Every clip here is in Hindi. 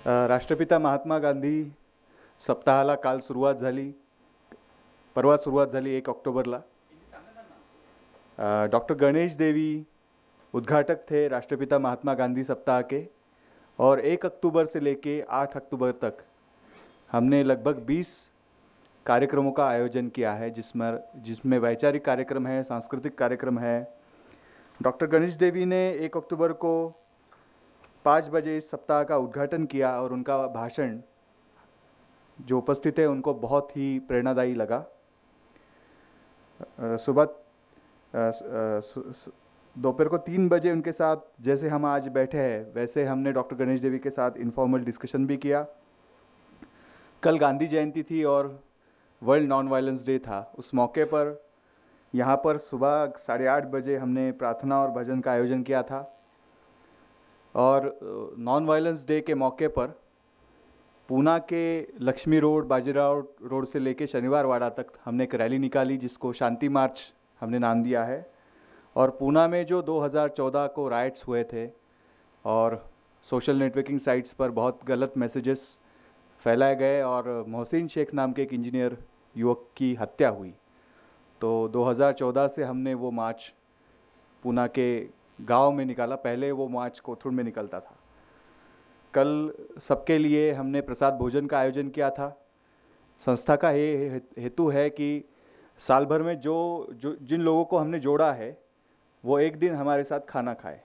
राष्ट्रपिता महात्मा गांधी सप्ताहाला काल सुरुवात झाली, परवा सुरुवात झाली 1 ऑक्टोबरला। डॉक्टर गणेश देवी उद्घाटक थे राष्ट्रपिता महात्मा गांधी सप्ताह के, और 1 अक्टूबर से लेके 8 अक्टूबर तक हमने लगभग 20 कार्यक्रमों का आयोजन किया है, जिसमें वैचारिक कार्यक्रम है, सांस्कृतिक कार्यक्रम है। डॉक्टर गणेश देवी ने 1 अक्टूबर को 5 बजे इस सप्ताह का उद्घाटन किया, और उनका भाषण जो उपस्थित है उनको बहुत ही प्रेरणादायी लगा। सुबह दोपहर को 3 बजे उनके साथ जैसे हम आज बैठे हैं वैसे हमने डॉक्टर गणेश देवी के साथ इनफॉर्मल डिस्कशन भी किया। कल गांधी जयंती थी और वर्ल्ड नॉन वायलेंस डे था। उस मौके पर यहाँ पर सुबह 8:30 बजे हमने प्रार्थना और भजन का आयोजन किया था, और नॉन वायलेंस डे के मौके पर पूना के लक्ष्मी रोड, बाजीराव रोड से लेके शनिवार वाड़ा तक हमने एक रैली निकाली, जिसको शांति मार्च हमने नाम दिया है। और पूना में जो 2014 को राइट्स हुए थे और सोशल नेटवर्किंग साइट्स पर बहुत गलत मैसेजेस फैलाए गए और मोहसिन शेख नाम के एक इंजीनियर युवक की हत्या हुई, तो 2014 से हमने वो मार्च पूना के गांव में निकाला। पहले वो मार्च कोथरूड में निकलता था। कल सबके लिए हमने प्रसाद भोजन का आयोजन किया था। संस्था का ये हेतु है कि साल भर में जिन लोगों को हमने जोड़ा है वो एक दिन हमारे साथ खाना खाए।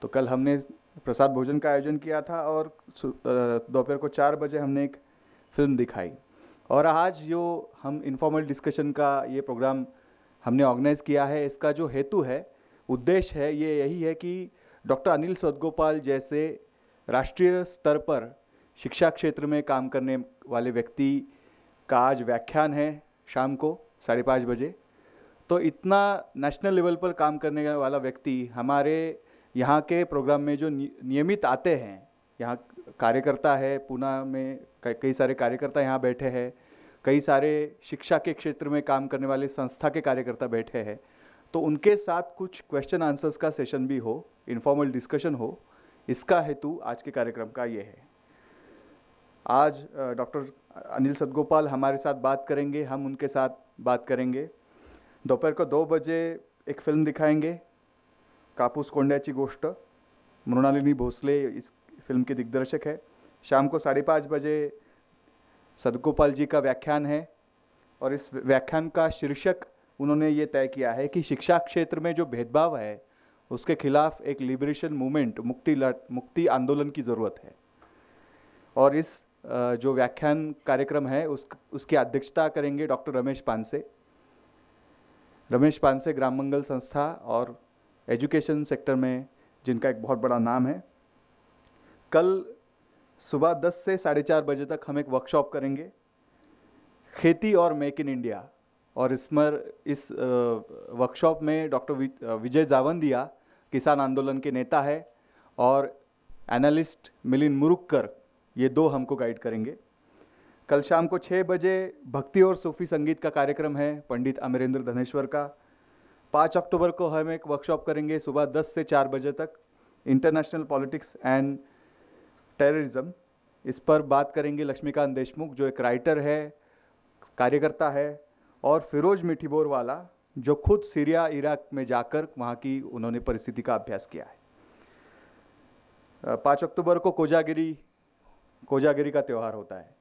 तो कल हमने प्रसाद भोजन का आयोजन किया था, और दोपहर को 4 बजे हमने एक फिल्म दिखाई। और आज जो हम इनफॉर्मल डिस्कशन का ये प्रोग्राम हमने ऑर्गेनाइज़ किया है, इसका जो हेतु है, उद्देश्य है, ये यही है कि डॉक्टर अनिल सदगोपाल जैसे राष्ट्रीय स्तर पर शिक्षा क्षेत्र में काम करने वाले व्यक्ति का आज व्याख्यान है शाम को 5:30 बजे। तो इतना नेशनल लेवल पर काम करने वाला व्यक्ति हमारे यहाँ के प्रोग्राम में जो नियमित आते हैं, यहाँ कार्यकर्ता है, पूना में कई सारे कार्यकर्ता यहाँ बैठे हैं, कई सारे शिक्षा के क्षेत्र में काम करने वाले संस्था के कार्यकर्ता बैठे हैं, तो उनके साथ कुछ क्वेश्चन आंसर्स का सेशन भी हो, इनफॉर्मल डिस्कशन हो, इसका हेतु आज के कार्यक्रम का ये है। आज डॉक्टर अनिल सदगोपाल हमारे साथ बात करेंगे, हम उनके साथ बात करेंगे। दोपहर को 2 बजे एक फिल्म दिखाएंगे, कापूस कोंड्याची गोष्ट। मृणालिनी भोसले इस फिल्म की दिग्दर्शक है। शाम को 5:30 बजे सदगोपाल जी का व्याख्यान है, और इस व्याख्यान का शीर्षक उन्होंने ये तय किया है कि शिक्षा क्षेत्र में जो भेदभाव है उसके खिलाफ एक लिबरेशन मूवमेंट, मुक्ति आंदोलन की ज़रूरत है। और इस जो व्याख्यान कार्यक्रम है उसकी अध्यक्षता करेंगे डॉक्टर रमेश पानसे ग्राम मंगल संस्था और एजुकेशन सेक्टर में जिनका एक बहुत बड़ा नाम है। कल सुबह 10 से 4:30 बजे तक हम एक वर्कशॉप करेंगे, खेती और मेक इन इंडिया। और इस वर्कशॉप में डॉक्टर विजय जावंदिया किसान आंदोलन के नेता है, और एनालिस्ट मिलिंद मुरुक्कर, ये 2 हमको गाइड करेंगे। कल शाम को 6 बजे भक्ति और सूफी संगीत का कार्यक्रम है पंडित अमरेंद्र धनेश्वर का। 5 अक्टूबर को हम एक वर्कशॉप करेंगे सुबह 10 से 4 बजे तक, इंटरनेशनल पॉलिटिक्स एंड टेररिज्म। इस पर बात करेंगे लक्ष्मीकांत देशमुख, जो एक राइटर है, कार्यकर्ता है, और फिरोज मिठीबोरवाला, जो खुद सीरिया इराक में जाकर वहाँ की उन्होंने परिस्थिति का अभ्यास किया है। 5 अक्टूबर को कोजागिरी का त्यौहार होता है,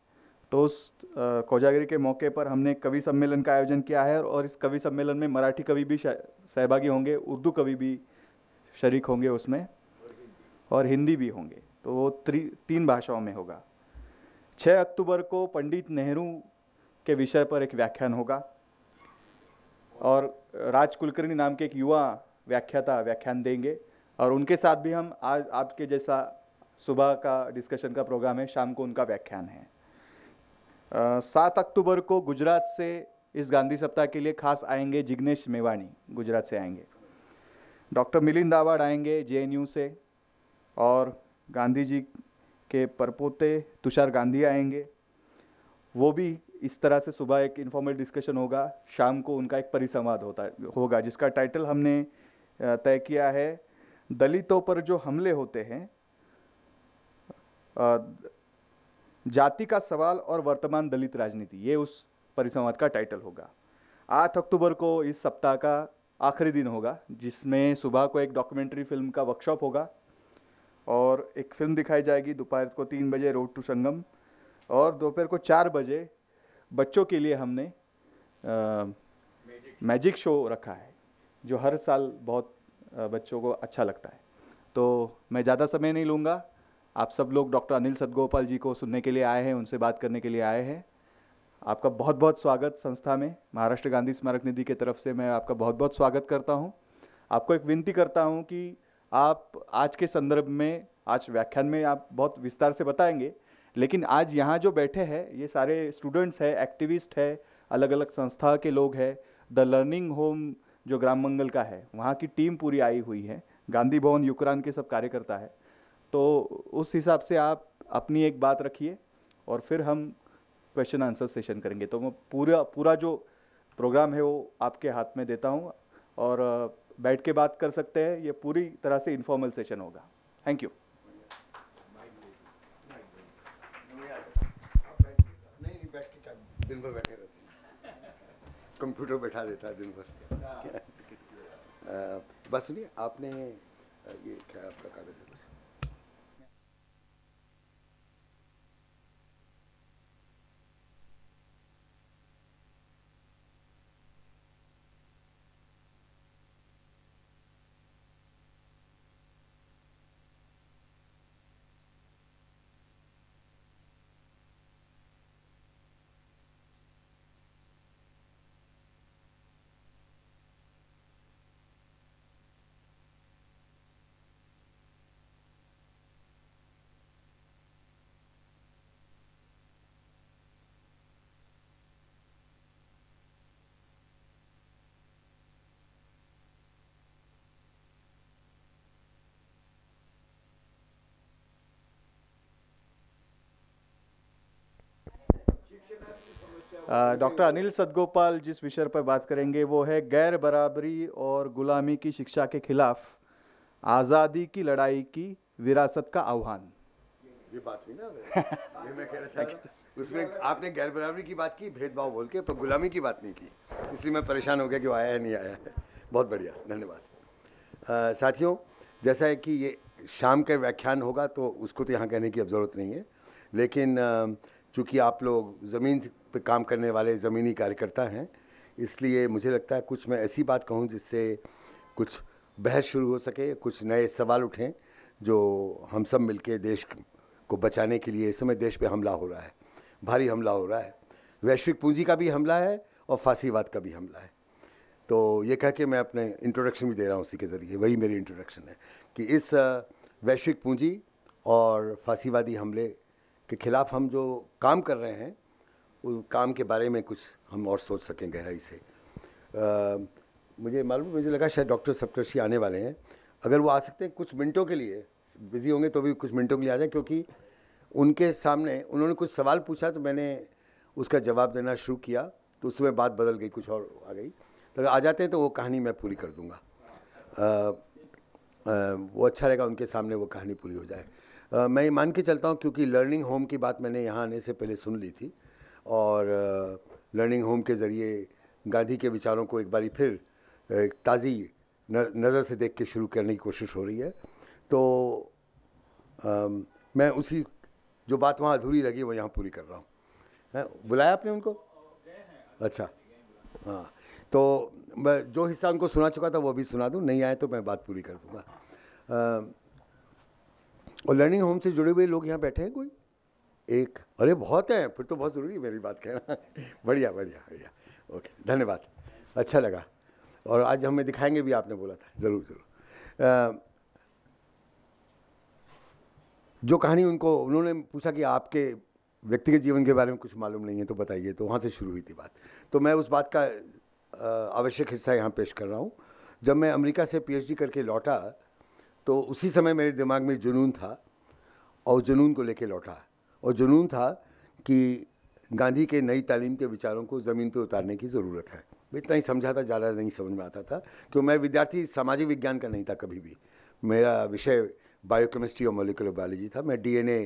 तो उस कोजागिरी के मौके पर हमने कवि सम्मेलन का आयोजन किया है, और इस कवि सम्मेलन में मराठी कवि भी सहभागी होंगे, उर्दू कवि भी शरीक होंगे उसमें, और हिंदी भी होंगे। तो वो 3 भाषाओं में होगा। 6 अक्टूबर को पंडित नेहरू के विषय पर एक व्याख्यान होगा, और राज कुलकर्णी नाम के एक युवा व्याख्याता व्याख्यान देंगे, और उनके साथ भी हम आज आपके जैसा सुबह का डिस्कशन का प्रोग्राम है, शाम को उनका व्याख्यान है। 7 अक्टूबर को गुजरात से इस गांधी सप्ताह के लिए खास आएंगे जिग्नेश मेवाणी, गुजरात से आएंगे। डॉक्टर मिलिंद दावाड़ आएंगे JNU से, और गांधी जी के परपोते तुषार गांधी आएंगे। वो भी इस तरह से सुबह एक इनफॉर्मल डिस्कशन होगा, शाम को उनका एक परिसंवाद होगा, जिसका टाइटल हमने तय किया है, दलितों पर जो हमले होते हैं, जाति का सवाल और वर्तमान दलित राजनीति, ये उस परिसंवाद का टाइटल होगा। 8 अक्टूबर को इस सप्ताह का आखिरी दिन होगा, जिसमें सुबह को एक डॉक्यूमेंट्री फिल्म का वर्कशॉप होगा और एक फिल्म दिखाई जाएगी दोपहर को 3 बजे, रोड टू संगम, और दोपहर को 4 बजे बच्चों के लिए हमने मैजिक शो रखा है, जो हर साल बहुत बच्चों को अच्छा लगता है। तो मैं ज़्यादा समय नहीं लूँगा। आप सब लोग डॉक्टर अनिल सदगोपाल जी को सुनने के लिए आए हैं, उनसे बात करने के लिए आए हैं। आपका बहुत बहुत स्वागत संस्था में। महाराष्ट्र गांधी स्मारक निधि की तरफ से मैं आपका बहुत बहुत स्वागत करता हूं। आपको एक विनती करता हूं कि आप आज के संदर्भ में, आज व्याख्यान में आप बहुत विस्तार से बताएंगे, लेकिन आज यहाँ जो बैठे हैं ये सारे स्टूडेंट्स हैं, एक्टिविस्ट हैं, अलग अलग संस्था के लोग हैं। द लर्निंग होम जो ग्राम मंगल का है, वहाँ की टीम पूरी आई हुई है, गांधी भवन यूक्रान के सब कार्यकर्ता है। तो उस हिसाब से आप अपनी एक बात रखिए और फिर हम क्वेश्चन आंसर सेशन करेंगे। तो मैं पूरा जो प्रोग्राम है वो आपके हाथ में देता हूँ और बैठ के बात कर सकते हैं। ये पूरी तरह से इनफॉर्मल सेशन होगा। Thank you. नहीं बैठ के क्या दिन भर बैठे रहते हैं, कंप्यूटर बैठा देता है दिन भर। बस सुनिए, आपने ये क्या आपका कागज है? डॉक्टर अनिल सदगोपाल जिस विषय पर बात करेंगे वो है गैर बराबरी और गुलामी की शिक्षा के खिलाफ आज़ादी की लड़ाई की विरासत का आह्वान। ये बात हुई ना, ये मैं कहना चाह रहा हूं। उसमें आपने गैर बराबरी की बात की भेदभाव बोल के, पर गुलामी की बात नहीं की, इसलिए मैं परेशान हो गया कि वो आया है नहीं आया है। बहुत बढ़िया, धन्यवाद। साथियों, जैसा है कि ये शाम का व्याख्यान होगा तो उसको तो यहाँ कहने की अब ज़रूरत नहीं है, लेकिन चूँकि आप लोग ज़मीन पे काम करने वाले ज़मीनी कार्यकर्ता हैं, इसलिए मुझे लगता है कुछ मैं ऐसी बात कहूँ जिससे कुछ बहस शुरू हो सके, कुछ नए सवाल उठें जो हम सब मिलके देश को बचाने के लिए। इस समय देश पे हमला हो रहा है, भारी हमला हो रहा है, वैश्विक पूंजी का भी हमला है और फांसीवाद का भी हमला है। तो ये कह के मैं अपने इंट्रोडक्शन भी दे रहा हूँ उसी के ज़रिए, वही मेरी इंट्रोडक्शन है कि इस वैश्विक पूंजी और फांसीवादी हमले के खिलाफ हम जो काम कर रहे हैं उस काम के बारे में कुछ हम और सोच सकें गहराई से। मुझे लगा शायद डॉक्टर सप्तर्षि आने वाले हैं, अगर वो आ सकते हैं कुछ मिनटों के लिए, बिज़ी होंगे तो भी कुछ मिनटों के लिए आ जाए, क्योंकि उनके सामने उन्होंने कुछ सवाल पूछा तो मैंने उसका जवाब देना शुरू किया, तो उसमें बात बदल गई, कुछ और आ गई। तो अगर आ जाते हैं तो वो कहानी मैं पूरी कर दूँगा। वो अच्छा रहेगा, उनके सामने वो कहानी पूरी हो जाए। मैं ये मान के चलता हूँ, क्योंकि लर्निंग होम की बात मैंने यहाँ आने से पहले सुन ली थी और लर्निंग होम के ज़रिए गांधी के विचारों को एक बारी फिर एक ताज़ी नज़र से देख के शुरू करने की कोशिश हो रही है। तो मैं उसी जो बात वहाँ अधूरी लगी वो यहाँ पूरी कर रहा हूँ। बुलाया आपने उनको? अच्छा, हाँ, तो मैं जो हिस्सा उनको सुना चुका था वो भी सुना दूँ, नहीं आए तो मैं बात पूरी कर दूँगा। और लर्निंग होम से जुड़े हुए लोग यहाँ बैठे हैं कोई एक? अरे बहुत हैं, फिर तो बहुत ज़रूरी है मेरी बात कहना। बढ़िया बढ़िया बढ़िया, ओके, धन्यवाद, अच्छा लगा। और आज हमें दिखाएंगे भी, आपने बोला था, ज़रूर ज़रूर। जो कहानी उन्होंने पूछा कि आपके व्यक्तिगत जीवन के बारे में कुछ मालूम नहीं है तो बताइए, तो वहाँ से शुरू हुई थी बात। तो मैं उस बात का आवश्यक हिस्सा यहाँ पेश कर रहा हूँ। जब मैं अमेरिका से PhD करके लौटा तो उसी समय मेरे दिमाग में जुनून था और जुनून को लेके लौटा, और जुनून था कि गांधी के नई तालीम के विचारों को ज़मीन पे उतारने की ज़रूरत है। इतना ही समझा था, ज़्यादा नहीं समझ में आता था, क्योंकि मैं विद्यार्थी सामाजिक विज्ञान का नहीं था कभी भी। मेरा विषय बायोकेमिस्ट्री और मॉलिक्यूलर बायोलॉजी था। मैं DNA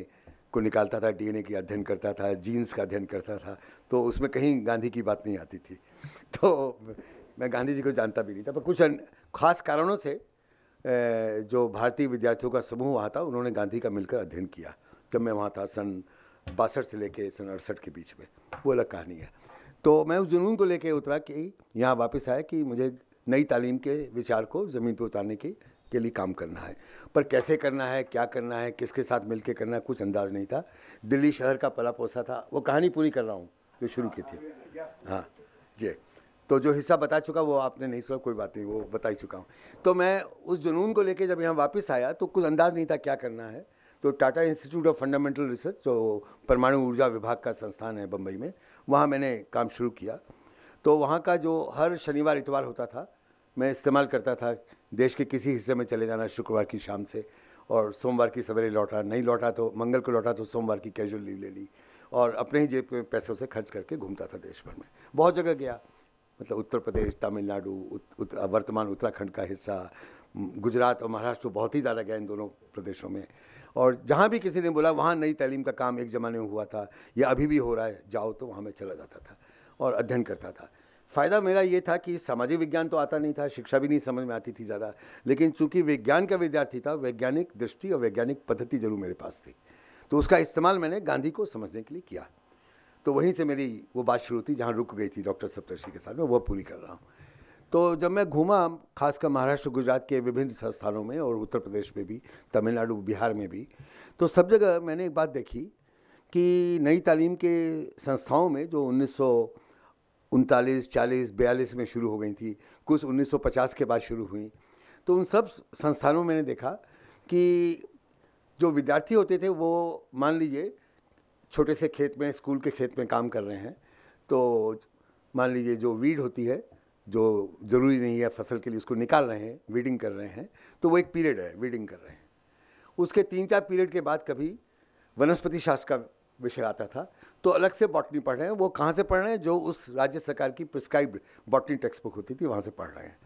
को निकालता था, डीएनए की अध्ययन करता था, जीन्स का अध्ययन करता था, तो उसमें कहीं गांधी की बात नहीं आती थी। तो मैं गांधी जी को जानता भी नहीं था, पर कुछ खास कारणों से जो भारतीय विद्यार्थियों का समूह वहाँ था, उन्होंने गांधी का मिलकर अध्ययन किया जब मैं वहाँ था, सन 62 से लेके सन 68 के बीच में। वो अलग कहानी है। तो मैं उस जुनून को लेके उतरा कि यहाँ वापस आया कि मुझे नई तालीम के विचार को ज़मीन पर उतारने के लिए काम करना है, पर कैसे करना है, क्या करना है, किसके साथ मिलके करना है, कुछ अंदाज़ नहीं था। दिल्ली शहर का पला पोसा था। वो कहानी पूरी कर रहा हूँ जो शुरू की थी। हाँ जी, तो जो हिस्सा बता चुका वो आपने नहीं सुना, कोई बात नहीं, वो बता ही चुका हूँ। तो मैं उस जुनून को लेके जब यहाँ वापस आया तो कुछ अंदाज़ नहीं था क्या करना है। तो Tata institute of fundamental research, जो परमाणु ऊर्जा विभाग का संस्थान है बम्बई में, वहाँ मैंने काम शुरू किया। तो वहाँ का जो हर शनिवार इतवार होता था, मैं इस्तेमाल करता था देश के किसी हिस्से में चले जाना शुक्रवार की शाम से, और सोमवार की सवेरे लौटा, नहीं लौटा तो मंगल को लौटा तो सोमवार की कैजुअल लीव ले ली, और अपने ही जेब के पैसों से खर्च करके घूमता था देश भर में। बहुत जगह गया, मतलब उत्तर प्रदेश, तमिलनाडु, वर्तमान उत्तराखंड का हिस्सा, गुजरात और महाराष्ट्र बहुत ही ज़्यादा गया इन दोनों प्रदेशों में। और जहाँ भी किसी ने बोला वहाँ नई तालीम का काम एक ज़माने में हुआ था या अभी भी हो रहा है, जाओ, तो वहाँ मैं चला जाता था और अध्ययन करता था। फ़ायदा मेरा ये था कि सामाजिक विज्ञान तो आता नहीं था, शिक्षा भी नहीं समझ में आती थी ज़्यादा, लेकिन चूंकि विज्ञान का विद्यार्थी था, वैज्ञानिक दृष्टि और वैज्ञानिक पद्धति जरूर मेरे पास थी, तो उसका इस्तेमाल मैंने गांधी को समझने के लिए किया। तो वहीं से मेरी वो बात शुरू थी जहाँ रुक गई थी डॉक्टर सप्तर्षि के साथ, मैं वो पूरी कर रहा हूँ। तो जब मैं घूमा खासकर महाराष्ट्र गुजरात के विभिन्न संस्थानों में और उत्तर प्रदेश में भी, तमिलनाडु बिहार में भी, तो सब जगह मैंने एक बात देखी कि नई तालीम के संस्थाओं में जो 1939, 40, 42 में शुरू हो गई थी, कुछ 1950 के बाद शुरू हुई, तो उन सब संस्थानों में मैंने देखा कि जो विद्यार्थी होते थे वो, मान लीजिए छोटे से खेत में, स्कूल के खेत में काम कर रहे हैं, तो मान लीजिए जो वीड होती है, जो ज़रूरी नहीं है फसल के लिए, उसको निकाल रहे हैं, वीडिंग कर रहे हैं, तो वो एक पीरियड है, वीडिंग कर रहे हैं। उसके 3-4 पीरियड के बाद कभी वनस्पति शास्त्र का विषय आता था, तो अलग से बॉटनी पढ़ रहे हैं। वो कहाँ से पढ़ रहे हैं? जो उस राज्य सरकार की प्रिस्क्राइब्ड बॉटनी टेक्स्ट बुक होती थी, वहाँ से पढ़ रहे हैं।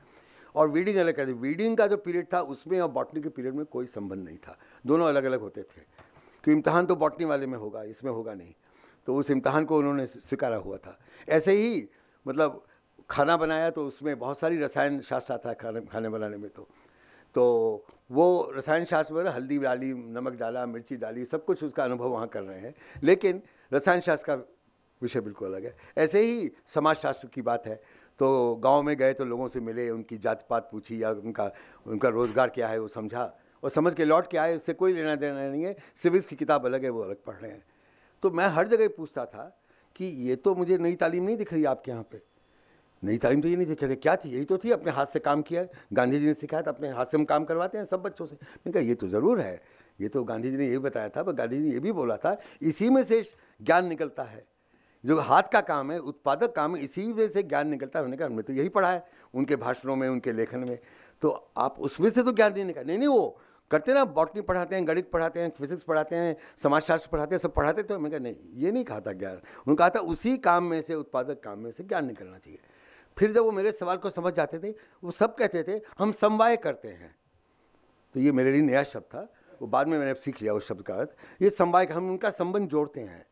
और वीडिंग अलग कर दी। वीडिंग का जो पीरियड था उसमें और बॉटनी के पीरियड में कोई संबंध नहीं था, दोनों अलग अलग होते थे, क्योंकि इम्तहान तो बॉटनी वाले में होगा, इसमें होगा नहीं, तो उस इम्तहान को उन्होंने स्वीकारा हुआ था। ऐसे ही मतलब खाना बनाया तो उसमें बहुत सारी रसायन शास्त्र आता है खाने बनाने में, तो वो रसायन शास्त्र में हल्दी डाली, नमक डाला, मिर्ची डाली, सब कुछ उसका अनुभव वहाँ कर रहे हैं, लेकिन रसायन शास्त्र का विषय बिल्कुल अलग है। ऐसे ही समाज शास्त्र की बात है, तो गांव में गए तो लोगों से मिले, उनकी जात पात पूछी या उनका रोज़गार क्या है वो समझा, और समझ के लौट के आए, उससे कोई लेना देना नहीं है। सिविक्स की किताब अलग है, वो अलग पढ़ रहे हैं। तो मैं हर जगह पूछता था कि ये तो मुझे नई तालीम नहीं दिख रही आपके यहाँ पे, नई तालीम तो ये नहीं दिख रही, क्या थी? यही तो थी, अपने हाथ से काम किया है, गांधी जी ने सिखाया था, अपने हाथ से हम काम करवाते हैं सब बच्चों से। मैंने कहा ये तो ज़रूर है, ये तो गांधी जी ने ये बताया था, पर गांधी जी ने ये भी बोला था इसी में से ज्ञान निकलता है, जो हाथ का काम है, उत्पादक काम है, इसी में से ज्ञान निकलता है। हमने कहा हमने तो यही पढ़ा है उनके भाषणों में, उनके लेखन में, तो आप उसमें से तो ज्ञान नहीं निकला। नहीं, वो करते ना, बॉटनी पढ़ाते हैं, गणित पढ़ाते हैं, फिजिक्स पढ़ाते हैं, समाजशास्त्र पढ़ाते हैं, सब पढ़ाते थे। मैंने कहा नहीं, ये नहीं कहा था ज्ञान, उन्होंने कहा था उसी काम में से, उत्पादक काम में से ज्ञान निकलना चाहिए। फिर जब वो मेरे सवाल को समझ जाते थे, वो सब कहते थे हम समवाय करते हैं। तो ये मेरे लिए नया शब्द था, वो बाद में मैंने सीख लिया उस शब्द का अर्थ। ये समवाय, हम उनका संबंध जोड़ते हैं।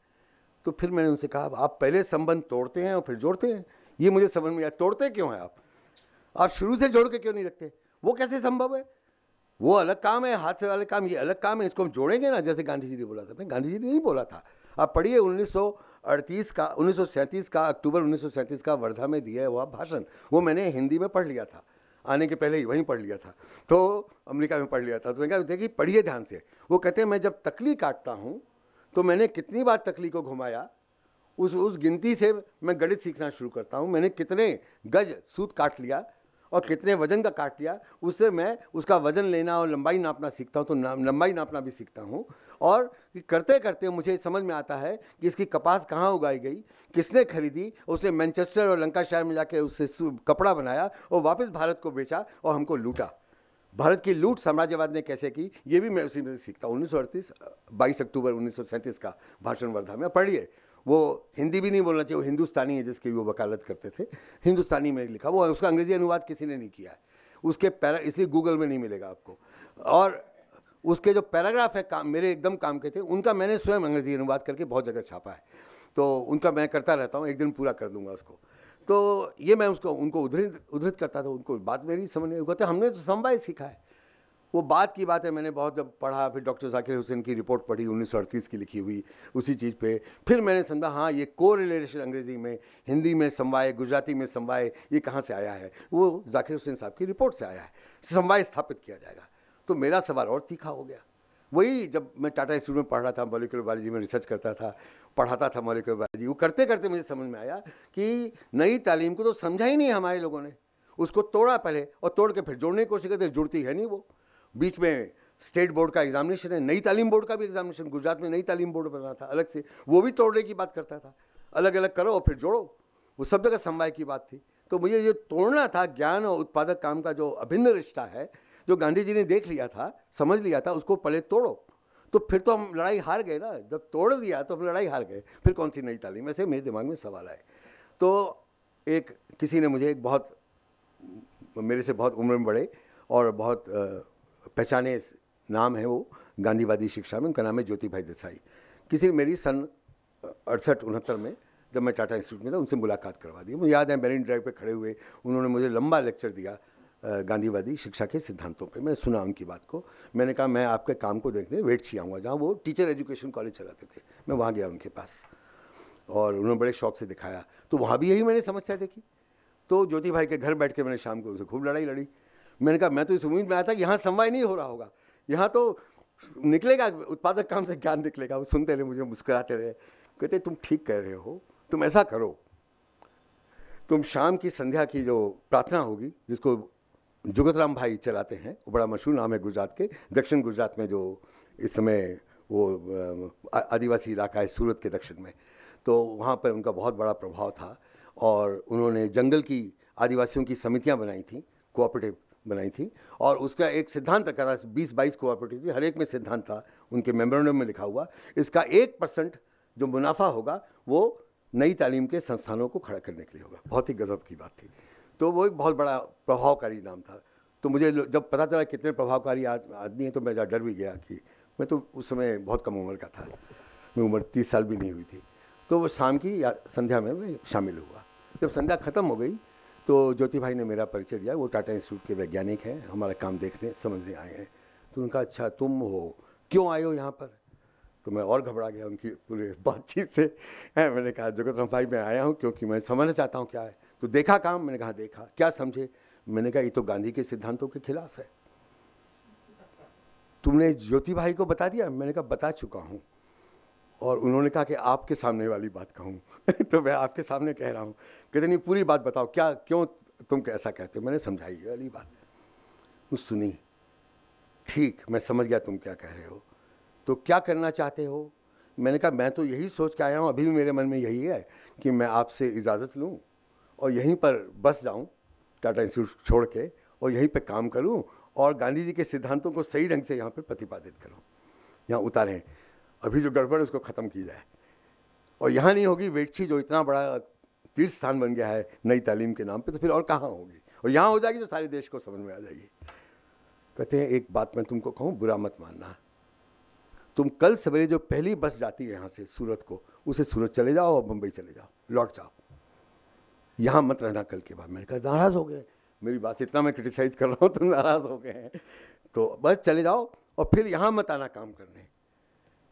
तो फिर मैंने उनसे कहा आप पहले संबंध तोड़ते हैं और फिर जोड़ते हैं, ये मुझे समझ में आया। तोड़ते क्यों हैं आप शुरू से जोड़ के क्यों नहीं रखते? वो कैसे संभव है? वो अलग काम है, हाथ से वाले काम, ये अलग काम है, इसको हम जोड़ेंगे ना, जैसे गांधी जी ने बोला था। गांधी जी ने नहीं बोला था, आप पढ़िए 1937 का अक्टूबर 1937 का वर्धा में दिया हुआ भाषण, वो मैंने हिंदी में पढ़ लिया था, आने के पहले ही वहीं पढ़ लिया था, तो अमेरिका में पढ़ लिया था। तो मैंने कहा देखिए पढ़िए ध्यान से। वो कहते हैं मैं जब तकली काटता हूँ तो मैंने कितनी बार तकली को घुमाया, उस गिनती से मैं गणित सीखना शुरू करता हूँ। मैंने कितने गज सूत काट लिया और कितने वजन का काट लिया, उससे मैं उसका वजन लेना और लंबाई नापना सीखता हूँ, तो लंबाई नापना भी सीखता हूँ। और करते करते मुझे समझ में आता है कि इसकी कपास कहाँ उगाई गई, किसने खरीदी, उसे मैनचेस्टर और लंकाशायर में जाके उससे कपड़ा बनाया और वापस भारत को बेचा और हमको लूटा। भारत की लूट साम्राज्यवाद ने कैसे की, ये भी मैं उसी में सीखता हूँ। 1938 22 अक्टूबर 1937 का भाषण वर्धा में पढ़िए। वो हिंदी भी नहीं बोलना चाहिए, वो हिंदुस्तानी है जिसकी वो वकालत करते थे, हिंदुस्तानी में लिखा, वो उसका अंग्रेजी अनुवाद किसी ने नहीं किया है, उसके पैरा इसलिए गूगल में नहीं मिलेगा आपको। और उसके जो पैराग्राफ है काम मेरे एकदम काम के थे, उनका मैंने स्वयं अंग्रेजी अनुवाद करके बहुत जगह छापा है, तो उनका मैं करता रहता हूँ, एक दिन पूरा कर दूंगा उसको। तो ये मैं उनको उद्धृत करता था, उनको बात मेरी समझ नहीं कहते हमने तो समवाय सीखा है। वो बात की बात है, मैंने बहुत जब पढ़ा, फिर डॉक्टर जाकिर हुसैन की रिपोर्ट पढ़ी 1938 की लिखी हुई उसी चीज़ पे, फिर मैंने समझा हाँ ये कोरिलेशन अंग्रेजी में, हिंदी में समवाय, गुजराती में समवाय, ये कहाँ से आया है, वो जाकिर हुसैन साहब की रिपोर्ट से आया है, समवाय स्थापित किया जाएगा। तो मेरा सवाल और तीखा हो गया। वही जब मैं टाटा इंस्टीट्यूट में पढ़ रहा था, मॉलिक्यूलर बायोलॉजी में रिसर्च करता था, पढ़ाता था मॉलिक्यूलर बायोलॉजी, वो करते करते मुझे समझ में आया कि नई तालीम को तो समझा ही नहीं हमारे लोगों ने, उसको तोड़ा पहले और तोड़ के फिर जोड़ने की कोशिश करते, जुड़ती है नहीं वो। बीच में स्टेट बोर्ड का एग्जामिनेशन है, नई तालीम बोर्ड का भी एग्जामिनेशन, गुजरात में नई तालीम बोर्ड बना था अलग से, वो भी तोड़ने की बात करता था, अलग अलग करो और फिर जोड़ो, वो सब जगह समवाय की बात थी। तो मुझे ये तोड़ना था, ज्ञान और उत्पादक काम का जो अभिन्न रिश्ता है, जो गांधी जी ने देख लिया था, समझ लिया था, उसको पहले तोड़ो। तो फिर तो हम लड़ाई हार गए ना, जब तोड़ दिया तो हम लड़ाई हार गए, फिर कौन सी नई तालीम, ऐसे मेरे दिमाग में सवाल आए। तो एक किसी ने मुझे एक बहुत, मेरे से बहुत उम्र में बड़े और बहुत पहचाने नाम है वो गांधीवादी शिक्षा में, उनका नाम है ज्योति भाई देसाई। किसी ने मेरी सन 68-69 में जब मैं टाटा इंस्टीट्यूट में था, उनसे मुलाकात करवा दी। मुझे याद है मेरीन ड्राइव पे खड़े हुए उन्होंने मुझे लंबा लेक्चर दिया गांधीवादी शिक्षा के सिद्धांतों पे। मैंने सुना उनकी बात को, मैंने कहा मैं आपके काम को देखने वेट्स आऊँगा, जहाँ वो टीचर एजुकेशन कॉलेज चलाते थे, मैं वहाँ गया उनके पास और उन्होंने बड़े शौक से दिखाया। तो वहाँ भी यही मैंने समस्या देखी। तो ज्योति भाई के घर बैठ के मैंने शाम को उनसे खूब लड़ाई लड़ी। मैंने कहा मैं तो इस उम्मीद में आया था कि यहाँ समवाय नहीं हो रहा होगा, यहाँ तो निकलेगा उत्पादक काम से ज्ञान निकलेगा। वो सुनते रहे, मुझे मुस्कुराते रहे, कहते तुम ठीक कह रहे हो, तुम ऐसा करो, तुम शाम की संध्या की जो प्रार्थना होगी जिसको जुगतराम भाई चलाते हैं, वो बड़ा मशहूर नाम है गुजरात के, दक्षिण गुजरात में जो इस समय वो आदिवासी इलाका है सूरत के दक्षिण में, तो वहाँ पर उनका बहुत बड़ा प्रभाव था और उन्होंने जंगल की आदिवासियों की समितियाँ बनाई थी, कोऑपरेटिव बनाई थी, और उसका एक सिद्धांत रखा था, 20-22 कोऑपरेटिव थी, हर एक में सिद्धांत था, उनके मेमोरेंडम में लिखा हुआ, इसका 1% जो मुनाफा होगा वो नई तालीम के संस्थानों को खड़ा करने के लिए होगा। बहुत ही गजब की बात थी। तो वो एक बहुत बड़ा प्रभावकारी नाम था। तो मुझे जब पता चला कितने प्रभावकारी आदमी है तो मैं डर भी गया कि मैं तो उस समय बहुत कम उम्र का था, मैं उम्र 30 साल भी नहीं हुई थी। तो वो शाम की संध्या में मैं शामिल हुआ। जब संध्या ख़त्म हो गई तो ज्योति भाई ने मेरा परिचय दिया, वो टाटा इंस्टीट्यूट के वैज्ञानिक हैं, हमारा काम देखने समझने आए हैं। तो उनका अच्छा तुम हो, क्यों आए हो यहाँ पर? तो मैं और घबरा गया उनकी पूरे बातचीत से। मैंने कहा जुगतराम भाई मैं आया हूँ क्योंकि मैं समझना चाहता हूँ क्या है। तो देखा काम? मैंने कहा देखा। क्या समझे? मैंने कहा ये तो गांधी के सिद्धांतों के खिलाफ है। तुमने ज्योति भाई को बता दिया? मैंने कहा बता चुका हूँ। और उन्होंने कहा कि आपके सामने वाली बात कहूँ तो मैं आपके सामने कह रहा हूँ। कहते नहीं पूरी बात बताओ, क्या क्यों तुम ऐसा कहते हो? मैंने समझाई ये वाली बात, वो सुनी, ठीक मैं समझ गया तुम क्या कह रहे हो, तो क्या करना चाहते हो? मैंने कहा मैं तो यही सोच के आया हूँ, अभी भी मेरे मन में यही है कि मैं आपसे इजाज़त लूँ और यहीं पर बस जाऊँ टाटा इंस्टीट्यूट छोड़ के और यहीं पे काम करूँ और गांधी जी के सिद्धांतों को सही ढंग से यहाँ पर प्रतिपादित करूँ, यहाँ उतारें, अभी जो गड़बड़ है उसको ख़त्म की जाए। और यहाँ नहीं होगी वेटछी जो इतना बड़ा तीर्थ स्थान बन गया है नई तालीम के नाम पे, तो फिर और कहाँ होगी? और यहाँ हो जाएगी तो सारे देश को समझ में आ जाएगी। कहते हैं एक बात मैं तुमको कहूँ, बुरा मत मानना, तुम कल सवेरे जो पहली बस जाती है यहाँ से सूरत को, उसे सूरत चले जाओ और मुंबई चले जाओ, लौट जाओ, यहाँ मत रहना कल के बाद। मैंने कहा नाराज़ हो गए, मेरी बात इतना मैं क्रिटिसाइज कर रहा हूँ तुम नाराज़ हो गए हैं, तो बस चले जाओ और फिर यहाँ मत आना काम करने।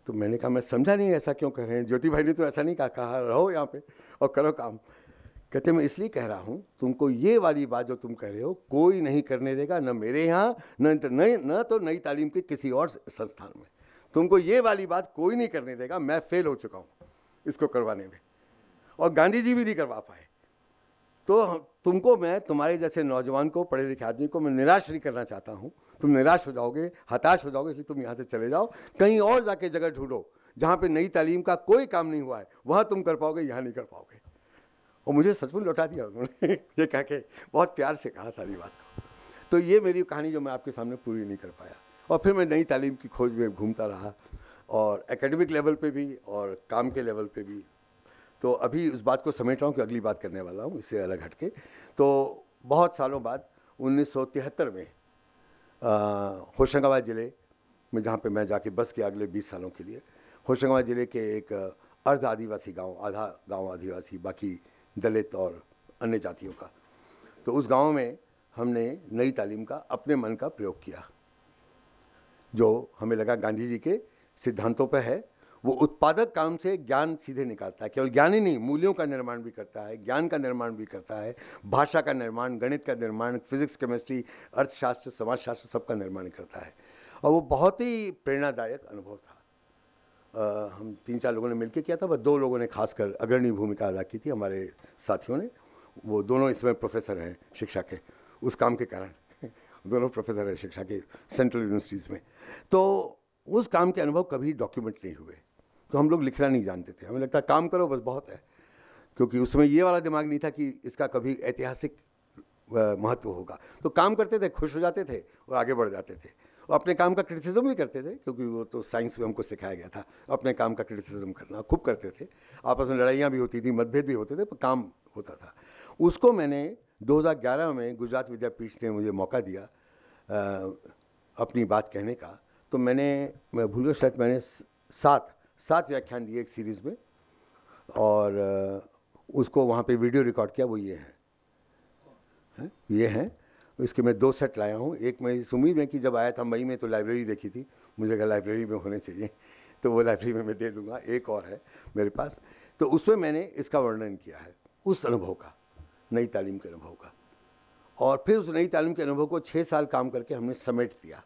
तो मैंने कहा मैं समझा नहीं ऐसा क्यों कर रहे हैं, ज्योति भाई ने तो ऐसा नहीं कहा रहो यहाँ पे और करो काम। कहते मैं इसलिए कह रहा हूँ तुमको ये वाली बात जो तुम कह रहे हो कोई नहीं करने देगा, न मेरे यहाँ न तो नई तालीम के किसी और संस्थान में, तुमको ये वाली बात कोई नहीं करने देगा। मैं फेल हो चुका हूँ इसको करवाने में और गांधी जी भी नहीं करवा पाए। तो तुमको मैं तुम्हारे जैसे नौजवान को, पढ़े लिखे आदमी को मैं निराश नहीं करना चाहता हूँ। तुम निराश हो जाओगे, हताश हो जाओगे, इसलिए तुम यहाँ से चले जाओ, कहीं और जाके जगह ढूंढो जहाँ पे नई तालीम का कोई काम नहीं हुआ है, वहाँ तुम कर पाओगे, यहाँ नहीं कर पाओगे। और मुझे सचमुच लौटा दिया उन्होंने ये कह के, बहुत प्यार से कहा सारी बात को। तो ये मेरी कहानी जो मैं आपके सामने पूरी नहीं कर पाया। और फिर मैं नई तालीम की खोज में घूमता रहा और एकेडमिक लेवल पे भी और काम के लेवल पे भी। तो अभी उस बात को समेट रहा हूँ कि अगली बात करने वाला हूँ इससे अलग हटके। तो बहुत सालों बाद 1973 में होशंगाबाद ज़िले में, जहाँ पे मैं जाके बस गया अगले 20 सालों के लिए। होशंगाबाद ज़िले के एक अर्ध आदिवासी गांव, आधा गांव आदिवासी, बाकी दलित और अन्य जातियों का। तो उस गांव में हमने नई तालीम का अपने मन का प्रयोग किया, जो हमें लगा गांधी जी के सिद्धांतों पर है। वो उत्पादक काम से ज्ञान सीधे निकालता है, केवल ज्ञान ही नहीं, मूल्यों का निर्माण भी करता है, ज्ञान का निर्माण भी करता है, भाषा का निर्माण, गणित का निर्माण, फिजिक्स, केमिस्ट्री, अर्थशास्त्र, समाजशास्त्र, सबका निर्माण करता है। और वो बहुत ही प्रेरणादायक अनुभव था। हम 3-4 लोगों ने मिलकर किया था, बस 2 लोगों ने खासकर अग्रणी भूमिका अदा की थी, हमारे साथियों ने। वो दोनों इसमें प्रोफेसर हैं शिक्षा के, उस काम के कारण दोनों प्रोफेसर हैं शिक्षा के सेंट्रल यूनिवर्सिटीज़ में। तो उस काम के अनुभव कभी डॉक्यूमेंट नहीं हुए, तो हम लोग लिखना नहीं जानते थे। हमें लगता काम करो बस बहुत है, क्योंकि उसमें ये वाला दिमाग नहीं था कि इसका कभी ऐतिहासिक महत्व होगा। तो काम करते थे, खुश हो जाते थे और आगे बढ़ जाते थे। और अपने काम का क्रिटिसिज्म भी करते थे, क्योंकि वो तो साइंस में हमको सिखाया गया था अपने काम का क्रिटिसिज्म करना, खूब करते थे। आपस में लड़ाइयाँ भी होती थी, मतभेद भी होते थे, पर काम होता था। उसको मैंने 2011 में गुजरात विद्यापीठ ने मुझे मौका दिया अपनी बात कहने का। तो मैं भूल गया, शायद मैंने 7 व्याख्यान दिए एक सीरीज़ में, और उसको वहाँ पे वीडियो रिकॉर्ड किया। वो ये हैं। इसके मैं 2 सेट लाया हूँ। एक मैं इस उम्मीद में कि जब आया था मई में तो लाइब्रेरी देखी थी, मुझे कहा लाइब्रेरी में होने चाहिए, तो वो लाइब्रेरी में मैं दे दूँगा। एक और है मेरे पास। तो उसमें मैंने इसका वर्णन किया है, उस अनुभव का, नई तालीम के अनुभव का। और फिर उस नई तालीम के अनुभव को 6 साल काम करके हमने समेट दिया।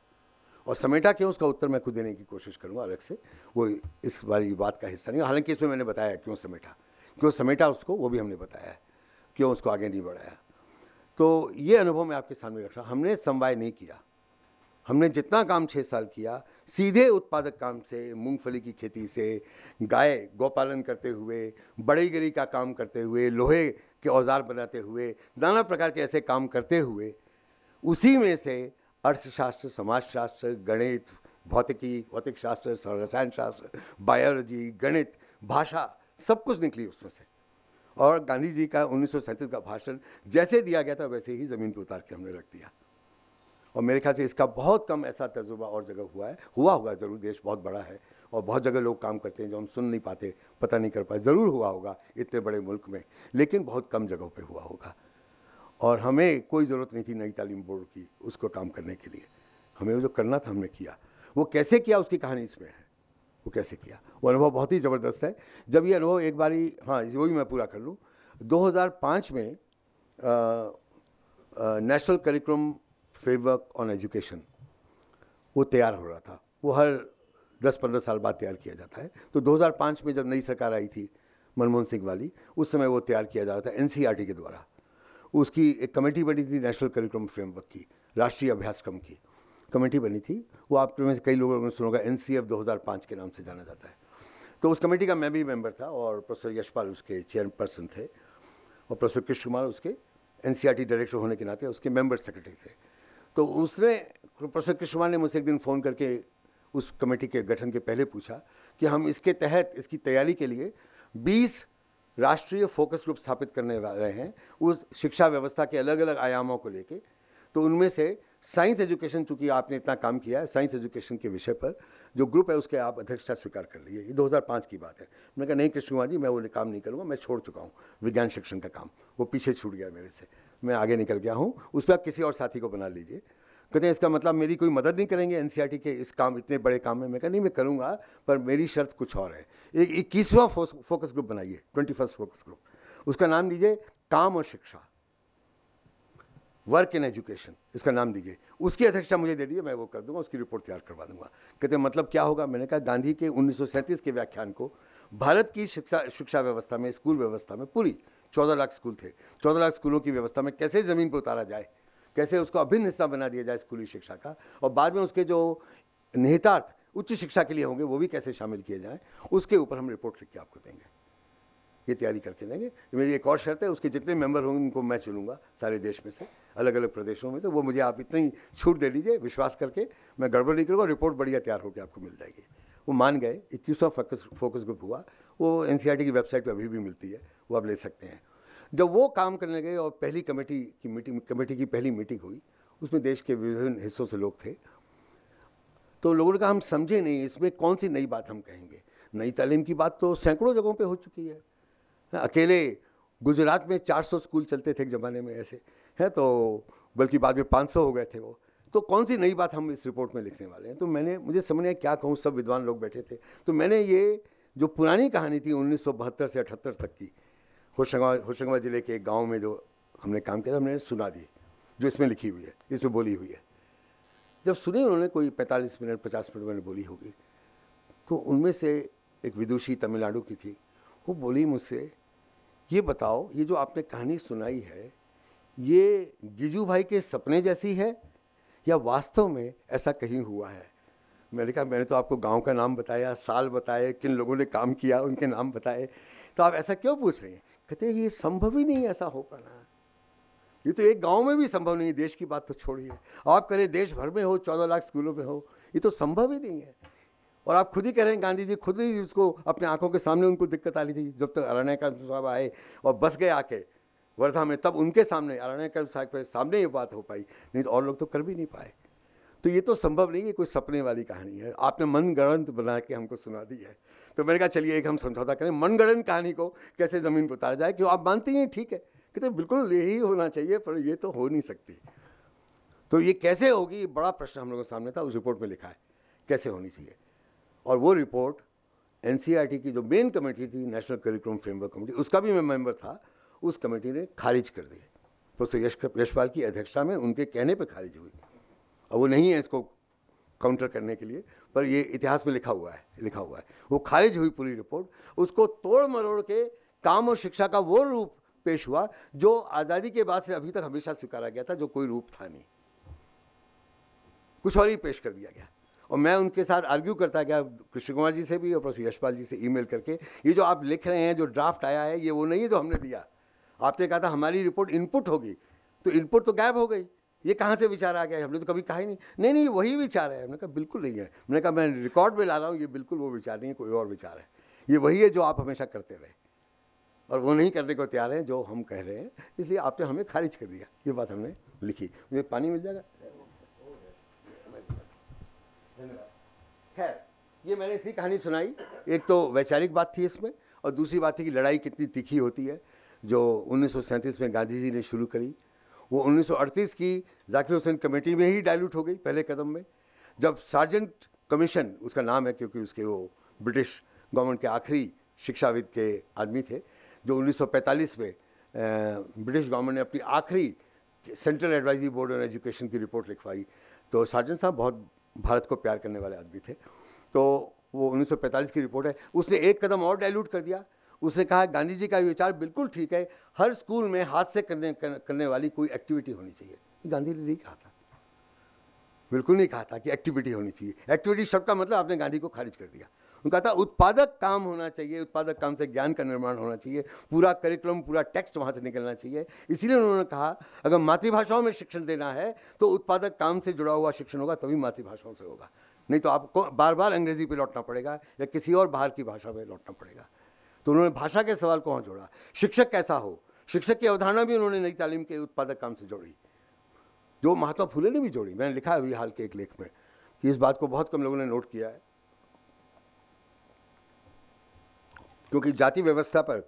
और समेटा क्यों, उसका उत्तर मैं खुद देने की कोशिश करूँगा अलग से, वो इस वाली बात का हिस्सा नहीं। हालांकि इसमें मैंने बताया क्यों समेटा उसको, वो भी हमने बताया है, क्यों उसको आगे नहीं बढ़ाया। तो ये अनुभव मैं आपके सामने रख रहा। हमने समवाय नहीं किया। हमने जितना काम 6 साल किया, सीधे उत्पादक काम से, मूंगफली की खेती से, गौपालन करते हुए, बढ़ईगिरी का काम करते हुए, लोहे के औजार बनाते हुए, नाना प्रकार के ऐसे काम करते हुए, उसी में से अर्थशास्त्र, समाजशास्त्र, गणित, भौतिक शास्त्र, रसायन शास्त्र, बायोलॉजी, गणित, भाषा, सब कुछ निकली उसमें से। और गांधी जी का 1937 का भाषण जैसे दिया गया था वैसे ही ज़मीन पर उतार के हमने रख दिया। और मेरे ख्याल से इसका बहुत कम ऐसा तजुर्बा और जगह हुआ होगा ज़रूर। देश बहुत बड़ा है और बहुत जगह लोग काम करते हैं जो हम सुन नहीं पाते, पता नहीं कर पाए। ज़रूर हुआ होगा इतने बड़े मुल्क में, लेकिन बहुत कम जगहों पे हुआ होगा। और हमें कोई ज़रूरत नहीं थी नई तालीम बोर्ड की उसको काम करने के लिए। हमें वो जो करना था हमने किया। वो कैसे किया उसकी कहानी इसमें है, वो कैसे किया, वो अनुभव बहुत ही ज़बरदस्त है। जब ये अनुभव एक बारी, हाँ वो भी मैं पूरा कर लूँ, 2005 में national curriculum framework on education वो तैयार हो रहा था। वो हर 10-15 साल बाद तैयार किया जाता है। तो 2005 में जब नई सरकार आई थी मनमोहन सिंह वाली, उस समय वो तैयार किया जा रहा था NCERT के द्वारा। उसकी एक कमेटी बनी थी नेशनल करिकुलम फ्रेमवर्क की, राष्ट्रीय अभ्यासक्रम की कमेटी बनी थी। वो आप में से कई लोगों ने सुना होगा, NCF 2005 के नाम से जाना जाता है। तो उस कमेटी का मैं भी मेंबर था और प्रोफेसर यशपाल उसके चेयरपर्सन थे और प्रोफेसर कृष्ण कुमार उसके NCERT डायरेक्टर होने के नाते उसके मेंबर सेक्रेटरी थे। तो उसने, प्रोफेसर कृष्ण कुमार ने मुझसे एक दिन फ़ोन करके उस कमेटी के गठन के पहले पूछा कि हम इसके तहत इसकी तैयारी के लिए 20 राष्ट्रीय फोकस ग्रुप स्थापित करने वाले हैं उस शिक्षा व्यवस्था के अलग अलग आयामों को लेके। तो उनमें से साइंस एजुकेशन, चूँकि आपने इतना काम किया है साइंस एजुकेशन के विषय पर, जो ग्रुप है उसके आप अध्यक्षता स्वीकार कर लीजिए। ये 2005 की बात है। मैंने कहा नहीं कृष्ण कुमार जी, मैं वो काम नहीं करूँगा, मैं छोड़ चुका हूँ विज्ञान शिक्षण का काम, वो पीछे छूट गया मेरे से, मैं आगे निकल गया हूँ, उस पर आप किसी और साथी को बना लीजिए। कहते हैं इसका मतलब मेरी कोई मदद नहीं करेंगे NCERT के इस काम, इतने बड़े काम में? मैं कहा नहीं, मैं करूँगा, पर मेरी शर्त कुछ और है। एक 21वां फोकस ग्रुप बनाइए, 21st फोकस ग्रुप, उसका नाम दीजिए काम और शिक्षा, वर्क इन एजुकेशन, इसका नाम दीजिए। उसकी अध्यक्षता मुझे दे दीजिए, मैं वो कर दूंगा, उसकी रिपोर्ट तैयार करवा दूंगा। कहते हैं मतलब क्या होगा? मैंने कहा गांधी के 1937 के व्याख्यान को भारत की शिक्षा व्यवस्था में, स्कूल व्यवस्था में, पूरी 14 लाख स्कूल थे, 14 लाख स्कूलों की व्यवस्था में कैसे ज़मीन पर उतारा जाए, कैसे उसको अभिन्न हिस्सा बना दिया जाए स्कूली शिक्षा का, और बाद में उसके जो निहितार्थ उच्च शिक्षा के लिए होंगे वो भी कैसे शामिल किए जाएँ, उसके ऊपर हम रिपोर्ट लिख के आपको देंगे, ये तैयारी करके देंगे। मेरी एक और शर्त है, उसके जितने मेंबर होंगे उनको मैं चुनूंगा सारे देश में से, अलग अलग प्रदेशों में। तो वो मुझे आप इतनी छूट दे दीजिए, विश्वास करके, मैं गड़बड़ नहीं करूँगा, रिपोर्ट बढ़िया तैयार होकर आपको मिल जाएगी। वो मान गए। 21वां फोकस ग्रुप हुआ, वो NCERT की वेबसाइट पर अभी भी मिलती है, वो आप ले सकते हैं। जब वो काम करने गए और पहली कमेटी की पहली मीटिंग हुई, उसमें देश के विभिन्न हिस्सों से लोग थे। तो लोगों ने कहा हम समझे नहीं, इसमें कौन सी नई बात हम कहेंगे। नई तालीम की बात तो सैकड़ों जगहों पे हो चुकी है। अकेले गुजरात में 400 स्कूल चलते थे एक ज़माने में ऐसे, हैं, तो बल्कि बाद में 500 हो गए थे वो। तो कौन सी नई बात हम इस रिपोर्ट में लिखने वाले हैं। तो मुझे समझ नहीं आया क्या कहूँ, सब विद्वान लोग बैठे थे। तो मैंने ये जो पुरानी कहानी थी 1972 से 78 तक की, होशंगाबाद जिले के एक गाँव में जो हमने काम किया था, हमने सुना दी, जो इसमें लिखी हुई है, इसमें बोली हुई है। जब सुनी उन्होंने, कोई 45 मिनट 50 मिनट मैंने बोली होगी, तो उनमें से एक विदुषी तमिलनाडु की थी, वो बोली मुझसे, ये बताओ ये जो आपने कहानी सुनाई है ये गिजू भाई के सपने जैसी है या वास्तव में ऐसा कहीं हुआ है। मैंने कहा मैंने तो आपको गांव का नाम बताया, साल बताए, किन लोगों ने काम किया उनके नाम बताए, तो आप ऐसा क्यों पूछ रहे हैं। कहते हैं ये संभव ही नहीं ऐसा हो पाना, ये तो एक गांव में भी संभव नहीं है, देश की बात तो छोड़िए, आप करें देश भर में हो, 14 लाख स्कूलों में हो, ये तो संभव ही नहीं है। और आप खुद ही कह रहे हैं, गांधी जी खुद ही उसको अपने आंखों के सामने उनको दिक्कत आ रही थी, जब तक अरण्यकांत साहब आए और बस गए आके वर्धा में, तब उनके सामने अरण्यकांत साहब के सामने ये बात हो पाई, नहीं तो और लोग तो कर भी नहीं पाए। तो ये तो संभव नहीं है, कोई सपने वाली कहानी है, आपने मनगढ़ंत बना के हमको सुना दी है। तो मैंने कहा चलिए एक हम समझौता करें, मनगढ़ंत कहानी को कैसे ज़मीन पर उतारा जाए। क्यों आप मानते हैं, ठीक है, कहते बिल्कुल यही होना चाहिए, पर ये तो हो नहीं सकती। तो ये कैसे होगी, ये बड़ा प्रश्न हम लोगों के सामने था, उस रिपोर्ट में लिखा है कैसे होनी चाहिए। और वो रिपोर्ट एनसीईआरटी की जो मेन कमेटी थी, नेशनल करिकुलम फ्रेमवर्क कमेटी, उसका भी मैं मेंबर था, उस कमेटी ने खारिज कर दी। प्रोफेसर यशपाल की अध्यक्षता में उनके कहने पर खारिज हुई। और वो नहीं है इसको काउंटर करने के लिए, पर ये इतिहास में लिखा हुआ है। वो खारिज हुई पूरी रिपोर्ट, उसको तोड़ मरोड़ के काम और शिक्षा का वो रूप पेश हुआ जो आज़ादी के बाद से अभी तक हमेशा स्वीकारा गया था, जो कोई रूप था नहीं, कुछ और ही पेश कर दिया गया। और मैं उनके साथ आर्ग्यू करता गया, कृष्ण कुमार जी से भी और प्रोफेसर यशपाल जी से ईमेल करके, ये जो आप लिख रहे हैं, जो ड्राफ्ट आया है, ये वो नहीं है जो हमने दिया। आपने कहा था हमारी रिपोर्ट इनपुट होगी, तो इनपुट तो गायब हो गई, ये कहाँ से विचार आ गया, हमने तो कभी कहा ही नहीं। नहीं वही विचार है। हमने कहा बिल्कुल नहीं है। मैंने कहा मैं रिकॉर्ड में ला रहा हूँ, ये बिल्कुल वो विचार नहीं है, कोई और विचार है, ये वही है जो आप हमेशा करते रहे, और वो नहीं करने को तैयार हैं जो हम कह रहे हैं, इसलिए आपने हमें खारिज कर दिया। ये बात हमने लिखी। मुझे पानी मिल जाएगा? खैर, ये मैंने इसी कहानी सुनाई। एक तो वैचारिक बात थी इसमें, और दूसरी बात थी कि लड़ाई कितनी तीखी होती है, जो 1937 में गांधी जी ने शुरू करी, वो 1938 की जाकिर हुसैन कमेटी में ही डायल्यूट हो गई पहले कदम में, जब सार्जेंट कमीशन उसका नाम है, क्योंकि उसके वो ब्रिटिश गवर्नमेंट के आखिरी शिक्षाविद के आदमी थे, जो 1945 में ब्रिटिश गवर्नमेंट ने अपनी आखिरी central advisory board on education की रिपोर्ट लिखवाई। तो सार्जेंट साहब बहुत भारत को प्यार करने वाले आदमी थे, तो वो 1945 की रिपोर्ट है, उसने एक कदम और डायल्यूट कर दिया। उसने कहा गांधी जी का विचार बिल्कुल ठीक है, हर स्कूल में हाथ से करने वाली कोई एक्टिविटी होनी चाहिए। गांधी ने नहीं कहा था, बिल्कुल नहीं कहा था कि एक्टिविटी होनी चाहिए। एक्टिविटी शब्द का मतलब आपने गांधी को खारिज कर दिया। उन्होंने कहा था उत्पादक काम होना चाहिए, उत्पादक काम से ज्ञान का निर्माण होना चाहिए, पूरा करिकुलम, पूरा टेक्स्ट वहाँ से निकलना चाहिए। इसीलिए उन्होंने कहा अगर मातृभाषाओं में शिक्षण देना है तो उत्पादक काम से जुड़ा हुआ शिक्षण होगा, तभी मातृभाषाओं से होगा, नहीं तो आपको बार बार अंग्रेजी पे लौटना पड़ेगा या किसी और बाहर की भाषा में लौटना पड़ेगा। तो उन्होंने भाषा के सवाल को वहाँ जोड़ा। शिक्षक कैसा हो, शिक्षक की अवधारणा भी उन्होंने नई तालीम के उत्पादक काम से जोड़ी, जो महात्मा फुले ने भी जोड़ी। मैंने लिखा है अभी हाल के एक लेख में कि इस बात को बहुत कम लोगों ने नोट किया है, क्योंकि जाति व्यवस्था पर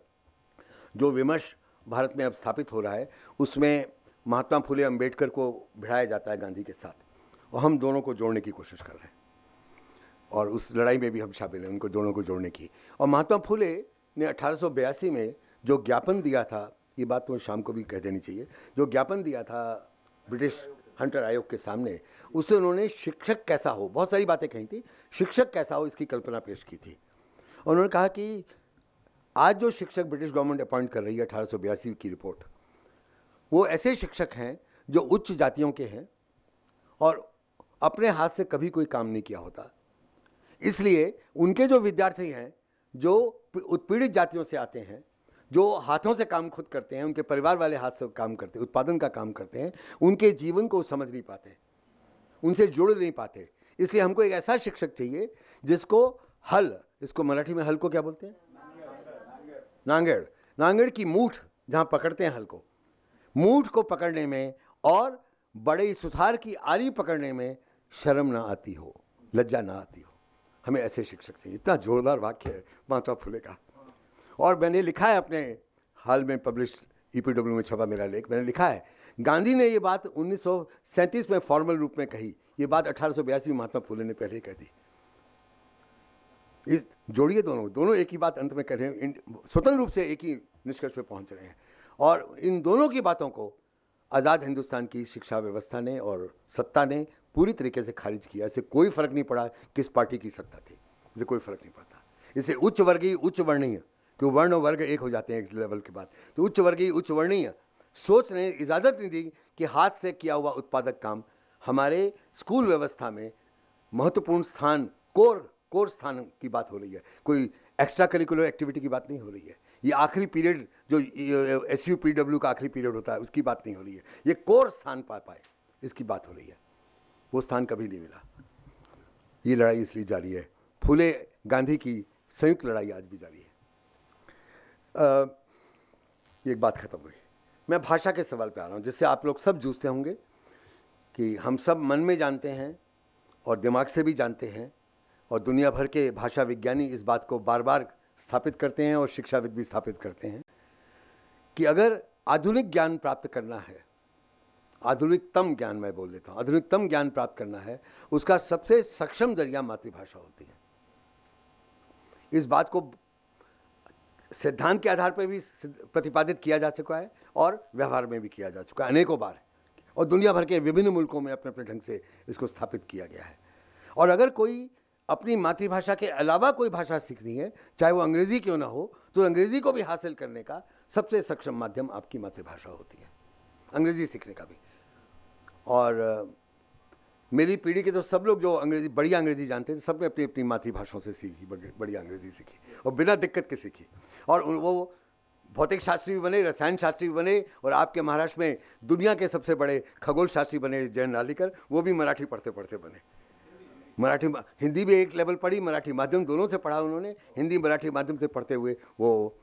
जो विमर्श भारत में अब स्थापित हो रहा है, उसमें महात्मा फुले अंबेडकर को भिड़ाया जाता है गांधी के साथ, और हम दोनों को जोड़ने की कोशिश कर रहे हैं, और उस लड़ाई में भी हम शामिल हैं, उनको दोनों को जोड़ने की। और महात्मा फुले ने 1882 में जो ज्ञापन दिया था, ये बात तो शाम को भी कह देनी चाहिए, जो ज्ञापन दिया था ब्रिटिश हंटर आयोग के सामने, उससे उन्होंने शिक्षक कैसा हो, बहुत सारी बातें कही थी, शिक्षक कैसा हो इसकी कल्पना पेश की थी। और उन्होंने कहा कि आज जो शिक्षक ब्रिटिश गवर्नमेंट अपॉइंट कर रही है 1882 की रिपोर्ट, वो ऐसे शिक्षक हैं जो उच्च जातियों के हैं और अपने हाथ से कभी कोई काम नहीं किया होता, इसलिए उनके जो विद्यार्थी हैं जो उत्पीड़ित जातियों से आते हैं, जो हाथों से काम खुद करते हैं, उनके परिवार वाले हाथ से काम करते हैं, उत्पादन का काम करते हैं, उनके जीवन को समझ नहीं पाते, उनसे जुड़ नहीं पाते। इसलिए हमको एक ऐसा शिक्षक चाहिए जिसको हल, इसको मराठी में हल को क्या बोलते हैं, नांगेड़, नांगेड़ की मूठ जहाँ पकड़ते हैं हल को, मूठ को पकड़ने में और बड़े सुथार की आरी पकड़ने में शर्म ना आती हो। लज्जा ना आती हो। हमें ऐसे शिक्षक चाहिए। इतना जोरदार वाक्य है महात्मा फुले का। और मैंने लिखा है अपने हाल में पब्लिश EPW में छपा मेरा लेख, मैंने लिखा है गांधी ने ये बात 1937 में फॉर्मल रूप में कही, ये बात 1882 में महात्मा फुले ने पहले ही कह दी। इस जोड़िए दोनों एक ही बात अंत में कर रहे हैं, स्वतंत्र रूप से एक ही निष्कर्ष पे पहुंच रहे हैं। और इन दोनों की बातों को आज़ाद हिंदुस्तान की शिक्षा व्यवस्था ने और सत्ता ने पूरी तरीके से खारिज किया। इससे कोई फर्क नहीं पड़ा किस पार्टी की सत्ता थी, इससे कोई फर्क नहीं पड़ता। इससे उच्च वर्गीय उच्च वर्णीय, क्यों वर्ण और वर्ग एक हो जाते हैं एक लेवल के बाद, तो उच्च वर्गीय उच्च वर्णीय सोच ने इजाज़त नहीं दी कि हाथ से किया हुआ उत्पादक काम हमारे स्कूल व्यवस्था में महत्वपूर्ण स्थान, कोर स्थान की बात हो रही है। कोई एक्स्ट्रा करिकुलर एक्टिविटी की बात नहीं हो रही है। ये आखिरी पीरियड जो SUPW का आखिरी पीरियड होता है उसकी बात नहीं हो रही है। ये कोर स्थान पा पाए इसकी बात हो रही है। वो स्थान कभी नहीं मिला। ये लड़ाई इसलिए जारी है। फुले गांधी की संयुक्त लड़ाई आज भी जारी है। एक बात खत्म हुई। मैं भाषा के सवाल पे आ रहा हूँ, जिससे आप लोग सब जूझते होंगे कि हम सब मन में जानते हैं और दिमाग से भी जानते हैं, और दुनिया भर के भाषा विज्ञानी इस बात को बार बार स्थापित करते हैं और शिक्षाविद भी स्थापित करते हैं कि अगर आधुनिक ज्ञान प्राप्त करना है, आधुनिकतम ज्ञान मैं बोल देता हूँ, आधुनिकतम ज्ञान प्राप्त करना है, उसका सबसे सक्षम जरिया मातृभाषा होती है। इस बात को सिद्धांत के आधार पर भी प्रतिपादित किया जा चुका है और व्यवहार में भी किया जा चुका है अनेकों बार, और दुनिया भर के विभिन्न मुल्कों में अपने अपने ढंग से इसको स्थापित किया गया है। और अगर कोई अपनी मातृभाषा के अलावा कोई भाषा सीखनी है, चाहे वो अंग्रेजी क्यों ना हो, तो अंग्रेजी को भी हासिल करने का सबसे सक्षम माध्यम आपकी मातृभाषा होती है, अंग्रेजी सीखने का भी। और मेरी पीढ़ी के तो सब लोग जो अंग्रेजी बढ़िया अंग्रेजी जानते थे, सबने अपनी अपनी मातृभाषाओं से सीखी, बढ़िया अंग्रेजी सीखी और बिना दिक्कत के सीखी। और वो भौतिक शास्त्री भी बने, रसायन शास्त्री भी बने, और आपके महाराष्ट्र में दुनिया के सबसे बड़े खगोल शास्त्री बने जयन नार्लिकर, वो भी मराठी पढ़ते पढ़ते बने। मराठी हिंदी भी एक लेवल पढ़ी, मराठी माध्यम दोनों से पढ़ा उन्होंने, हिंदी मराठी माध्यम से पढ़ते हुए वो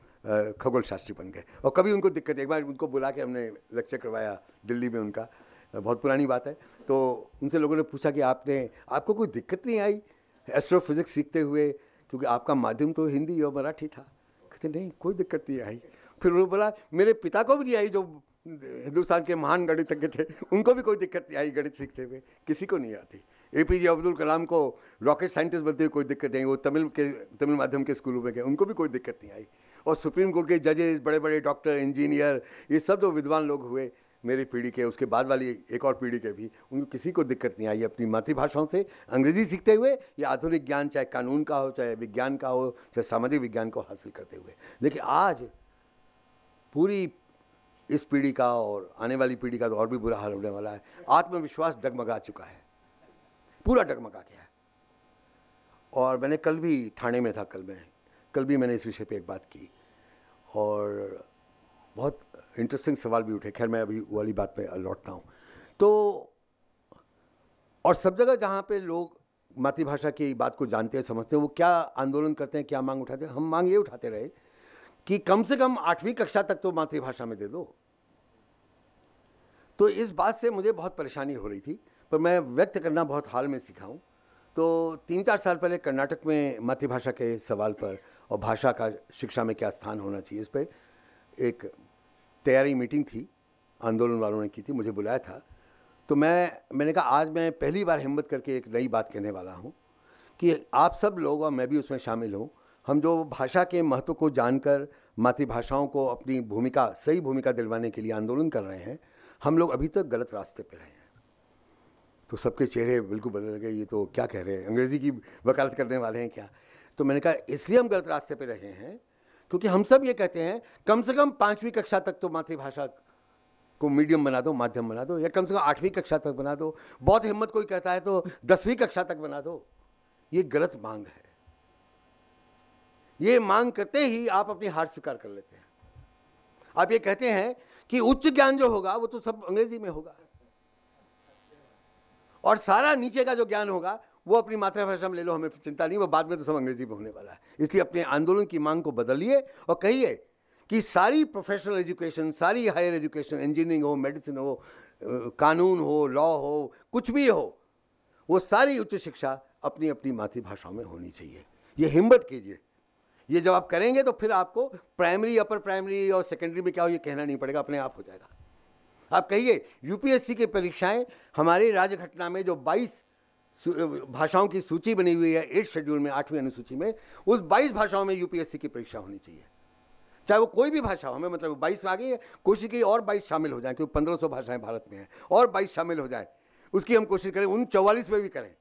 खगोल शास्त्री बन गए। और कभी उनको दिक्कत, एक बार उनको बुला के हमने लेक्चर करवाया दिल्ली में, उनका बहुत पुरानी बात है, तो उनसे लोगों ने पूछा कि आपको कोई दिक्कत नहीं आई एस्ट्रोफिजिक्स सीखते हुए, क्योंकि आपका माध्यम तो हिंदी और मराठी था। कहते नहीं, कोई दिक्कत नहीं आई। फिर उन्होंने बोला मेरे पिता को भी नहीं आई, जो हिंदुस्तान के महान गणितज्ञ थे, उनको भी कोई दिक्कत नहीं आई गणित सीखते हुए, किसी को नहीं आती। APJ अब्दुल कलाम को रॉकेट साइंटिस्ट बनते हुए कोई दिक्कत नहीं, वो तमिल माध्यम के स्कूलों में गए, उनको भी कोई दिक्कत नहीं आई। और सुप्रीम कोर्ट के जजेस, बड़े बड़े डॉक्टर, इंजीनियर, ये सब जो विद्वान लोग हुए मेरी पीढ़ी के, उसके बाद वाली एक और पीढ़ी के भी, उनको किसी को दिक्कत नहीं आई अपनी मातृभाषाओं से अंग्रेजी सीखते हुए या आधुनिक ज्ञान, चाहे कानून का हो, चाहे विज्ञान का हो, चाहे सामाजिक विज्ञान को हासिल करते हुए। लेकिन आज पूरी इस पीढ़ी का और आने वाली पीढ़ी का तो और भी बुरा हाल होने वाला है। आत्मविश्वास डगमगा चुका है, पूरा डगमगा गया है। और मैंने कल भी ठाणे में था, कल भी मैंने इस विषय पे एक बात की, और बहुत इंटरेस्टिंग सवाल भी उठे। खैर मैं अभी वाली बात पे लौटता हूँ। तो और सब जगह जहाँ पे लोग मातृभाषा की बात को जानते हैं, समझते हैं, वो क्या आंदोलन करते हैं, क्या मांग उठाते हैं। हम मांग ये उठाते रहे कि कम से कम 8वीं कक्षा तक तो मातृभाषा में दे दो। तो इस बात से मुझे बहुत परेशानी हो रही थी, पर मैं व्यक्त करना बहुत हाल में सीखा हूँ। तो 3-4 साल पहले कर्नाटक में मातृभाषा के सवाल पर और भाषा का शिक्षा में क्या स्थान होना चाहिए, इस पर एक तैयारी मीटिंग थी, आंदोलन वालों ने की थी, मुझे बुलाया था। तो मैंने कहा आज मैं पहली बार हिम्मत करके एक नई बात कहने वाला हूँ कि आप सब लोग, और मैं भी उसमें शामिल हूँ, हम जो भाषा के महत्व को जानकर मातृभाषाओं को अपनी भूमिका, सही भूमिका दिलवाने के लिए आंदोलन कर रहे हैं, हम लोग अभी तक गलत रास्ते पर रहे हैं। तो सबके चेहरे बिल्कुल बदल गए, ये तो क्या कह रहे हैं, अंग्रेज़ी की वकालत करने वाले हैं क्या। तो मैंने कहा इसलिए हम गलत रास्ते पर रहे हैं क्योंकि हम सब ये कहते हैं कम से कम 5वीं कक्षा तक तो मातृभाषा को मीडियम बना दो, माध्यम बना दो, या कम से कम 8वीं कक्षा तक बना दो। बहुत हिम्मत कोई कहता है तो 10वीं कक्षा तक बना दो। ये गलत मांग है। ये मांग करते ही आप अपनी हार स्वीकार कर लेते हैं। आप ये कहते हैं कि उच्च ज्ञान जो होगा वो तो सब अंग्रेजी में होगा, और सारा नीचे का जो ज्ञान होगा वो अपनी मातृभाषा में ले लो, हमें चिंता नहीं, वो बाद में तो सब अंग्रेजी में होने वाला है। इसलिए अपने आंदोलन की मांग को बदलिए और कहिए कि सारी प्रोफेशनल एजुकेशन, सारी हायर एजुकेशन, इंजीनियरिंग हो, मेडिसिन हो, कानून हो, लॉ हो, कुछ भी हो, वो सारी उच्च शिक्षा अपनी अपनी मातृभाषाओं में होनी चाहिए। ये हिम्मत कीजिए। ये जब आप करेंगे तो फिर आपको प्राइमरी, अपर प्राइमरी और सेकेंडरी में क्या हो ये कहना नहीं पड़ेगा, अपने आप हो जाएगा। आप कहिए यूपीएससी की परीक्षाएं हमारी राज्य घटना में जो 22 भाषाओं की सूची बनी हुई है 8 शेड्यूल में, 8वीं अनुसूची में, उस 22 भाषाओं में यूपीएससी की परीक्षा होनी चाहिए, चाहे वो कोई भी भाषा हो। हमें मतलब 22 में आ गई है, कोशिश की और 22 शामिल हो जाए, क्योंकि 1500 भाषाएं भारत में हैं, और 22 शामिल हो जाए, उसकी हम कोशिश करें, उन 44 में भी करें।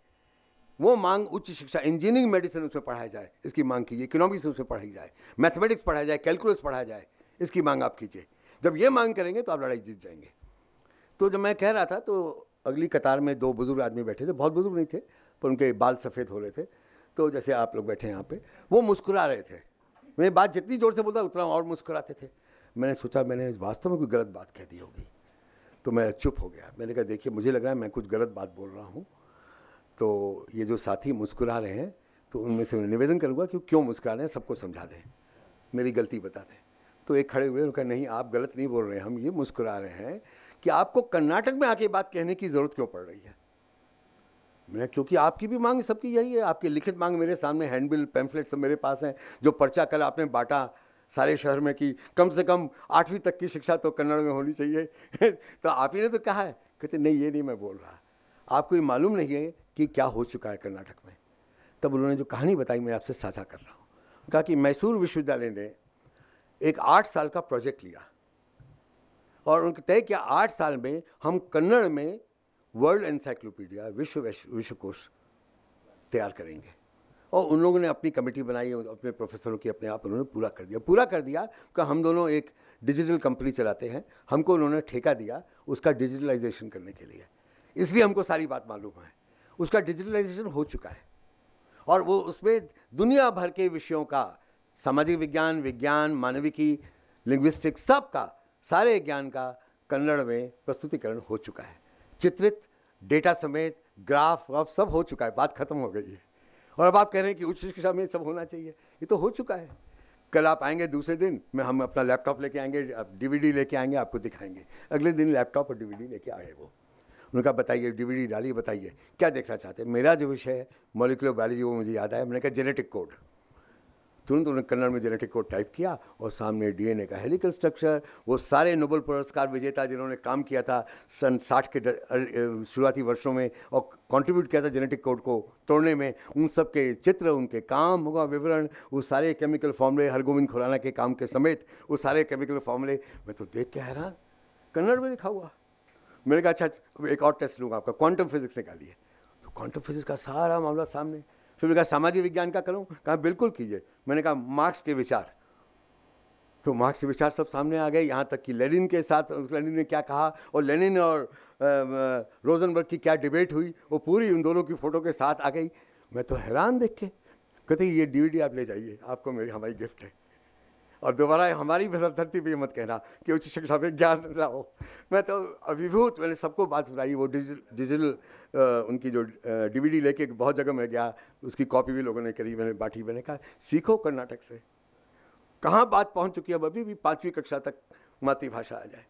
वो मांग उच्च शिक्षा, इंजीनियरिंग, मेडिसिन उसमें पढ़ाया जाए, इसकी मांग कीजिए। इकोनॉमिक्स उसमें पढ़ाई जाए, मैथमेटिक्स पढ़ाया जाए, कैलकुलस पढ़ाया जाए, इसकी मांग आप कीजिए। जब ये मांग करेंगे तो आप लड़ाई जीत जाएंगे। तो जब मैं कह रहा था तो अगली कतार में 2 बुजुर्ग आदमी बैठे थे, बहुत बुजुर्ग नहीं थे पर उनके बाल सफ़ेद हो रहे थे, तो जैसे आप लोग बैठे हैं यहाँ पे, वो मुस्कुरा रहे थे। मेरी बात जितनी जोर से बोलता उतना और मुस्कुराते थे। मैंने सोचा मैंने वास्तव में कोई गलत बात कह दी होगी, तो मैं चुप हो गया। मैंने कहा देखिए मुझे लग रहा है मैं कुछ गलत बात बोल रहा हूँ, तो ये जो साथी मुस्कुरा रहे हैं तो उनमें से मैं निवेदन करूँगा कि क्यों मुस्कुरा रहे हैं, सबको समझा दें, मेरी गलती बता दें। तो एक खड़े हुए, उन्होंने कहा नहीं आप गलत नहीं बोल रहे हैं, हम ये मुस्कुरा रहे हैं कि आपको कर्नाटक में आके बात कहने की ज़रूरत क्यों पड़ रही है। मैं क्योंकि आपकी भी मांग सबकी यही है, आपकी लिखित मांग मेरे सामने, हैंडबिल पैम्फलेट सब मेरे पास हैं, जो पर्चा कल आपने बांटा सारे शहर में कि कम से कम 8वीं तक की शिक्षा तो कन्नड़ में होनी चाहिए तो आप ही ने तो कहा है। कहते नहीं ये नहीं मैं बोल रहा, आपको ये मालूम नहीं है कि क्या हो चुका है कर्नाटक में। तब उन्होंने जो कहानी बताई मैं आपसे साझा कर रहा हूँ। कहा कि मैसूर विश्वविद्यालय ने एक 8 साल का प्रोजेक्ट लिया और उनके तय किया 8 साल में हम कन्नड़ में वर्ल्ड एनसाइक्लोपीडिया, विश्वकोश तैयार करेंगे। और उन लोगों ने अपनी कमेटी बनाई, अपने प्रोफेसरों की, अपने आप उन्होंने पूरा कर दिया कि हम दोनों एक डिजिटल कंपनी चलाते हैं, हमको उन्होंने ठेका दिया उसका डिजिटलाइजेशन करने के लिए, इसलिए हमको सारी बात मालूम है। उसका डिजिटलाइजेशन हो चुका है और वो उसमें दुनिया भर के विषयों का, सामाजिक विज्ञान, विज्ञान, मानविकी, लिंग्विस्टिक्स, सब का, सारे ज्ञान का कन्नड़ में प्रस्तुतिकरण हो चुका है, चित्रित, डेटा समेत, ग्राफ अब सब हो चुका है, बात खत्म हो गई है। और अब आप कह रहे हैं कि उच्च शिक्षा में सब होना चाहिए, ये तो हो चुका है। कल आप आएंगे दूसरे दिन में हम अपना लैपटॉप लेके आएंगे, डीवीडी लेके आएंगे, आपको दिखाएंगे। अगले दिन लैपटॉप और डीवीडी लेके आए वो, उन्होंने कहा बताइए डीवीडी डालिए, बताइए क्या देखना चाहते हैं। मेरा जो विषय है मॉलिक्यूलर बायोलॉजी, वो मुझे याद आया। मैंने कहा जेनेटिक कोड, तुरंत उन्होंने कन्नड़ में जेनेटिक कोड टाइप किया और सामने डीएनए का हेलिकल स्ट्रक्चर, वो सारे नोबेल पुरस्कार विजेता जिन्होंने काम किया था सन 60 के शुरुआती वर्षों में और कंट्रीब्यूट किया था जेनेटिक कोड को तोड़ने में, उन सब के चित्र, उनके काम का विवरण, वो सारे केमिकल फॉर्मूले, हरगोविंद खुराना के काम के समेत वो सारे केमिकल फॉर्मूले, मैं तो देख के हैरान, कन्नड़ में लिखा हुआ। मैंने कहा अच्छा अब एक और टेस्ट लूँगा आपका, क्वांटम फिजिक्स निकालिए। तो क्वांटम फिजिक्स का सारा मामला सामने। फिर मैंने कहा सामाजिक विज्ञान का करूं, कहा बिल्कुल कीजिए। मैंने कहा मार्क्स के विचार, तो मार्क्स के विचार सब सामने आ गए, यहाँ तक कि लेनिन के साथ लेनिन ने क्या कहा और लेनिन और रोजनबर्ग की क्या डिबेट हुई, वो पूरी उन दोनों की फ़ोटो के साथ आ गई। मैं तो हैरान देख के। कहते ये डीवीडी आप ले जाइए, आपको हमारी गिफ्ट है, और दोबारा हमारी धरती पे मत कहना कि उच्च शिक्षा में ज्ञान लाओ। मैं तो अभिभूत, मैंने सबको बात सुनाई। वो डिजिटल उनकी जो डीवीडी लेके बहुत जगह में गया, उसकी कॉपी भी लोगों ने करी, मैंने बांटी। मैंने कहा सीखो कर्नाटक से, कहाँ बात पहुँच चुकी है। अब अभी भी 5वीं कक्षा तक मातृभाषा आ जाए,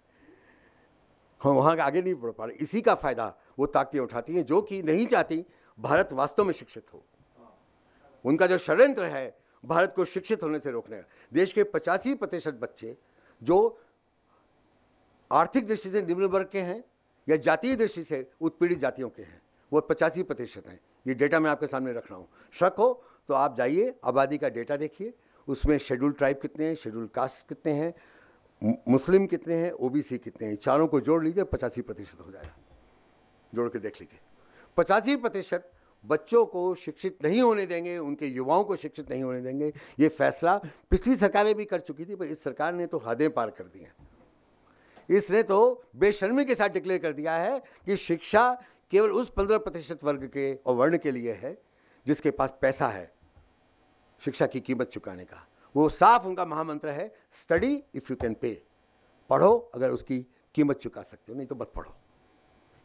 हम वहाँ आगे नहीं बढ़ पा रहे। इसी का फ़ायदा वो ताकतें उठाती हैं जो कि नहीं चाहती भारत वास्तव में शिक्षित हो। उनका जो षड्यंत्र है भारत को शिक्षित होने से रोकने का। देश के 85% बच्चे जो आर्थिक दृष्टि से निम्न वर्ग के हैं या जातीय दृष्टि से उत्पीड़ित जातियों के हैं, वो 85% हैं। ये डेटा मैं आपके सामने रख रहा हूँ। शक हो तो आप जाइए, आबादी का डेटा देखिए, उसमें शेड्यूल ट्राइब कितने हैं, शेड्यूल कास्ट कितने हैं, मुस्लिम कितने हैं, ओबीसी कितने हैं, चारों को जोड़ लीजिए 85% हो जाएगा। जोड़ के देख लीजिए। 85% बच्चों को शिक्षित नहीं होने देंगे, उनके युवाओं को शिक्षित नहीं होने देंगे। ये फैसला पिछली सरकारें भी कर चुकी थी, पर इस सरकार ने तो हदें पार कर दी हैं। इसने तो बेशर्मी के साथ डिक्लेयर कर दिया है कि शिक्षा केवल उस 15% वर्ग के और वर्ण के लिए है जिसके पास पैसा है शिक्षा की कीमत चुकाने का। वो साफ उनका महामंत्र है, study if you can pay, पढ़ो अगर उसकी कीमत चुका सकते हो, नहीं तो मत पढ़ो।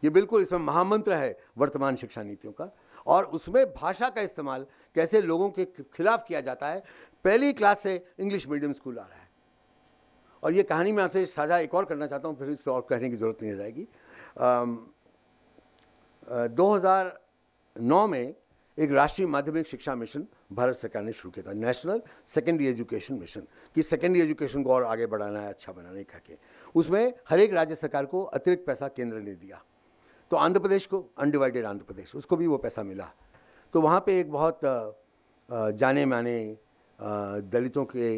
ये बिल्कुल इसमें महामंत्र है वर्तमान शिक्षा नीतियों का। और उसमें भाषा का इस्तेमाल कैसे लोगों के खिलाफ किया जाता है। पहली क्लास से इंग्लिश मीडियम स्कूल आ रहा है। और ये कहानी मैं आपसे साझा एक और करना चाहता हूँ, फिर इस पर और कहने की ज़रूरत नहीं रह जाएगी। 2009 में एक राष्ट्रीय माध्यमिक शिक्षा मिशन भारत सरकार ने शुरू किया था, नेशनल सेकेंडरी एजुकेशन मिशन, कि सेकेंडरी एजुकेशन को और आगे बढ़ाना है, अच्छा बनाने का के। उसमें हर एक राज्य सरकार को अतिरिक्त पैसा केंद्र ने दिया। तो आंध्र प्रदेश को, अनडिवाइडेड आंध्र प्रदेश, उसको भी वो पैसा मिला। तो वहाँ पे एक बहुत जाने माने दलितों के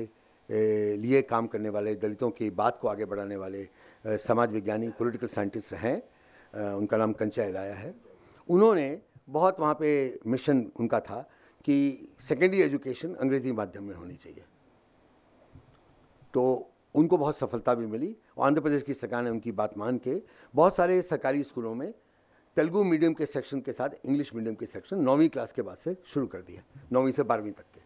लिए काम करने वाले, दलितों की बात को आगे बढ़ाने वाले समाज विज्ञानी, पॉलिटिकल साइंटिस्ट हैं, उनका नाम कंचा इलाया है। उन्होंने बहुत वहाँ पे मिशन उनका था कि सेकेंडरी एजुकेशन अंग्रेज़ी माध्यम में होनी चाहिए। तो उनको बहुत सफलता भी मिली और आंध्र प्रदेश की सरकार ने उनकी बात मान के बहुत सारे सरकारी स्कूलों में तेलुगु मीडियम के सेक्शन के साथ इंग्लिश मीडियम के सेक्शन 9वीं क्लास के बाद से शुरू कर दिया, 9वीं से 12वीं तक के।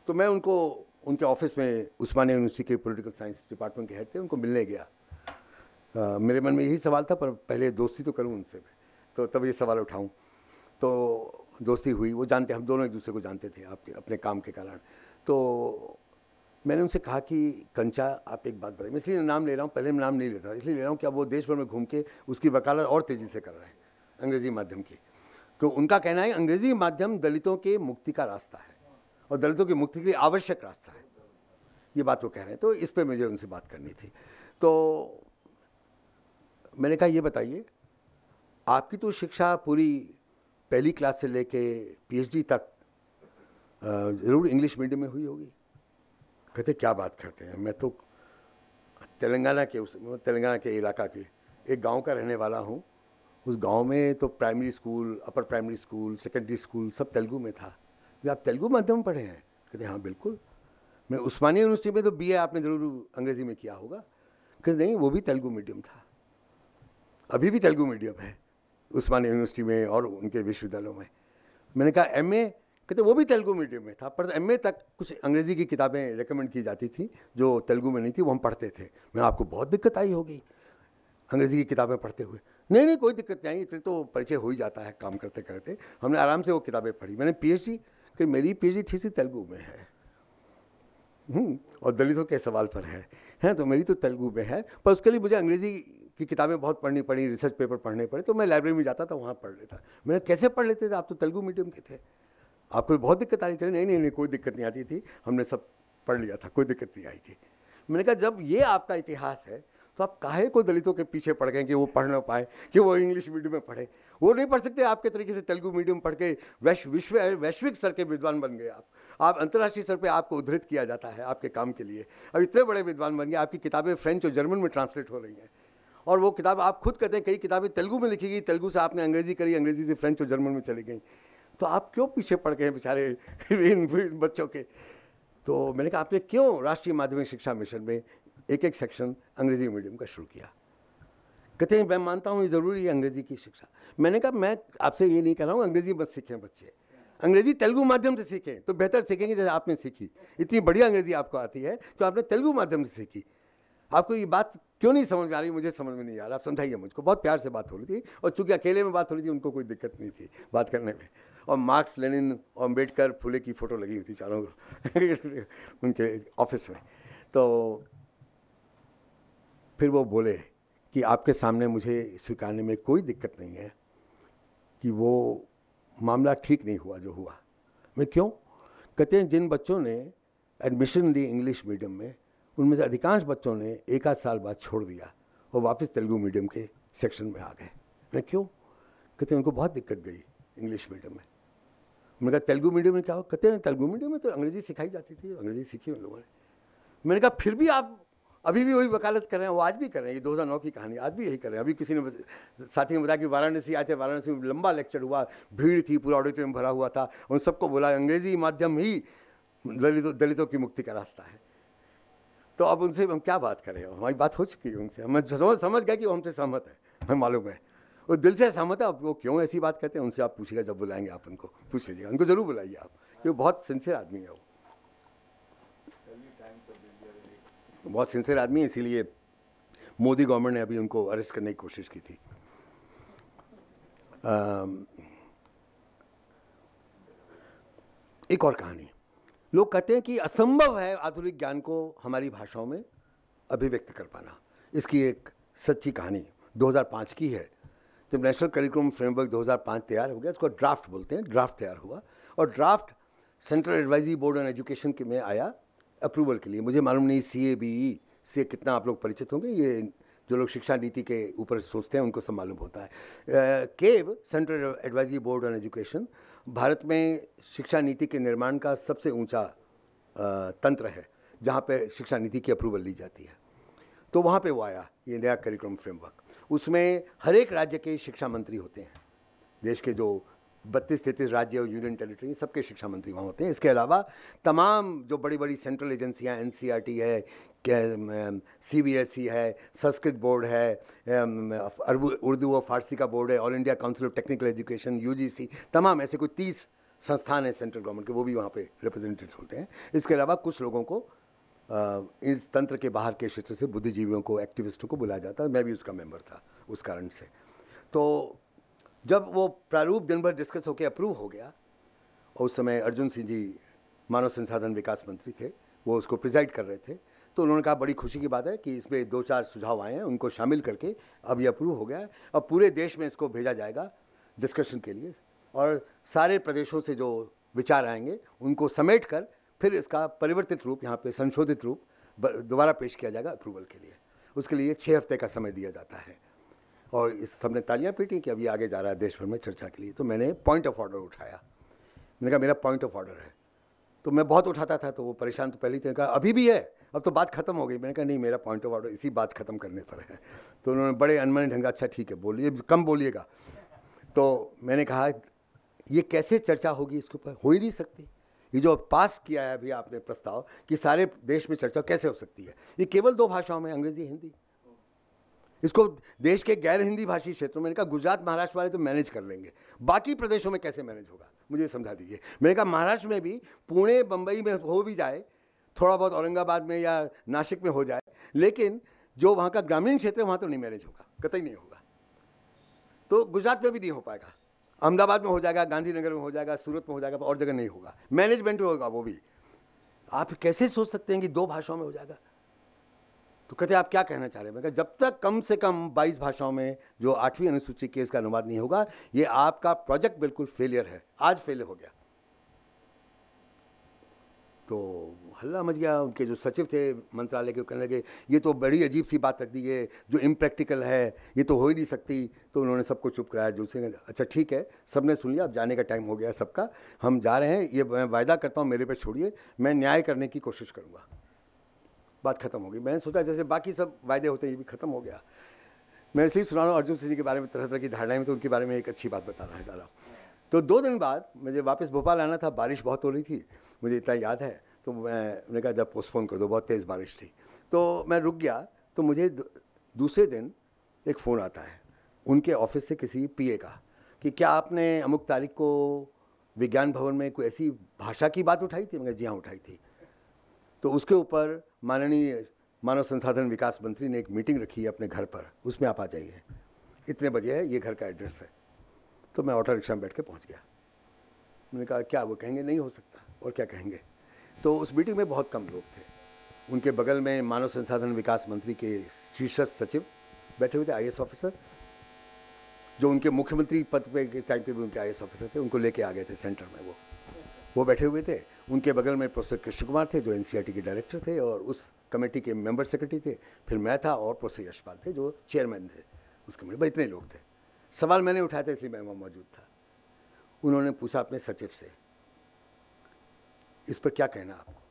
तो मैं उनको उनके ऑफिस में, उस्मानिया यूनिवर्सिटी के पॉलिटिकल साइंस डिपार्टमेंट के हेड थे, उनको मिलने गया। मेरे मन में यही सवाल था, पर पहले दोस्ती तो करूँ उनसे, तो तब ये सवाल उठाऊँ। तो दोस्ती हुई, वो जानते, हम दोनों एक दूसरे को जानते थे आपके अपने काम के कारण। तो मैंने उनसे कहा कि कंचा, आप एक बात बताइए, मैं इसलिए नाम ले रहा हूँ, पहले मैं नाम नहीं लेता, इसलिए ले रहा हूँ कि अब वो देश भर में घूम के उसकी वकालत और तेज़ी से कर रहे हैं अंग्रेज़ी माध्यम की। तो उनका कहना है अंग्रेज़ी माध्यम दलितों के मुक्ति का रास्ता है और दलितों की मुक्ति के लिए आवश्यक रास्ता है, ये बात वो कह रहे हैं। तो इस पर मुझे उनसे बात करनी थी। तो मैंने कहा ये बताइए, आपकी तो शिक्षा पूरी पहली क्लास से लेके PhD तक ज़रूर इंग्लिश मीडियम में हुई होगी। कहते क्या बात करते हैं, मैं तो तेलंगाना के इलाका के एक गांव का रहने वाला हूँ। उस गांव में तो primary school, upper primary school, secondary school सब तेलुगु में था। आप तेलुगु माध्यम में पढ़े हैं? कहते हाँ बिल्कुल। मैं उस्मानिया यूनिवर्सिटी में तो BA आपने ज़रूर अंग्रेज़ी में किया होगा। कहते नहीं, वो भी तेलुगु मीडियम था, अभी भी तेलुगु मीडियम है उस्मानिया यूनिवर्सिटी में और उनके विश्वविद्यालयों में। मैंने कहा MA? कहते वो भी तेलुगु मीडियम में था, पर MA तक कुछ अंग्रेज़ी की किताबें रेकमेंड की जाती थी जो तेलुगु में नहीं थी, वो हम पढ़ते थे। मैं आपको बहुत दिक्कत आई होगी अंग्रेज़ी की किताबें पढ़ते हुए। नहीं नहीं, कोई दिक्कत नहीं आई, इतने तो परिचय हो ही जाता है काम करते करते। हमने आराम से वो किताबें पढ़ी। मैंने PhD, कि मेरी PhD थीसिस तेलुगु में है और दलितों के सवाल पर है तो मेरी तो तेलुगु में है, पर उसके लिए मुझे अंग्रेज़ी की किताबें बहुत पढ़नी पड़ी, रिसर्च पेपर पढ़ने पड़े। तो मैं लाइब्रेरी में जाता था, वहाँ पढ़ लेता। मैंने कैसे पढ़ लेते थे, आप तो तेलुगु मीडियम के थे, आपको बहुत दिक्कत आ रही थी? नहीं नहीं, कोई दिक्कत नहीं आती थी, हमने सब पढ़ लिया था, कोई दिक्कत नहीं आई थी। मैंने कहा जब ये आपका इतिहास है तो आप काहे को दलितों के पीछे पड़ गए कि वो पढ़ ना पाए, कि वो इंग्लिश मीडियम में पढ़े? वो नहीं पढ़ सकते आपके तरीके से तेलुगु मीडियम पढ़ के वैश्विक स्तर के विद्वान बन गए आप अंतर्राष्ट्रीय स्तर पे आपको उद्धृत किया जाता है आपके काम के लिए। अब इतने बड़े विद्वान बन गए, आपकी किताबें फ्रेंच और जर्मन में ट्रांसलेट हो रही हैं, और वो किताब आप खुद कहते हैं कई किताबें तेलुगु में लिखी गई, तेलुगु से आपने अंग्रेजी करी, अंग्रेजी से फ्रेंच और जर्मन में चली गई। तो आप क्यों पीछे पड़ गए बेचारे इन बच्चों के? तो मैंने कहा आपने क्यों राष्ट्रीय माध्यमिक शिक्षा मिशन में एक सेक्शन अंग्रेजी मीडियम का शुरू किया? कहते हैं मैं मानता हूँ ये ज़रूरी है अंग्रेजी की शिक्षा। मैंने कहा मैं आपसे ये नहीं कह रहा हूँ अंग्रेजी मत सीखें बच्चे, अंग्रेजी तेलुगु माध्यम से सीखें तो बेहतर सीखेंगे जैसे आपने सीखी। इतनी बढ़िया अंग्रेजी आपको आती है तो आपने तेलुगु माध्यम से सीखी। आपको ये बात क्यों नहीं समझ में आ रही? मुझे समझ में नहीं आ रहा, आप समझाइए मुझको। बहुत प्यार से बात हो रही थी, और चूंकि अकेले में बात हो रही थी उनको कोई दिक्कत नहीं थी बात करने में। और मार्क्स, लेनिन और अम्बेडकर, फुले की फ़ोटो लगी हुई थी चारों उनके ऑफिस में। तो फिर वो बोले कि आपके सामने मुझे स्वीकारने में कोई दिक्कत नहीं है कि वो मामला ठीक नहीं हुआ जो हुआ। मैं क्यों? कहते हैं जिन बच्चों ने एडमिशन ली इंग्लिश मीडियम में, उनमें से अधिकांश बच्चों ने एक आध साल बाद छोड़ दिया और वापस तेलुगु मीडियम के सेक्शन में आ गए। मैं क्यों? कहते हैं उनको बहुत दिक्कत गई इंग्लिश मीडियम में। मैंने कहा तेलुगु मीडियम में क्या हो? कहते हैं तेलुगु मीडियम में तो अंग्रेजी सिखाई जाती थी, अंग्रेजी सीखी उन लोगों ने। मैंने कहा फिर भी आप अभी भी वही वकालत कर रहे हैं? वो आज भी कर रहे हैं, ये 2009 की कहानी, आज भी यही कर रहे हैं। अभी किसी ने साथी ने बताया कि वाराणसी आए थे, वाराणसी में लंबा लेक्चर हुआ, भीड़ थी, पूरा ऑडिटोरियम भरा हुआ था, उन सबको बोला अंग्रेजी माध्यम ही दलितों की मुक्ति का रास्ता है। तो अब उनसे हम क्या बात करें? हमारी बात हो चुकी है उनसे, हम समझ गए कि वो हमसे सहमत है, हमें मालूम है वो दिल से सहमत है। अब वो क्यों ऐसी बात कहते हैं उनसे आप पूछिएगा, जब बुलाएंगे आप उनको पूछ लीजिएगा, उनको जरूर बुलाइए आप, क्योंकि वो बहुत सिंसियर आदमी है, वो बहुत सिंसियर आदमी है। इसीलिए मोदी गवर्नमेंट ने अभी उनको अरेस्ट करने की कोशिश की थी। एक और कहानी, लोग कहते हैं कि असंभव है आधुनिक ज्ञान को हमारी भाषाओं में अभिव्यक्त कर पाना। इसकी एक सच्ची कहानी 2005 की है, जब नेशनल करिकुलम फ्रेमवर्क 2005 तैयार हो गया, उसको ड्राफ्ट बोलते हैं, ड्राफ्ट तैयार हुआ और draft central advisory board on education के में आया अप्रूवल के लिए। मुझे मालूम नहीं CABE से कितना आप लोग परिचित होंगे, ये जो लोग शिक्षा नीति के ऊपर सोचते हैं उनको सब मालूम होता है। Cab central advisory board on education Bharat में शिक्षा नीति के निर्माण का सबसे ऊंचा तंत्र है जहाँ पे शिक्षा नीति की अप्रूवल ली जाती है। तो वहाँ पे वो आया ये नया करिकुलम फ्रेमवर्क। उसमें हर एक राज्य के शिक्षा मंत्री होते हैं, देश के जो 32-33 राज्य और यूनियन टेरिटरी सबके शिक्षा मंत्री वहाँ होते हैं। इसके अलावा तमाम जो बड़ी बड़ी सेंट्रल एजेंसियाँ, NCERT है, CBSE है, संस्कृत बोर्ड है, उर्दू और फारसी का बोर्ड है, all India council of technical education UGC, तमाम ऐसे कोई 30 संस्थान हैं सेंट्रल गवर्नमेंट के, वो भी वहाँ पे रिप्रेजेंटेड होते हैं। इसके अलावा कुछ लोगों को इस तंत्र के बाहर के क्षेत्र से, बुद्धिजीवियों को, एक्टिविस्टों को बुलाया जाता है। मैं भी उसका मेंबर था उस कारण से। तो जब वो प्रारूप दिन भर डिस्कस होकर अप्रूव हो गया, और उस समय अर्जुन सिंह जी मानव संसाधन विकास मंत्री थे, वो उसको प्रिजाइड कर रहे थे, तो उन्होंने कहा बड़ी खुशी की बात है कि इसमें 2-4 सुझाव आए हैं, उनको शामिल करके अब ये अप्रूव हो गया है। अब पूरे देश में इसको भेजा जाएगा डिस्कशन के लिए, और सारे प्रदेशों से जो विचार आएंगे उनको समेट कर फिर इसका परिवर्तित रूप, यहाँ पे संशोधित रूप दोबारा पेश किया जाएगा अप्रूवल के लिए। उसके लिए 6 हफ्ते का समय दिया जाता है। और इस सबने तालियां पीटी कि अभी आगे जा रहा है देश भर में चर्चा के लिए। तो मैंने पॉइंट ऑफ ऑर्डर उठाया। मैंने कहा मेरा पॉइंट ऑफ ऑर्डर है। तो मैं बहुत उठाता था, तो वो परेशान तो पहले ही थे, कहा अभी भी है, अब तो बात खत्म हो गई। मैंने कहा नहीं, मेरा पॉइंट ऑफ ऑर्डर इसी बात खत्म करने पर है। तो उन्होंने बड़े अनमने ढंग, अच्छा ठीक है बोलिए, कम बोलिएगा। तो मैंने कहा ये कैसे चर्चा होगी, इसके ऊपर हो ही नहीं सकती। ये जो पास किया है अभी आपने प्रस्ताव कि सारे देश में चर्चा कैसे हो सकती है, ये केवल 2 भाषाओं में, अंग्रेजी हिंदी। इसको देश के गैर हिंदी भाषी क्षेत्रों में, कहा गुजरात महाराष्ट्र वाले तो मैनेज कर लेंगे, बाकी प्रदेशों में कैसे मैनेज होगा, मुझे समझा दीजिए। मैंने कहा महाराष्ट्र में भी, पुणे बंबई में हो भी जाए, थोड़ा बहुत औरंगाबाद में या नासिक में हो जाए, लेकिन जो वहाँ का ग्रामीण क्षेत्र है वहाँ तो नहीं मैनेज होगा, कतई नहीं होगा। तो गुजरात में भी नहीं हो पाएगा, अहमदाबाद में हो जाएगा, गांधीनगर में हो जाएगा, सूरत में हो जाएगा, और जगह नहीं होगा। मैनेजमेंट होगा वो भी। आप कैसे सोच सकते हैं कि 2 भाषाओं में हो जाएगा? तो कहते आप क्या कहना चाह रहे हैं? मैं कहा जब तक कम से कम 22 भाषाओं में जो 8वीं अनुसूची के इसका अनुवाद नहीं होगा, ये आपका प्रोजेक्ट बिल्कुल फेलियर है। आज फेल हो गया। तो हल्ला मच गया। उनके जो सचिव थे मंत्रालय के, कहने लगे ये तो बड़ी अजीब सी बात रख दी है, जो इम्प्रैक्टिकल है, ये तो हो ही नहीं सकती। तो उन्होंने सबको चुप कराया। जो से अच्छा ठीक है, सबने सुन लिया, अब जाने का टाइम हो गया सबका, हम जा रहे हैं, ये मैं वायदा करता हूँ, मेरे पे छोड़िए, मैं न्याय करने की कोशिश करूँगा। बात खत्म हो गई। मैंने सोचा जैसे बाकी सब वायदे होते हैं, ये भी खत्म हो गया। मैं इसलिए सुना रहा हूँ अर्जुन सिंह जी के बारे में तरह तरह की धारणाएं में, तो उनके बारे में एक अच्छी बात बता रहा है। तो 2 दिन बाद मुझे वापस भोपाल आना था, बारिश बहुत हो रही थी, मुझे इतना याद है। तो मैंने कहा जब पोस्टपोन कर दो, बहुत तेज़ बारिश थी। तो मैं रुक गया। तो मुझे दूसरे दिन एक फ़ोन आता है उनके ऑफिस से किसी PA का, कि क्या आपने अमुक तारीख को विज्ञान भवन में कोई ऐसी भाषा की बात उठाई थी? मैंने जी हाँ उठाई थी। तो उसके ऊपर माननीय मानव संसाधन विकास मंत्री ने एक मीटिंग रखी है अपने घर पर, उसमें आप आ जाइए, इतने बजे है, ये घर का एड्रेस है। तो मैं ऑटो रिक्शा में बैठ के पहुँच गया। मैंने कहा क्या वो कहेंगे नहीं हो सकता, और क्या कहेंगे। तो उस मीटिंग में बहुत कम लोग थे। उनके बगल में मानव संसाधन विकास मंत्री के शीर्ष सचिव बैठे हुए थे, IAS ऑफिसर, जो उनके मुख्यमंत्री पद पे के टाइम पे भी उनके IAS ऑफिसर थे, उनको लेके आ गए थे सेंटर में। वो बैठे हुए थे। उनके बगल में प्रोफेसर कृष्ण कुमार थे, जो NCERT के डायरेक्टर थे और उस कमेटी के मेंबर सेक्रेटरी थे। फिर मैं था और प्रोफेसर यशपाल थे, जो चेयरमैन थे उस कमेटी में। इतने लोग थे। सवाल मैंने उठाया था, इसलिए मैं वहाँ मौजूद था। उन्होंने पूछा अपने सचिव से, इस पर क्या कहना आपको?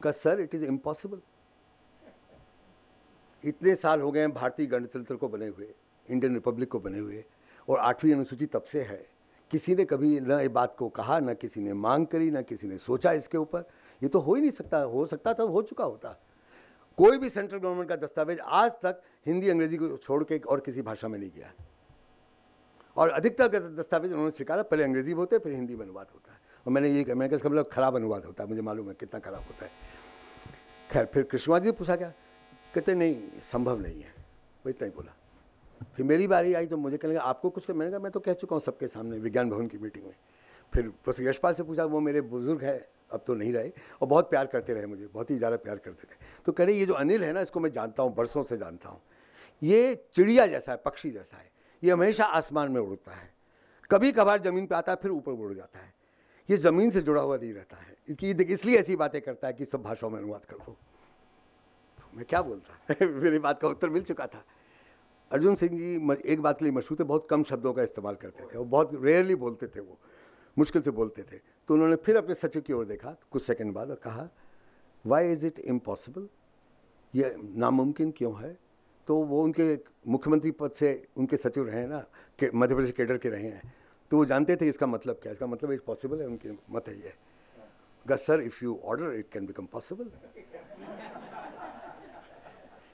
कहा सर इट इज़ इम्पॉसिबल। इतने साल हो गए हैं भारतीय गणतंत्र को बने हुए, इंडियन रिपब्लिक को बने हुए, और 8वीं अनुसूची तब से है। किसी ने कभी न इस बात को कहा, न किसी ने मांग करी, न किसी ने सोचा इसके ऊपर। ये तो हो ही नहीं सकता। हो सकता था, हो चुका होता। कोई भी सेंट्रल गवर्नमेंट का दस्तावेज आज तक हिंदी अंग्रेजी को छोड़ के और किसी भाषा में नहीं गया। और अधिकतर दस्तावेज उन्होंने स्वीकारा, पहले अंग्रेजी में होते, फिर हिंदी में अनुवाद होता है। और मैंने इसका मतलब खराब अनुवाद होता है, मुझे मालूम है कितना खराब होता है। खैर, फिर कृष्णा जी पूछा क्या, कहते नहीं संभव नहीं है, वो इतना ही बोला। फिर मेरी बारी आई तो मुझे कहने लगा आपको कुछ, मैंने कहा मैं तो कह चुका हूँ सबके सामने विज्ञान भवन की मीटिंग में। फिर प्रोफेसर यशपाल से पूछा, वो मेरे बुजुर्ग है, अब तो नहीं रहे, और बहुत प्यार करते रहे मुझे, बहुत ही ज़्यादा प्यार करते थे। तो कह रहे ये जो अनिल है ना, इसको मैं जानता हूँ, बरसों से जानता हूँ, ये चिड़िया जैसा है, पक्षी जैसा है, ये हमेशा आसमान में उड़ता है, कभी कभार ज़मीन पे आता है फिर ऊपर उड़ जाता है, ये ज़मीन से जुड़ा हुआ नहीं रहता है, इसलिए ऐसी बातें करता है कि सब भाषाओं में अनुवाद कर दो। तो मैं क्या बोलता मेरी बात का उत्तर मिल चुका था। अर्जुन सिंह जी एक बात के लिए मशहूर थे, बहुत कम शब्दों का इस्तेमाल करते थे, वो बहुत रेयरली बोलते थे, वो मुश्किल से बोलते थे। तो उन्होंने फिर अपने सचिव की ओर देखा कुछ सेकंड बाद और कहा, वाई इज़ इट इम्पॉसिबल, ये नामुमकिन क्यों है? तो वो उनके मुख्यमंत्री पद से उनके सचिव रहे हैं ना, कि मध्य प्रदेश केडर के रहे हैं, तो वो जानते थे इसका मतलब क्या। इसका मतलब इट पॉसिबल है, उनके मत है ये, sir if you order it can become possible.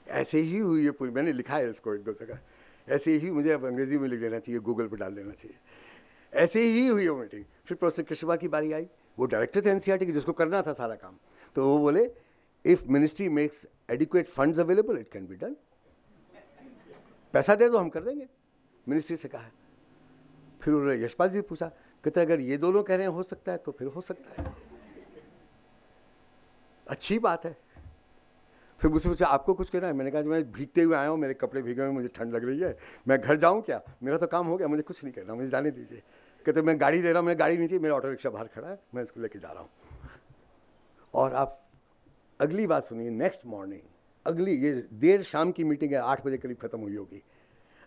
ऐसे ही हुई ये पूरी, मैंने लिखा है इसको एक दो जगह, ऐसे ही, मुझे अब अंग्रेजी में लिख देना चाहिए, गूगल पर डाल देना चाहिए। ऐसे ही हुई वो मीटिंग। फिर प्रोफेसर कृष्णकुमार की बारी आई, वो डायरेक्टर थे एनसीईआरटी के, जिसको करना था सारा काम। तो वो बोले, if ministry makes adequate funds available it can be done, पैसा दे दो हम कर देंगे, मिनिस्ट्री से कहा। फिर उन्होंने यशपाल जी पूछा, कहते अगर ये दोनों कह रहे हैं हो सकता है तो फिर हो सकता है, अच्छी बात है। फिर मुझसे पूछा आपको कुछ कहना है? मैंने कहा मैं भीगते हुए आया हूँ, मेरे कपड़े भीगे हुए, मुझे ठंड लग रही है, मैं घर जाऊँ क्या? मेरा तो काम हो गया, मुझे कुछ नहीं करना, मुझे जाने दीजिए। कहते मैं गाड़ी दे रहा हूँ, मैं गाड़ी नहीं चाहिए, मेरा ऑटो रिक्शा बाहर खड़ा है, मैं इसको लेके जा रहा हूँ। और आप अगली बात सुनिए, नेक्स्ट मॉर्निंग, अगली, ये देर शाम की मीटिंग है, 8 बजे करीब खत्म हुई होगी,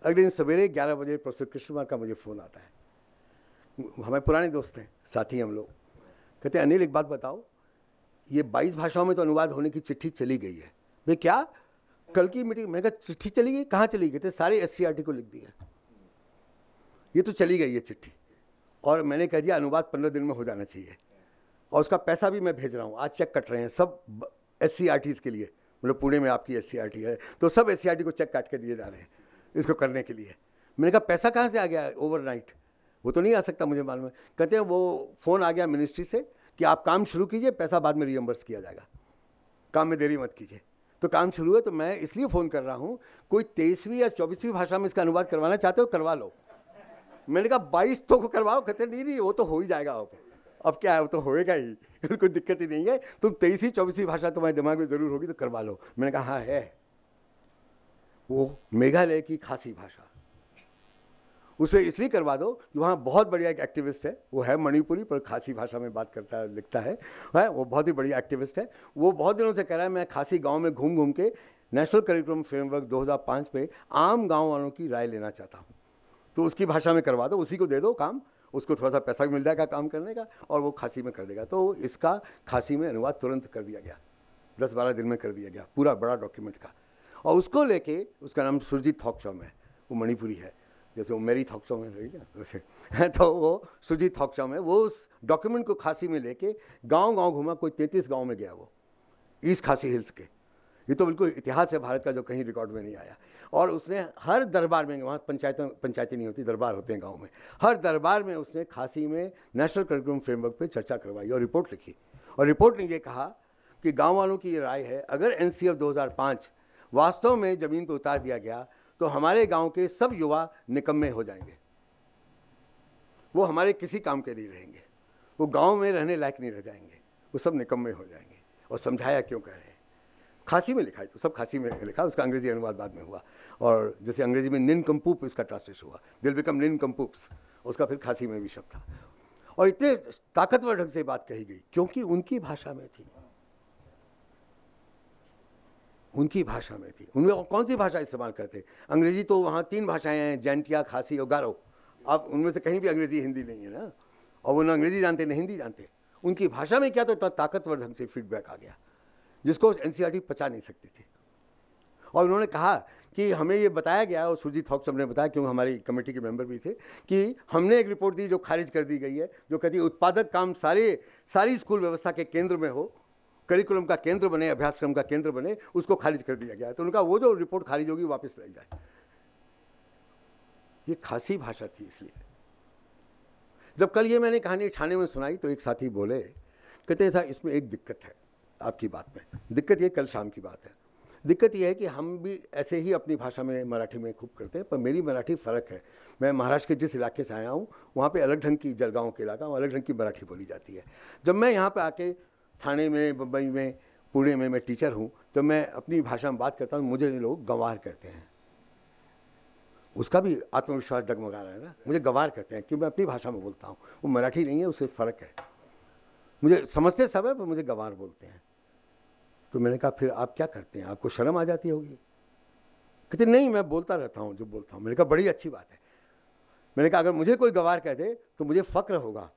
अगले दिन सवेरे 11 बजे प्रोफेसर कृष्णकुमार का मुझे फ़ोन आता है, हमें पुराने दोस्त हैं, साथी हम लोग। कहते अनिल एक बात बताओ, ये 22 भाषाओं में तो अनुवाद होने की चिट्ठी चली गई है। मैं क्या, कल की मीटिंग? मैंने कहा चिट्ठी चली गई, कहाँ चली गई? थे सारे एससीईआरटी को लिख दिया, ये तो चली गई है चिट्ठी, और मैंने कह दिया अनुवाद 15 दिन में हो जाना चाहिए, और उसका पैसा भी मैं भेज रहा हूँ, आज चेक कट रहे हैं सब एससीईआरटीज़ के लिए, मतलब पुणे में आपकी एससीईआरटी है तो सब एससीईआरटी को चेक काट के दिए जा रहे हैं इसको करने के लिए। मैंने कहा पैसा कहाँ से आ गया ओवरनाइट? वो तो नहीं आ सकता, मुझे मालूम है। कहते हैं वो फ़ोन आ गया मिनिस्ट्री से कि आप काम शुरू कीजिए, पैसा बाद में रियम्बर्स किया जाएगा, काम में देरी मत कीजिए। तो काम शुरू है, तो मैं इसलिए फ़ोन कर रहा हूँ, कोई 23वीं या 24वीं भाषा में इसका अनुवाद करवाना चाहते हो करवा लो। मैंने कहा 22 तो को करवाओ। कहते नहीं वो तो हो ही जाएगा, अब क्या है, वो तो होएगा ही, कोई दिक्कत ही नहीं है, तुम 23वीं 24वीं भाषा तुम्हारे दिमाग में ज़रूर होगी तो करवा लो। मैंने कहा हाँ है, वो मेघालय की खासी भाषा, उसे इसलिए करवा दो कि वहाँ बहुत बढ़िया एक एक्टिविस्ट है, वो है मणिपुरी पर खासी भाषा में बात करता है, लिखता है, वो बहुत ही बढ़िया एक्टिविस्ट है। वो बहुत दिनों से कह रहा है मैं खासी गांव में घूम घूम के नेशनल करिकुलम फ्रेमवर्क 2005 पे आम गांव वालों की राय लेना चाहता हूँ, तो उसकी भाषा में करवा दो, उसी को दे दो काम, उसको थोड़ा सा पैसा भी मिल जाएगा काम करने का, और वो खासी में कर देगा। तो इसका खासी में अनुवाद तुरंत कर दिया गया, 10-12 दिन में कर दिया गया, पूरा बड़ा डॉक्यूमेंट का। और उसको लेके, उसका नाम सुरजीत थॉकचॉम है, वो मणिपुरी है, जैसे वो मेरी थॉकचॉम है रही ना वैसे तो वो सुरजीत थॉकचॉम है। वो उस डॉक्यूमेंट को खासी में लेके गांव गांव घूमा, कोई 33 गांव में गया वो, ईस्ट खासी हिल्स के। ये तो बिल्कुल इतिहास है भारत का जो कहीं रिकॉर्ड में नहीं आया। और उसने हर दरबार में, वहाँ पंचायतें नहीं होती, दरबार होते हैं गाँव में, हर दरबार में उसने खासी में नेशनल करिकुलम फ्रेमवर्क पर चर्चा करवाई और रिपोर्ट लिखी। और रिपोर्ट ने ये कहा कि गाँव वालों की ये राय है, अगर NCF 2005 वास्तव में ज़मीन पर उतार दिया गया तो हमारे गांव के सब युवा निकम्मे हो जाएंगे, वो हमारे किसी काम के नहीं रहेंगे, वो गांव में रहने लायक नहीं रह जाएंगे, वो सब निकम्मे हो जाएंगे। और समझाया क्यों कह रहे हैं, खासी में लिखा है, तो सब खासी में लिखा, उसका अंग्रेजी अनुवाद बाद में हुआ। और जैसे अंग्रेजी में निनकम्पूप इसका ट्रांसलेशन हुआ, दिल बिकम निनकम्पूप्स, उसका फिर खासी में भी शब्द था। और इतने ताकतवर ढंग से बात कही गई क्योंकि उनकी भाषा में थी, उनकी भाषा में थी। उनमें कौन सी भाषा इस्तेमाल करते? अंग्रेजी तो वहाँ 3 भाषाएं हैं, जैंतिया, खासी और गारो। आप उनमें से कहीं भी अंग्रेजी हिंदी नहीं है ना, और वो ना अंग्रेजी जानते ना हिंदी जानते। उनकी भाषा में क्या तो ताकतवर ढंग से फीडबैक आ गया जिसको NCERT पचा नहीं सकती थी। और उन्होंने कहा कि हमें ये बताया गया, और सुरजीत थॉकचॉम ने बताया, क्योंकि हमारी कमेटी के मेंबर भी थे, कि हमने एक रिपोर्ट दी जो खारिज कर दी गई है, जो कहती है उत्पादक काम सारी स्कूल व्यवस्था के केंद्र में हो, करिकुलम का केंद्र बने, अभ्यासक्रम का केंद्र बने, उसको खारिज कर दिया गया। तो उनका वो जो रिपोर्ट खारिज होगी वापस लाई जाए। ये खासी भाषा थी। इसलिए जब कल ये मैंने कहानी ठाणे में सुनाई तो एक साथी बोले, कहते था इसमें एक दिक्कत है आपकी बात में। दिक्कत ये, कल शाम की बात है, दिक्कत ये है कि हम भी ऐसे ही अपनी भाषा में मराठी में खूब करते हैं, पर मेरी मराठी फ़र्क है। मैं महाराष्ट्र के जिस इलाके से आया हूँ वहाँ पे अलग ढंग की, जलगांव के इलाका, अलग ढंग की मराठी बोली जाती है। जब मैं यहाँ पे आके ठाणे में, मुंबई में, पुणे में मैं टीचर हूँ, तो मैं अपनी भाषा में बात करता हूँ, मुझे लोग गंवार कहते हैं। उसका भी आत्मविश्वास डगमगा रहा है ना। मुझे गवार कहते हैं क्योंकि मैं अपनी भाषा में बोलता हूँ, वो मराठी नहीं है, उससे फ़र्क है। मुझे समझते सब है पर मुझे गवार बोलते हैं। तो मैंने कहा फिर आप क्या करते हैं, आपको शर्म आ जाती होगी? कहते नहीं मैं बोलता रहता हूँ जो बोलता हूँ। मैंने कहा बड़ी अच्छी बात है। मैंने कहा अगर मुझे कोई गवार कह दे तो मुझे फ़क्र होगा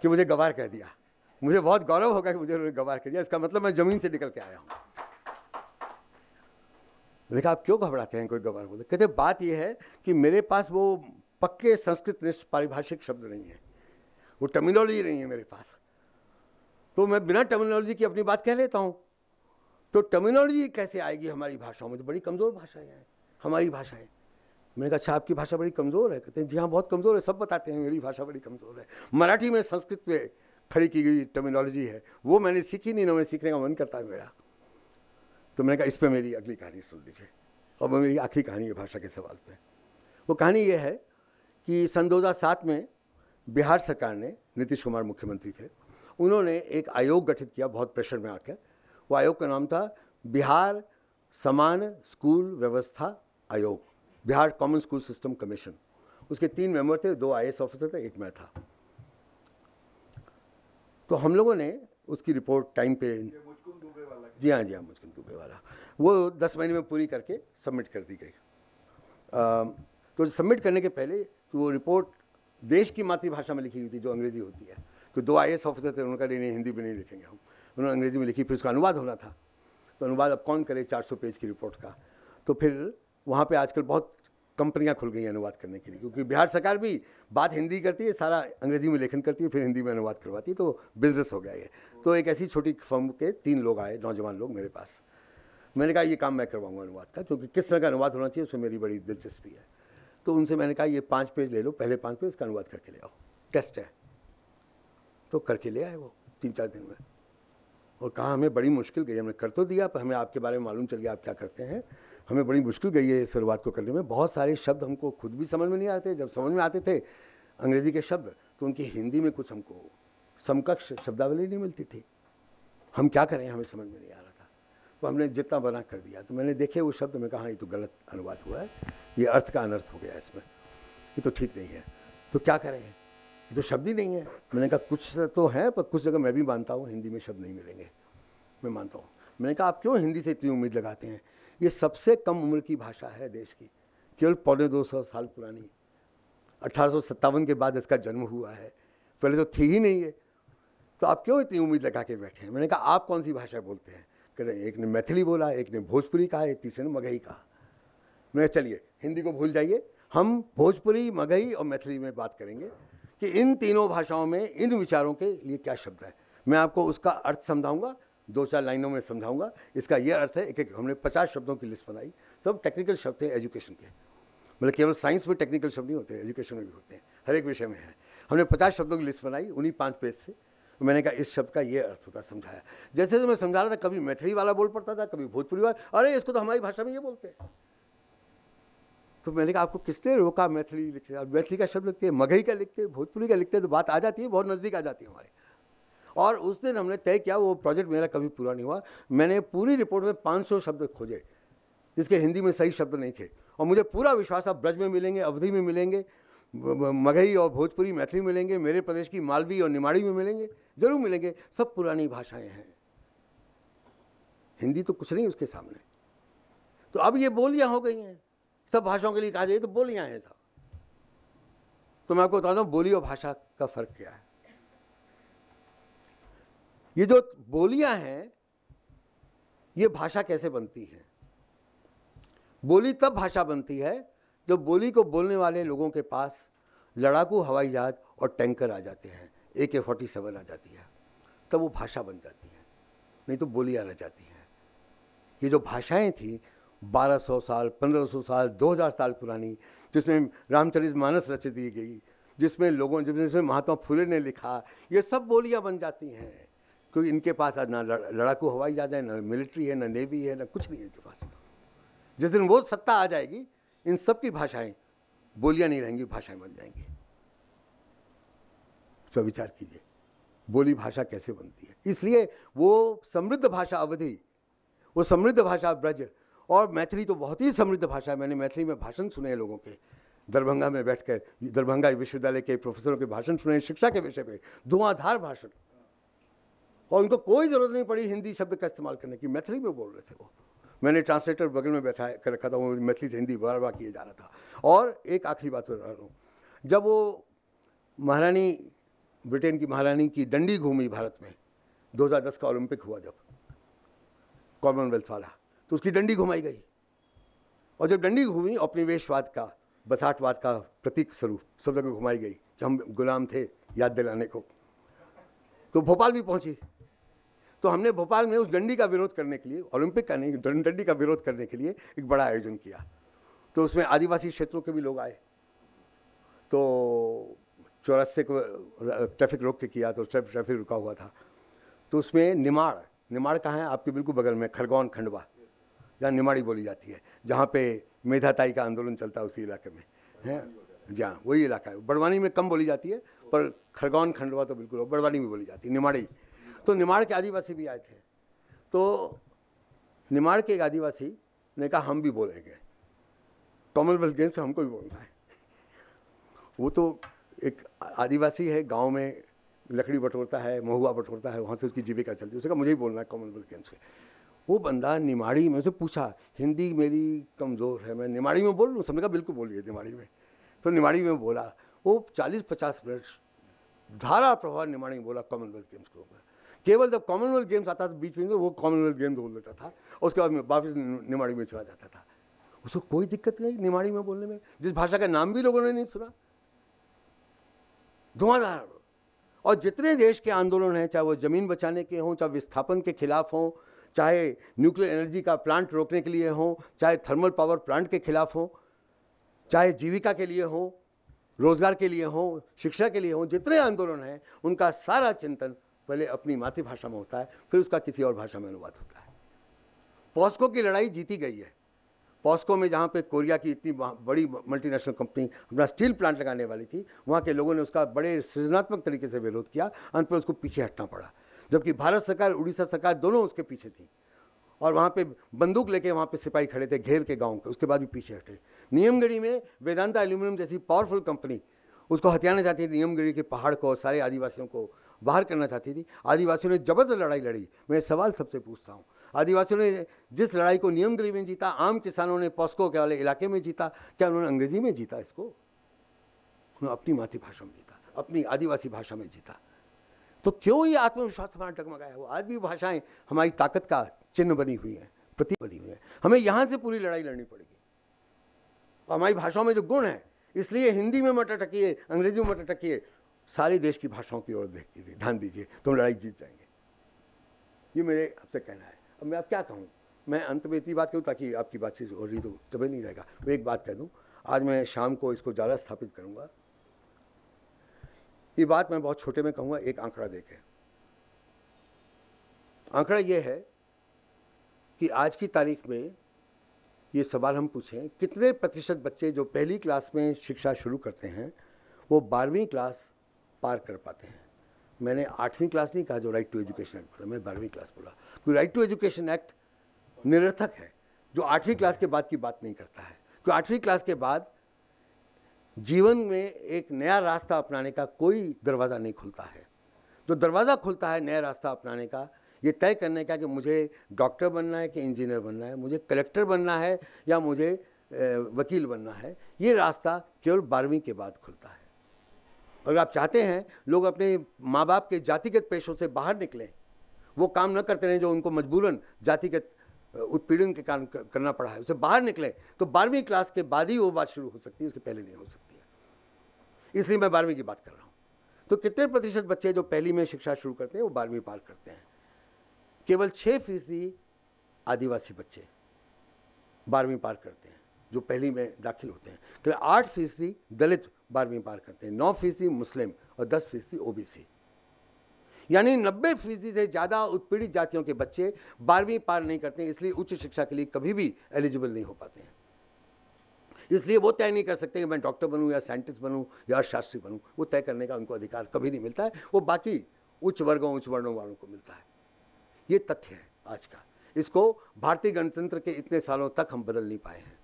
कि मुझे गवार कह दिया, मुझे बहुत गौरव होगा कि मुझे गवार कह दिया, इसका मतलब मैं ज़मीन से निकल के आया हूँ। मैंने कहा आप क्यों घबराते हैं कोई गवार बोले? कहते बात यह है कि मेरे पास वो पक्के संस्कृत निष्ठ पारिभाषिक शब्द नहीं है, वो टर्मिनोलॉजी नहीं है मेरे पास, तो मैं बिना टर्मिनोलॉजी की अपनी बात कह लेता हूँ। तो टर्मिनोलॉजी कैसे आएगी हमारी भाषाओं में? तो बड़ी कमज़ोर भाषाएं हैं हमारी भाषाएं। मैंने कहा अच्छा आपकी भाषा बड़ी कमज़ोर है? कहते हैं जी हाँ बहुत कमज़ोर है, सब बताते हैं मेरी भाषा बड़ी कमज़ोर है। मराठी में संस्कृत में खड़ी की गई टर्मिनोलॉजी है, वो मैंने सीखी नहीं, ना मैं सीखने का मन करता है मेरा। तो मैंने कहा इस पर मेरी अगली कहानी सुन लीजिए। और मेरी आखिरी कहानी है भाषा के सवाल पे। वो कहानी ये है कि सन 2007 में बिहार सरकार ने, नीतीश कुमार मुख्यमंत्री थे, उन्होंने एक आयोग गठित किया बहुत प्रेशर में आकर। वो आयोग का नाम था बिहार समान स्कूल व्यवस्था आयोग, Bihar common school system commission. उसके 3 मेंबर थे, 2 IAS ऑफिसर थे, 1 मैं था। तो हम लोगों ने उसकी रिपोर्ट टाइम पे, जी हाँ मुचकुंद दुबे वाला, वो 10 महीने में पूरी करके सबमिट कर दी गई। तो सबमिट करने के पहले तो वो रिपोर्ट देश की मातृभाषा में लिखी हुई थी जो अंग्रेजी होती है। तो 2 IAS ऑफिसर थे, उन्होंने कहा नहीं हिंदी में नहीं लिखेंगे हम, उन्होंने अंग्रेजी में लिखी। फिर उसका अनुवाद होना था, तो अनुवाद अब कौन करे 400 पेज की रिपोर्ट का। तो फिर वहाँ पे आजकल बहुत कंपनियां खुल गई हैं अनुवाद करने के लिए, क्योंकि बिहार सरकार भी बात हिंदी करती है, सारा अंग्रेजी में लेखन करती है, फिर हिंदी में अनुवाद करवाती है, तो बिजनेस हो गया ये। तो एक ऐसी छोटी फर्म के 3 लोग आए, नौजवान लोग मेरे पास। मैंने कहा ये काम मैं करवाऊंगा अनुवाद का, क्योंकि किस तरह का अनुवाद होना चाहिए उसमें मेरी बड़ी दिलचस्पी है। तो उनसे मैंने कहा ये 5 पेज ले लो, पहले 5 पेज का अनुवाद करके ले आओ, टेस्ट है। तो करके ले आए वो 3-4 दिन में, और कहा हमें बड़ी मुश्किल गई, हमने कर तो दिया पर हमें आपके बारे में मालूम चल गया आप क्या करते हैं, हमें बड़ी मुश्किल गई है शुरुआत को करने में। बहुत सारे शब्द हमको खुद भी समझ में नहीं आते, जब समझ में आते थे अंग्रेजी के शब्द तो उनकी हिंदी में कुछ हमको समकक्ष शब्दावली नहीं मिलती थी। हम क्या करें, हमें समझ में नहीं आ रहा था। तो हमने जितना बना कर दिया। तो मैंने देखे वो शब्द में कहा ये तो गलत अनुवाद हुआ है, ये अर्थ का अनर्थ हो गया इसमें, ये तो ठीक नहीं है, तो क्या करें, ये तो शब्द ही नहीं है। मैंने कहा कुछ तो है पर कुछ जगह मैं भी मानता हूँ हिंदी में शब्द नहीं मिलेंगे, मैं मानता हूँ। मैंने कहा आप क्यों हिंदी से इतनी उम्मीद लगाते हैं, ये सबसे कम उम्र की भाषा है देश की, केवल 250 साल पुरानी, 1857 के बाद इसका जन्म हुआ है, पहले तो थी ही नहीं है, तो आप क्यों इतनी उम्मीद लगा के बैठे हैं। मैंने कहा आप कौन सी भाषा बोलते हैं? कहते हैं एक ने मैथिली बोला, एक ने भोजपुरी कहा, एक तीसरे ने मगही कहा। मैंने चलिए हिंदी को भूल जाइए, हम भोजपुरी, मगही और मैथिली में बात करेंगे कि इन तीनों भाषाओं में इन विचारों के लिए क्या शब्द है। मैं आपको उसका अर्थ समझाऊंगा, 2-4 लाइनों में समझाऊंगा, इसका ये अर्थ है। एक हमने 50 शब्दों की लिस्ट बनाई, सब टेक्निकल शब्द थे एजुकेशन के, मतलब केवल साइंस में टेक्निकल शब्द नहीं होते, एजुकेशन में भी होते हैं, हर एक विषय में है। हमने 50 शब्दों की लिस्ट बनाई उन्हीं 5 पेज से। मैंने कहा इस शब्द का ये अर्थ होता, समझाया। जैसे मैं समझा रहा था कभी मैथिली वाला बोल पड़ता था, कभी भोजपुरी वाला, अरे इसको तो हमारी भाषा में ये बोलते हैं। तो मैंने कहा आपको किसने रोका मैथिली लिखते हैं? मैथिली का शब्द लिखते हैं, मगही का लिखते हैं, भोजपुरी का लिखते हैं, तो बात आ जाती है, बहुत नज़दीक आ जाती है हमारे। और उस दिन हमने तय किया, वो प्रोजेक्ट मेरा कभी पूरा नहीं हुआ। मैंने पूरी रिपोर्ट में 500 शब्द खोजे जिसके हिंदी में सही शब्द नहीं थे, और मुझे पूरा विश्वास अब ब्रज में मिलेंगे, अवधी में मिलेंगे, मगही और भोजपुरी मैथिली मिलेंगे, मेरे प्रदेश की मालवी और निमाड़ी में मिलेंगे, जरूर मिलेंगे। सब पुरानी भाषाएं हैं, हिंदी तो कुछ नहीं उसके सामने। तो अब ये बोलियां हो गई हैं, सब भाषाओं के लिए कहा जाए तो बोलियां हैं सब। तो मैं आपको बताता हूं बोली और भाषा का फर्क क्या है। ये जो बोलियां हैं ये भाषा कैसे बनती है? बोली तब भाषा बनती है जब बोली को बोलने वाले लोगों के पास लड़ाकू हवाई जहाज और टैंकर आ जाते हैं, AK-47 आ जाती है, तब वो भाषा बन जाती है, नहीं तो बोलियां रह जाती हैं। ये जो भाषाएं थी 1200 साल, 1500 साल, 2000 साल पुरानी, जिसमें रामचरितमानस रच दी गई, जिसमें महात्मा फुले ने लिखा, ये सब बोलियां बन जाती हैं, क्योंकि इनके पास ना लड़ाकू हवाई जहाज है, ना मिलिट्री है, ना नेवी है, ना कुछ नहीं है इनके पास। जिस दिन वो सत्ता आ जाएगी, इन सब की भाषाएं बोलियां नहीं रहेंगी, भाषाएं बन जाएंगी। तो विचार कीजिए बोली भाषा कैसे बनती है। इसलिए वो समृद्ध भाषा अवधी, वो समृद्ध भाषा ब्रज और मैथिली तो बहुत ही समृद्ध भाषा है। मैंने मैथिली में भाषण सुने हैं लोगों के, दरभंगा में बैठकर दरभंगा विश्वविद्यालय के प्रोफेसरों के भाषण सुने शिक्षा के विषय पे, धुआंधार भाषण, और उनको कोई ज़रूरत नहीं पड़ी हिंदी शब्द का इस्तेमाल करने की, मैथिली में बोल रहे थे वो। मैंने ट्रांसलेटर बगल में बैठा कर रखा था, वो मैथिली से हिंदी बार बार किया जा रहा था। और एक आखिरी बात बता रहा हूँ, जब वो महारानी, ब्रिटेन की महारानी की डंडी घूमी भारत में 2010 का ओलंपिक हुआ जब, कॉमनवेल्थ वाला, तो उसकी डंडी घुमाई गई। और जब डंडी घूमी, औपनिवेशवाद का, बसाहटवाद का प्रतीक स्वरूप सब जगह घुमाई गई कि हम गुलाम थे याद दिलाने को, तो भोपाल भी पहुंची। तो हमने भोपाल में उस डंडी का विरोध करने के लिए, ओलंपिक का नहीं, डंडी का विरोध करने के लिए एक बड़ा आयोजन किया। तो उसमें आदिवासी क्षेत्रों के भी लोग आए। तो चौरास्ते को ट्रैफिक रोक के किया, तो ट्रैफिक रुका हुआ था। तो उसमें निमाड़ कहाँ है? आपके बिल्कुल बगल में खरगोन खंडवा, जहाँ निमाड़ी बोली जाती है, जहाँ पे मेधाताई का आंदोलन चलता है, उसी इलाके में है। जहाँ वही इलाका है। बड़वानी में कम बोली जाती है, पर खरगोन खंडवा तो बिल्कुल बड़वानी में बोली जाती है, निमाड़ी। तो निमाड़ के आदिवासी भी आए थे। तो निमाड़ के एक आदिवासी ने कहा हम भी बोलेंगे, कॉमनवेल्थ गेम्स से हमको भी बोलना है। वो तो एक आदिवासी है, गांव में लकड़ी बटोरता है, महुआ बटोरता है, वहाँ से उसकी जीविका चलती है। उसने कहा मुझे ही बोलना है कॉमनवेल्थ गेम्स से। वो बंदा निमाड़ी में, उसे पूछा हिंदी मेरी कमज़ोर है, मैं निमाड़ी में बोल लूँ? सबने कहा बिल्कुल बोलिए निमाड़ी में। तो निमाड़ी में बोला। वो 40-50 मिनट धारा प्रभाव निमाड़ी में बोला कॉमनवेल्थ गेम्स के ऊपर। केवल जब कॉमनवेल्थ गेम्स आता था बीच में वो कॉमनवेल्थ गेम्स बोल देता था, और उसके बाद वापस निमाड़ी में चला जाता था। उसको कोई दिक्कत नहीं निमाड़ी में बोलने में, जिस भाषा का नाम भी लोगों ने नहीं सुना। धुआंधार। और जितने देश के आंदोलन हैं, चाहे वो जमीन बचाने के हों, चाहे विस्थापन के खिलाफ हों, चाहे न्यूक्लियर एनर्जी का प्लांट रोकने के लिए हों, चाहे थर्मल पावर प्लांट के खिलाफ हों, चाहे जीविका के लिए हों, रोजगार के लिए हों, शिक्षा के लिए हों, जितने आंदोलन हैं उनका सारा चिंतन पहले अपनी मातृभाषा में होता है, फिर उसका किसी और भाषा में अनुवाद होता है। पॉस्को की लड़ाई जीती गई है। पॉस्को में जहाँ पे कोरिया की इतनी बड़ी मल्टीनेशनल कंपनी अपना स्टील प्लांट लगाने वाली थी, वहाँ के लोगों ने उसका बड़े सृजनात्मक तरीके से विरोध किया। अंत में उसको पीछे हटना पड़ा, जबकि भारत सरकार, उड़ीसा सरकार दोनों उसके पीछे थी। और वहाँ पे बंदूक लेके वहाँ पे सिपाही खड़े थे घेर के गाँव के, उसके बाद भी पीछे हटे। नियमगिरी में वेदांता एल्यूमिनियम जैसी पावरफुल कंपनी उसको हथियाना चाहती थी, नियमगिरी के पहाड़ को और सारे आदिवासियों को बाहर करना चाहती थी। आदिवासियों ने जबरदस्त लड़ाई लड़ी। मैं सवाल सबसे पूछता हूँ, आदिवासियों ने जिस लड़ाई को नियमगिरी में जीता, आम किसानों ने पॉस्को के वाले इलाके में जीता, क्या उन्होंने अंग्रेजी में जीता? इसको उन्होंने अपनी मातृभाषा में जीता, अपनी आदिवासी भाषा में जीता। तो क्यों ये आत्मविश्वास हमारा डगमगाया? वो आज भी भाषाएं हमारी ताकत का चिन्ह बनी हुई है, प्रतीक बनी हुई है। हमें यहाँ से पूरी लड़ाई लड़नी पड़ेगी। हमारी भाषाओं में जो गुण है, इसलिए हिंदी में मत अटकिए, अंग्रेजी में मत अटकिए, सारे देश की भाषाओं की ओर देखिए, ध्यान दीजिए, तो हम लड़ाई जीत जाएंगे। ये मेरे आपसे कहना है। अब मैं अब क्या कहूँ? मैं अंत में इतनी बात कहूँ ताकि आपकी बातचीत हो रही तो तब नहीं रहेगा। मैं एक बात कह दूँ, आज मैं शाम को इसको ज़्यादा स्थापित करूँगा। ये बात मैं बहुत छोटे में कहूँगा, एक आंकड़ा देखें। आंकड़ा ये है कि आज की तारीख में ये सवाल हम पूछें, कितने प्रतिशत बच्चे जो पहली क्लास में शिक्षा शुरू करते हैं वो 12वीं क्लास पार कर पाते हैं? मैंने 8वीं क्लास नहीं कहा जो राइट टू एजुकेशन एक्ट बोला, मैं 12वीं क्लास बोला, क्योंकि राइट टू एजुकेशन एक्ट निरर्थक है जो 8वीं क्लास के बाद की बात नहीं करता है। क्योंकि 8वीं क्लास के बाद जीवन में एक नया रास्ता अपनाने का कोई दरवाज़ा नहीं खुलता है। जो दरवाज़ा खुलता है नया रास्ता अपनाने का, ये तय करने का कि मुझे डॉक्टर बनना है कि इंजीनियर बनना है, मुझे कलेक्टर बनना है या मुझे वकील बनना है, ये रास्ता केवल 12वीं के बाद खुलता है। अगर आप चाहते हैं लोग अपने माँ बाप के जातिगत पेशों से बाहर निकलें, वो काम न करते रहें जो उनको मजबूरन जातिगत उत्पीड़न के कारण करना पड़ा है, उसे बाहर निकले, तो 12वीं क्लास के बाद ही वो बात शुरू हो सकती है, उसके पहले नहीं हो सकती है। इसलिए मैं 12वीं की बात कर रहा हूँ। तो कितने प्रतिशत बच्चे जो पहली में शिक्षा शुरू करते हैं वो 12वीं पार करते हैं? केवल 6% आदिवासी बच्चे 12वीं पार करते हैं जो पहली में दाखिल होते हैं। केवल 8% दलित 12वीं पार करते हैं, 9% मुस्लिम और 10% ओबीसी। यानी 90% से ज़्यादा उत्पीड़ित जातियों के बच्चे 12वीं पार नहीं करते हैं, इसलिए उच्च शिक्षा के लिए कभी भी एलिजिबल नहीं हो पाते हैं। इसलिए वो तय नहीं कर सकते कि मैं डॉक्टर बनूं या साइंटिस्ट बनूं या अर्थशास्त्री बनूं। वो तय करने का उनको अधिकार कभी नहीं मिलता है, वो बाकी उच्च वर्गों उच्च वर्णों वालों को मिलता है। ये तथ्य है आज का। इसको भारतीय गणतंत्र के इतने सालों तक हम बदल नहीं पाए हैं।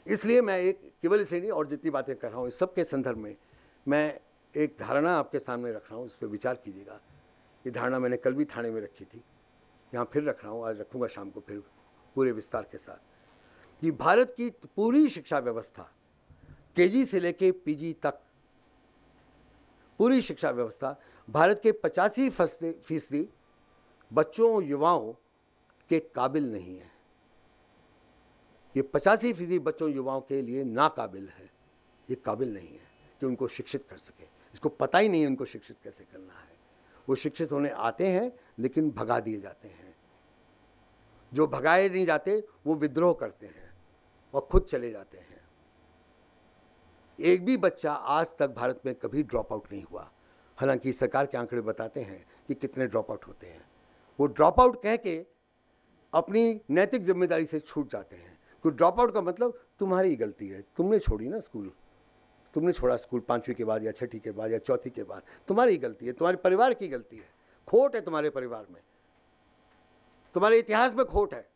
इसलिए मैं एक केवल इसे नहीं और जितनी बातें कर रहा हूँ इस सब के संदर्भ में मैं एक धारणा आपके सामने रख रहा हूँ, इस पर विचार कीजिएगा। ये धारणा मैंने कल भी थाने में रखी थी, यहाँ फिर रख रहा हूँ, आज रखूँगा शाम को फिर पूरे विस्तार के साथ, कि भारत की पूरी शिक्षा व्यवस्था केजी से लेके पीजी तक पूरी शिक्षा व्यवस्था भारत के 85% बच्चों युवाओं के काबिल नहीं है। ये 85% बच्चों युवाओं के लिए नाकाबिल है, ये काबिल नहीं है कि उनको शिक्षित कर सके। इसको पता ही नहीं है उनको शिक्षित कैसे करना है। वो शिक्षित होने आते हैं लेकिन भगा दिए जाते हैं। जो भगाए नहीं जाते वो विद्रोह करते हैं और खुद चले जाते हैं। एक भी बच्चा आज तक भारत में कभी ड्रॉप आउट नहीं हुआ, हालांकि सरकार के आंकड़े बताते हैं कि कितने ड्रॉप आउट होते हैं। वो ड्रॉप आउट कह के अपनी नैतिक जिम्मेदारी से छूट जाते हैं। तो ड्रॉप आउट का मतलब तुम्हारी गलती है, तुमने छोड़ी ना स्कूल, तुमने छोड़ा स्कूल 5वीं के बाद या 6ठी के बाद या 4थी के बाद, तुम्हारी गलती है, तुम्हारे परिवार की गलती है, खोट है तुम्हारे परिवार में, तुम्हारे इतिहास में खोट है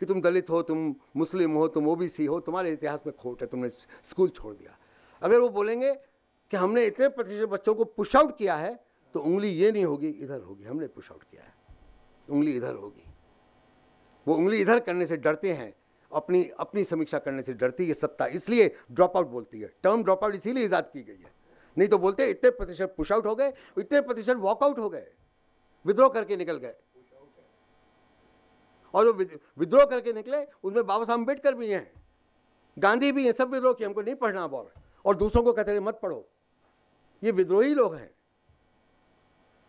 कि तुम दलित हो, तुम मुस्लिम हो, तुम ओबीसी हो, तुम्हारे इतिहास में खोट है, तुमने स्कूल छोड़ दिया। अगर वो बोलेंगे कि हमने इतने प्रतिशत बच्चों को पुश आउट किया है, तो उंगली ये नहीं होगी, इधर होगी, हमने पुश आउट किया है, उंगली इधर होगी। वो उंगली इधर करने से डरते हैं, अपनी समीक्षा करने से डरती है सत्ता, इसलिए ड्रॉप आउट बोलती है। टर्म ड्रॉप आउट इसीलिए इजाद की गई है, नहीं तो बोलते इतने प्रतिशत पुश आउट हो गए, इतने प्रतिशत वॉकआउट हो गए, विद्रोह करके निकल गए। और जो विद्रोह करके निकले उसमें बाबा साहब अम्बेडकर भी हैं, गांधी भी हैं, सब विद्रोह किए, हमको नहीं पढ़ना अब और दूसरों को कहते हैं मत पढ़ो, ये विद्रोही लोग हैं।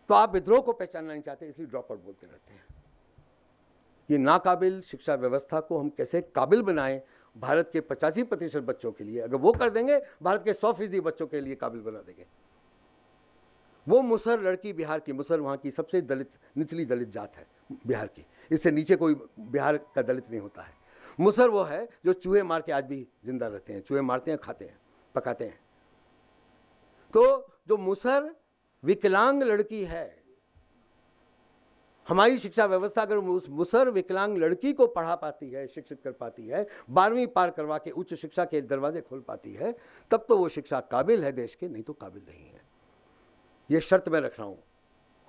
तो आप विद्रोह को पहचानना नहीं चाहते, इसलिए ड्रॉप आउट बोलते रहते हैं। ये नाकाबिल शिक्षा व्यवस्था को हम कैसे काबिल बनाएं भारत के 85% बच्चों के लिए। अगर वो कर देंगे, भारत के 100% बच्चों के लिए काबिल बना देंगे। वो मुसहर लड़की, बिहार की मुसहर वहाँ की सबसे दलित, निचली दलित जात है बिहार की, इससे नीचे कोई बिहार का दलित नहीं होता है। मुसहर वो है जो चूहे मार के आज भी जिंदा रहते हैं, चूहे मारते हैं, खाते हैं, पकाते हैं। तो जो मुसहर विकलांग लड़की है, हमारी शिक्षा व्यवस्था अगर उस मुसहर विकलांग लड़की को पढ़ा पाती है, शिक्षित कर पाती है, 12वीं पार करवा के उच्च शिक्षा के दरवाजे खोल पाती है, तब तो वो शिक्षा काबिल है देश के, नहीं तो काबिल नहीं है। ये शर्त मैं रख रहा हूँ,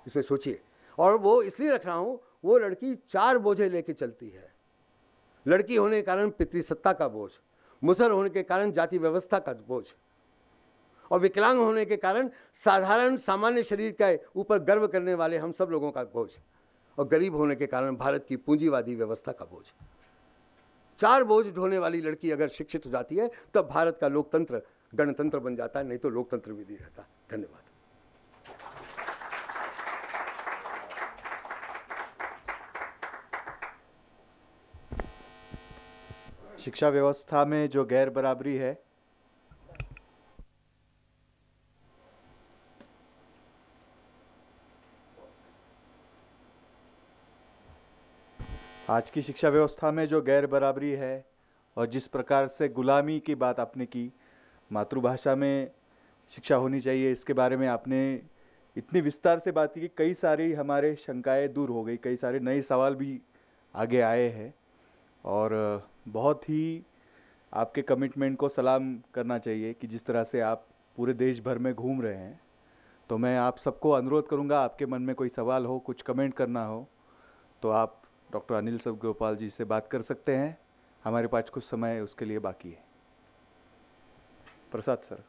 इसमें सोचिए। और वो इसलिए रख रहा हूँ, वो लड़की 4 बोझे लेके चलती है। लड़की होने के कारण पितृसत्ता का बोझ, मुसहर होने के कारण जाति व्यवस्था का बोझ, और विकलांग होने के कारण साधारण सामान्य शरीर के ऊपर गर्व करने वाले हम सब लोगों का बोझ, और गरीब होने के कारण भारत की पूंजीवादी व्यवस्था का बोझ। 4 बोझ ढोने वाली लड़की अगर शिक्षित हो जाती है, तब भारत का लोकतंत्र गणतंत्र बन जाता है, नहीं तो लोकतंत्र भी नहीं रहता। धन्यवाद। शिक्षा व्यवस्था में जो गैर बराबरी है, आज की शिक्षा व्यवस्था में जो गैर बराबरी है और जिस प्रकार से गुलामी की बात आपने की, मातृभाषा में शिक्षा होनी चाहिए, इसके बारे में आपने इतनी विस्तार से बात की कि कई सारी हमारे शंकाएं दूर हो गई, कई सारे नए सवाल भी आगे आए हैं। और बहुत ही आपके कमिटमेंट को सलाम करना चाहिए कि जिस तरह से आप पूरे देश भर में घूम रहे हैं। तो मैं आप सबको अनुरोध करूंगा, आपके मन में कोई सवाल हो, कुछ कमेंट करना हो, तो आप डॉक्टर अनिल सबगोपाल जी से बात कर सकते हैं। हमारे पास कुछ समय उसके लिए बाकी है। प्रसाद सर।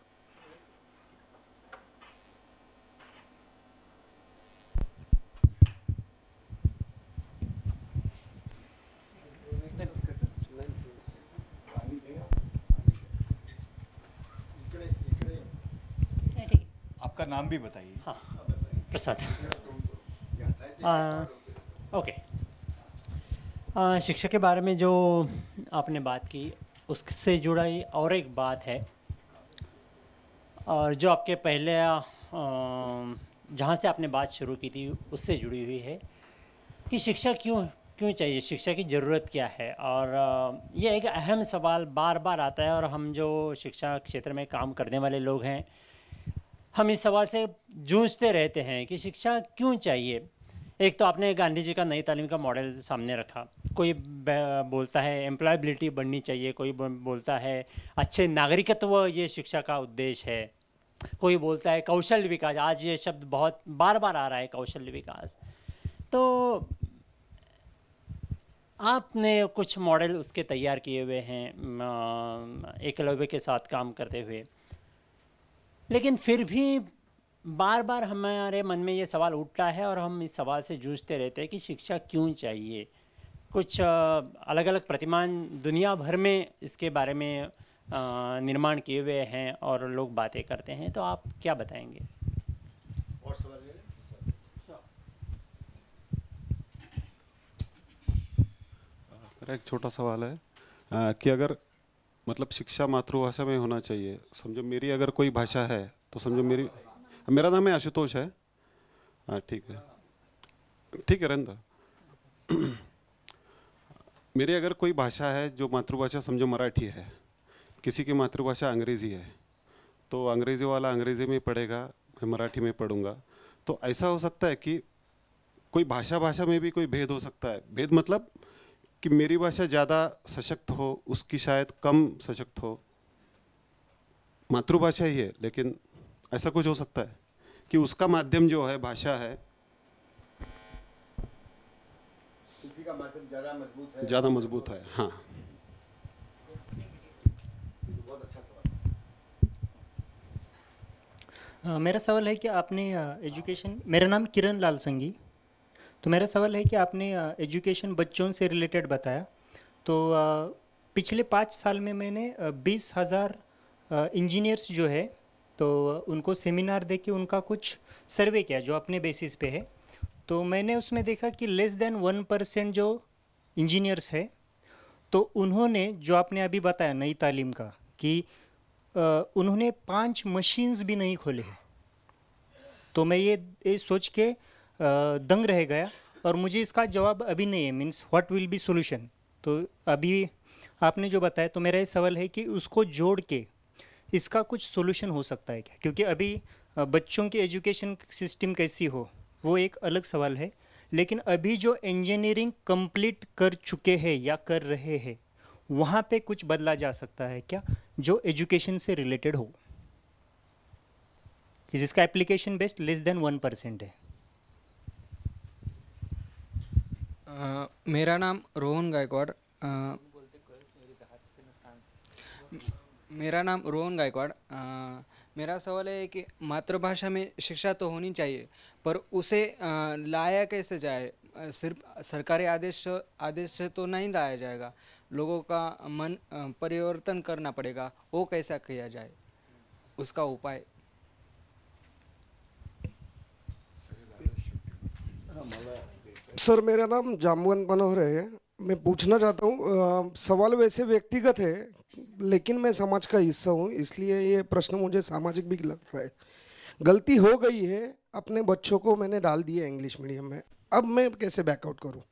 आपका नाम भी बताइए। हाँ, प्रसाद। ओके। शिक्षा के बारे में जो आपने बात की, उससे जुड़ा ही और एक बात है, और जो आपके पहले जहाँ से आपने बात शुरू की थी उससे जुड़ी हुई है कि शिक्षा क्यों चाहिए, शिक्षा की ज़रूरत क्या है। और ये एक अहम सवाल बार बार आता है, और हम जो शिक्षा क्षेत्र में काम करने वाले लोग हैं, हम इस सवाल से जूझते रहते हैं कि शिक्षा क्यों चाहिए। एक तो आपने गांधी जी का नई तालीम का मॉडल सामने रखा, कोई बोलता है एम्प्लॉयबिलिटी बढ़नी चाहिए, कोई बोलता है अच्छे नागरिकत्व ये शिक्षा का उद्देश्य है, कोई बोलता है कौशल विकास, आज ये शब्द बहुत बार बार आ रहा है कौशल विकास। तो आपने कुछ मॉडल उसके तैयार किए हुए हैं एकलव्य के साथ काम करते हुए, लेकिन फिर भी बार बार हमारे मन में ये सवाल उठता है और हम इस सवाल से जूझते रहते हैं कि शिक्षा क्यों चाहिए। कुछ अलग अलग प्रतिमान दुनिया भर में इसके बारे में निर्माण किए हुए हैं और लोग बातें करते हैं, तो आप क्या बताएंगे? और सवाल ले लें? मेरा एक छोटा सवाल है कि अगर मतलब शिक्षा मातृभाषा में होना चाहिए, समझो मेरी अगर कोई भाषा है तो समझो मेरा नाम है आशुतोष है, हाँ ठीक है, ठीक है रंदा। मेरी अगर कोई भाषा है जो मातृभाषा समझो मराठी है, किसी की मातृभाषा अंग्रेज़ी है, तो अंग्रेज़ी वाला अंग्रेज़ी में पढ़ेगा, मैं मराठी में पढ़ूंगा, तो ऐसा हो सकता है कि कोई भाषा में भी कोई भेद हो सकता है। भेद मतलब कि मेरी भाषा ज़्यादा सशक्त हो, उसकी शायद कम सशक्त हो, मातृभाषा ही है लेकिन ऐसा कुछ हो सकता है कि उसका माध्यम जो है भाषा है, किसी का माध्यम ज़्यादा मजबूत है। हाँ। बहुत अच्छा सवाल। मेरा सवाल है कि आपने एजुकेशन, मेरा नाम किरण लाल संगी, तो मेरा सवाल है कि आपने एजुकेशन बच्चों से रिलेटेड बताया, तो पिछले 5 साल में मैंने 20,000 इंजीनियर्स जो है तो उनको सेमिनार दे के उनका कुछ सर्वे किया जो अपने बेसिस पे है, तो मैंने उसमें देखा कि लेस देन 1% जो इंजीनियर्स है, तो उन्होंने जो आपने अभी बताया नई तालीम का कि उन्होंने 5 मशीन्स भी नहीं खोले हैं, तो मैं ये सोच के दंग रह गया और मुझे इसका जवाब अभी नहीं है, means what will be solution. तो अभी आपने जो बताया, तो मेरा ये सवाल है कि उसको जोड़ के इसका कुछ सोल्यूशन हो सकता है क्या? क्योंकि अभी बच्चों की एजुकेशन सिस्टम कैसी हो वो एक अलग सवाल है, लेकिन अभी जो इंजीनियरिंग कंप्लीट कर चुके हैं या कर रहे हैं वहाँ पे कुछ बदला जा सकता है क्या जो एजुकेशन से रिलेटेड हो, कि जिसका एप्लीकेशन बेस्ड लेस देन 1% है? मेरा नाम रोहन गायकवाड़, मेरा नाम रोहन गायकवाड़। मेरा सवाल है कि मातृभाषा में शिक्षा तो होनी चाहिए, पर उसे लाया कैसे जाए? सिर्फ सरकारी आदेश से तो नहीं लाया जाएगा, लोगों का मन परिवर्तन करना पड़ेगा, वो कैसा किया जाए, उसका उपाय? सर मेरा नाम जामवंत मनोहर है। मैं पूछना चाहता हूँ, सवाल वैसे व्यक्तिगत है लेकिन मैं समाज का हिस्सा हूँ, इसलिए ये प्रश्न मुझे सामाजिक भी लगता है। गलती हो गई है, अपने बच्चों को मैंने डाल दिया इंग्लिश मीडियम में, अब मैं कैसे बैकआउट करूँ?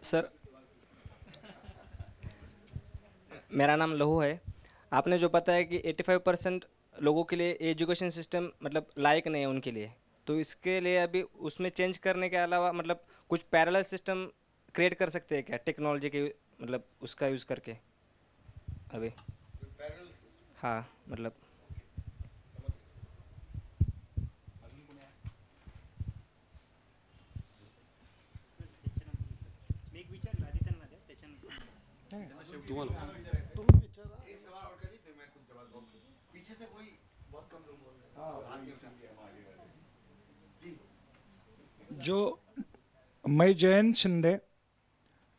सर मेरा नाम लहू है। आपने जो बताया कि 85% लोगों के लिए एजुकेशन सिस्टम मतलब लायक नहीं है उनके लिए, तो इसके लिए अभी उसमें चेंज करने के अलावा मतलब कुछ पैरेलल सिस्टम क्रिएट कर सकते हैं क्या टेक्नोलॉजी के मतलब उसका यूज़ करके अभी? हाँ मतलब जो मैं जयंत शिंदे,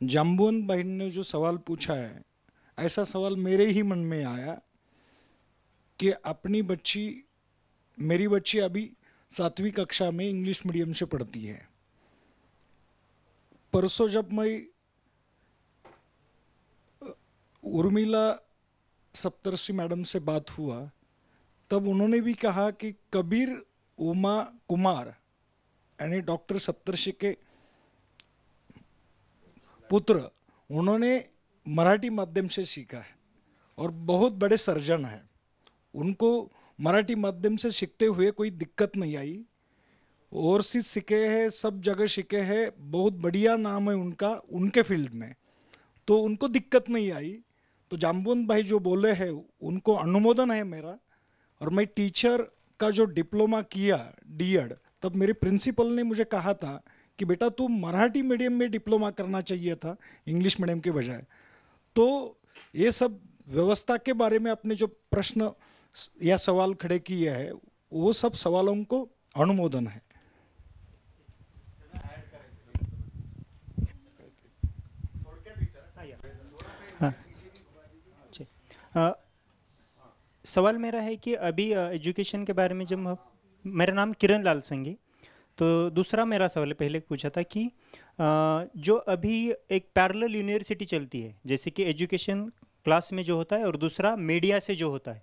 जाम्बुवंत बहन ने जो सवाल पूछा है, ऐसा सवाल मेरे ही मन में आया कि मेरी बच्ची अभी 7वीं कक्षा में इंग्लिश मीडियम से पढ़ती है। परसों जब मैं उर्मिला सप्तर्षि मैडम से बात हुआ तब उन्होंने भी कहा कि कबीर उमा कुमार यानी डॉक्टर सप्तर्षि के पुत्र, उन्होंने मराठी माध्यम से सीखा है और बहुत बड़े सर्जन हैं। उनको मराठी माध्यम से सीखते हुए कोई दिक्कत नहीं आई। ओवरसीज सीखे हैं, सब जगह सीखे हैं, बहुत बढ़िया नाम है उनका उनके फील्ड में, तो उनको दिक्कत नहीं आई। तो जाम्बुवंत भाई जो बोले हैं उनको अनुमोदन है मेरा। और मैं टीचर का जो डिप्लोमा किया डीएड, तब मेरे प्रिंसिपल ने मुझे कहा था कि बेटा तू मराठी मीडियम में डिप्लोमा करना चाहिए था इंग्लिश मीडियम के बजाय। तो ये सब व्यवस्था के बारे में आपने जो प्रश्न या सवाल खड़े किए हैं वो सब सवालों को अनुमोदन है। हाँ, सवाल मेरा है कि अभी एजुकेशन के बारे में जब मेरा नाम किरण लाल संगी, तो दूसरा मेरा सवाल पहले पूछा था कि जो अभी एक पैरेलल यूनिवर्सिटी चलती है, जैसे कि एजुकेशन क्लास में जो होता है और दूसरा मीडिया से जो होता है,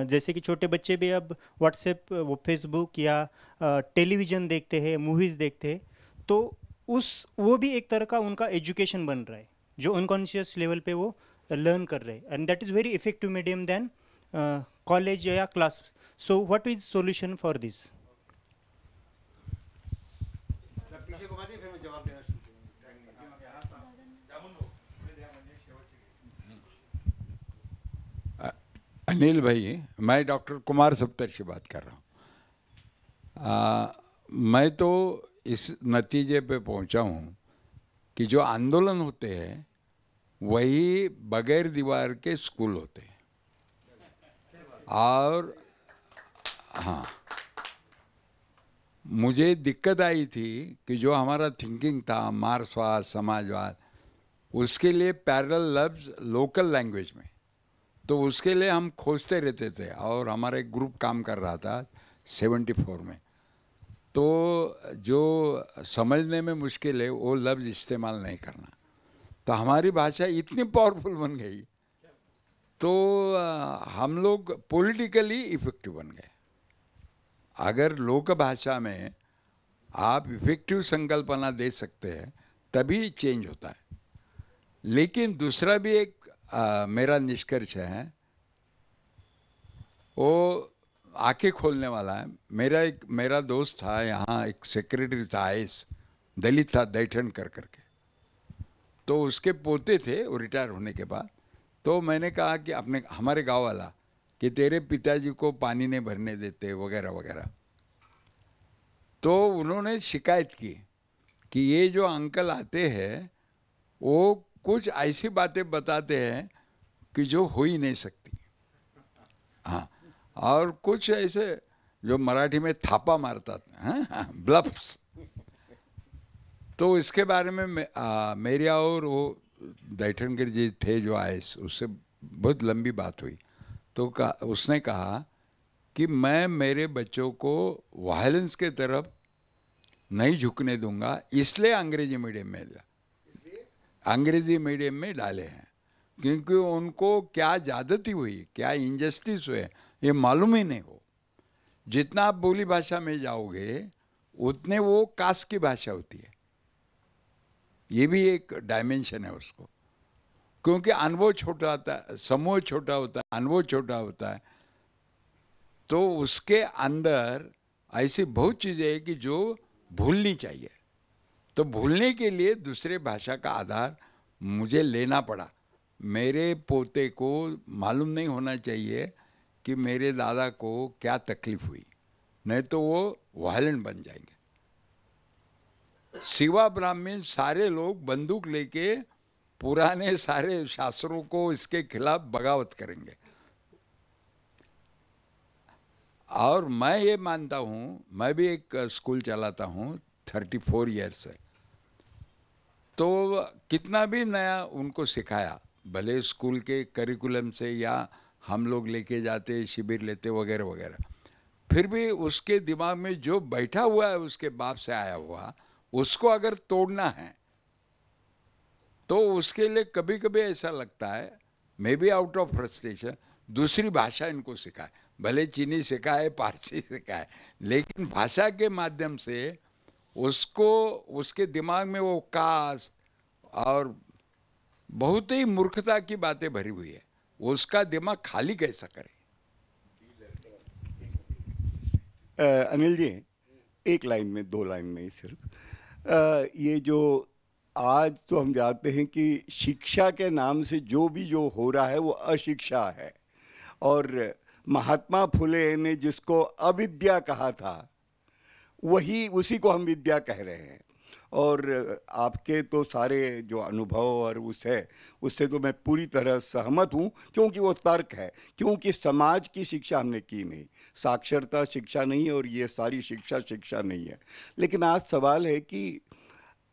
जैसे कि छोटे बच्चे भी अब व्हाट्सएप, वो फेसबुक या टेलीविज़न देखते हैं, मूवीज़ देखते हैं, तो वो भी एक तरह का उनका एजुकेशन बन रहा है जो अनकॉन्शियस लेवल पे वो लर्न कर रहे हैं, and that is very effective medium then college या class. So what is solution for this? Anil भाई, मैं डॉक्टर कुमार सप्तर्षि बात कर रहा हूँ। मैं तो इस नतीजे पे पहुँचा हूँ कि जो आंदोलन होते हैं वही बगैर दीवार के स्कूल होते हैं। और हाँ, मुझे दिक्कत आई थी कि जो हमारा थिंकिंग था मार्क्सवाद, समाजवाद, उसके लिए पैरेलल लफ्ज़ लोकल लैंग्वेज में, तो उसके लिए हम खोजते रहते थे और हमारा एक ग्रुप काम कर रहा था 74 में। तो जो समझने में मुश्किल है वो लफ्ज़ इस्तेमाल नहीं करना, तो हमारी भाषा इतनी पावरफुल बन गई तो हम लोग पॉलिटिकली इफेक्टिव बन गए। अगर लोक भाषा में आप इफेक्टिव संकल्पना दे सकते हैं तभी चेंज होता है। लेकिन दूसरा भी एक मेरा निष्कर्ष है, वो आंखें खोलने वाला है। मेरा दोस्त था यहाँ, एक सेक्रेटरी था आईएएस, दलित था, दैठन करके, तो उसके पोते थे वो रिटायर होने के बाद। तो मैंने कहा कि अपने हमारे गांव वाला कि तेरे पिताजी को पानी नहीं भरने देते वगैरह वगैरह। तो उन्होंने शिकायत की कि ये जो अंकल आते हैं वो कुछ ऐसी बातें बताते हैं कि जो हो ही नहीं सकती। हाँ, और कुछ ऐसे जो मराठी में थापा मारता था, ब्लफ्स। तो इसके बारे में मेरी और वो दैठनकर जी थे जो आए, उससे बहुत लंबी बात हुई। तो उसने कहा कि मैं मेरे बच्चों को वायलेंस के तरफ नहीं झुकने दूंगा, इसलिए अंग्रेजी मीडियम में डाले हैं, क्योंकि उनको क्या ज़्यादती हुई, क्या इनजस्टिस हुए ये मालूम ही नहीं हो। जितना आप बोली भाषा में जाओगे उतने वो कास्ट की भाषा होती है। ये भी एक डायमेंशन है उसको, क्योंकि अनुभव छोटा होता है, समूह छोटा होता है, अनुभव छोटा होता है, तो उसके अंदर ऐसी बहुत चीज़ें हैं कि जो भूलनी चाहिए। तो भूलने के लिए दूसरे भाषा का आधार मुझे लेना पड़ा। मेरे पोते को मालूम नहीं होना चाहिए कि मेरे दादा को क्या तकलीफ हुई, नहीं तो वो वायलेंट बन जाएंगे। शिवा ब्राह्मण सारे लोग बंदूक लेके पुराने सारे शास्त्रों को इसके खिलाफ बगावत करेंगे। और मैं ये मानता हूँ, मैं भी एक स्कूल चलाता हूँ 34 ईयर्स से, तो कितना भी नया उनको सिखाया, भले स्कूल के करिकुलम से या हम लोग लेके जाते, शिविर लेते वगैरह वगैरह, फिर भी उसके दिमाग में जो बैठा हुआ है उसके बाप से आया हुआ, उसको अगर तोड़ना है तो उसके लिए कभी कभी ऐसा लगता है, may be out of frustration, दूसरी भाषा इनको सिखाए, भले चीनी सिखाए, पारसी सिखाए, लेकिन भाषा के माध्यम से उसको उसके दिमाग में वो कास्ट और बहुत ही मूर्खता की बातें भरी हुई है, वो उसका दिमाग खाली कैसा करे। अनिल जी, एक लाइन में, 2 लाइन में ही सिर्फ, ये जो आज तो हम जानते हैं कि शिक्षा के नाम से जो हो रहा है वो अशिक्षा है, और महात्मा फुले ने जिसको अविद्या कहा था वही, उसी को हम विद्या कह रहे हैं। और आपके तो सारे जो अनुभव और उससे तो मैं पूरी तरह सहमत हूँ, क्योंकि वो तर्क है, क्योंकि समाज की शिक्षा हमने की नहीं, साक्षरता शिक्षा नहीं, और ये सारी शिक्षा नहीं है। लेकिन आज सवाल है कि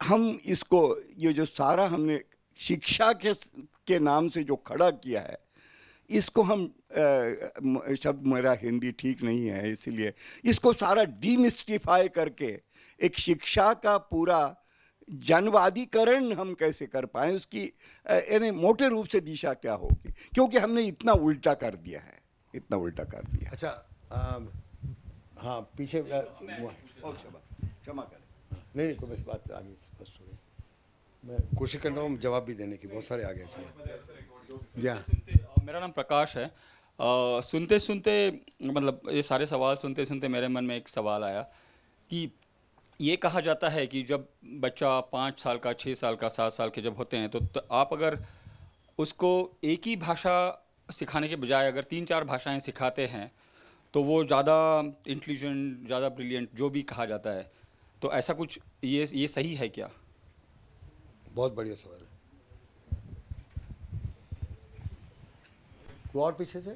हम इसको, ये जो सारा हमने शिक्षा के नाम से जो खड़ा किया है, इसको हम शब्द मेरा हिंदी ठीक नहीं है इसलिए इसको सारा डीमिस्टिफाई करके एक शिक्षा का पूरा जनवादीकरण हम कैसे कर पाए, उसकी यानी मोटे रूप से दिशा क्या होगी, क्योंकि हमने इतना उल्टा कर दिया है, इतना उल्टा कर दिया। अच्छा, हाँ पीछे क्षमा करें। नहीं कोई बस बात आगे स्पष्ट हो गई। मैं कोशिश कर रहा हूँ जवाब भी देने की, बहुत सारे आ गए सवाल। जी हाँ, मेरा नाम प्रकाश है। सुनते सुनते मतलब ये सारे सवाल सुनते सुनते मेरे मन में एक सवाल आया कि ये कहा जाता है कि जब बच्चा 5 साल का, 6 साल का, 7 साल के जब होते हैं तो आप अगर उसको एक ही भाषा सिखाने के बजाय अगर 3-4 भाषाएं सिखाते हैं तो वो ज़्यादा इंटेलिजेंट, ज़्यादा ब्रिलियंट जो भी कहा जाता है, तो ऐसा कुछ ये सही है क्या? बहुत बढ़िया सवाल है। वो और पीछे से,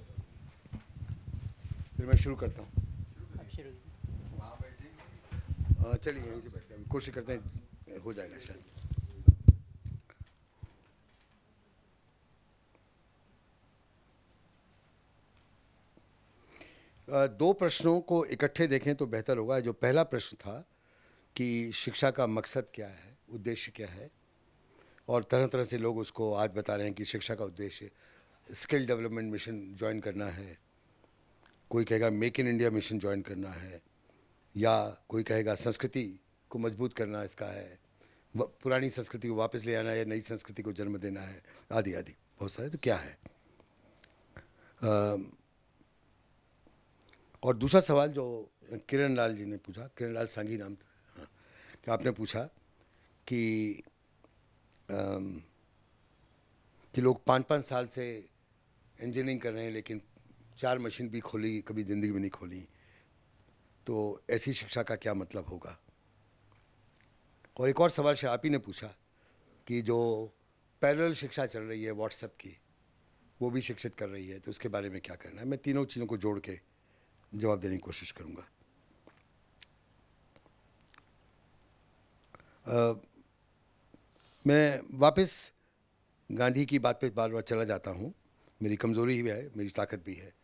फिर मैं शुरू करता हूँ। चलिए यहीं से बैठते हैं, कोशिश करते हैं हो जाएगा शायद। दो प्रश्नों को इकट्ठे देखें तो बेहतर होगा। जो पहला प्रश्न था कि शिक्षा का मकसद क्या है, उद्देश्य क्या है, और तरह तरह से लोग उसको आज बता रहे हैं कि शिक्षा का उद्देश्य स्किल डेवलपमेंट मिशन ज्वाइन करना है, कोई कहेगा make in India mission join करना है, या कोई कहेगा संस्कृति को मजबूत करना इसका है, पुरानी संस्कृति को वापस ले आना है, या नई संस्कृति को जन्म देना है, आदि आदि बहुत सारे। तो क्या है? और दूसरा सवाल जो किरण लाल जी ने पूछा, किरण लाल सांघी नाम था, हाँ, कि आपने पूछा कि लोग 5-5 साल से इंजीनियरिंग कर रहे हैं लेकिन 4 मशीन भी खोली, कभी ज़िंदगी में नहीं खोली, तो ऐसी शिक्षा का क्या मतलब होगा? और एक और सवाल शायद आप ही ने पूछा कि जो पैरेलल शिक्षा चल रही है व्हाट्सएप की, वो भी शिक्षित कर रही है, तो उसके बारे में क्या करना है? मैं तीनों चीज़ों को जोड़ के जवाब देने की कोशिश करूँगा। मैं वापस गांधी की बात पे बार बार चला जाता हूँ, मेरी कमज़ोरी भी है, मेरी ताकत भी है।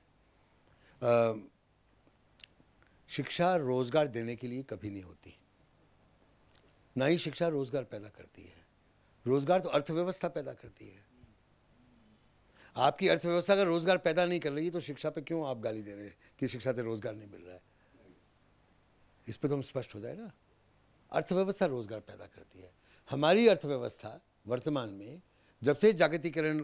शिक्षा रोज़गार देने के लिए कभी नहीं होती, ना ही शिक्षा रोज़गार पैदा करती है। रोज़गार तो अर्थव्यवस्था पैदा करती है। आपकी अर्थव्यवस्था अगर रोज़गार पैदा नहीं कर रही है तो शिक्षा पे क्यों आप गाली दे रहे हैं कि शिक्षा से रोज़गार नहीं मिल रहा है? इस पे तो हम स्पष्ट हो जाए ना। अर्थव्यवस्था रोज़गार पैदा करती है। हमारी अर्थव्यवस्था वर्तमान में जब से जागतिकीकरण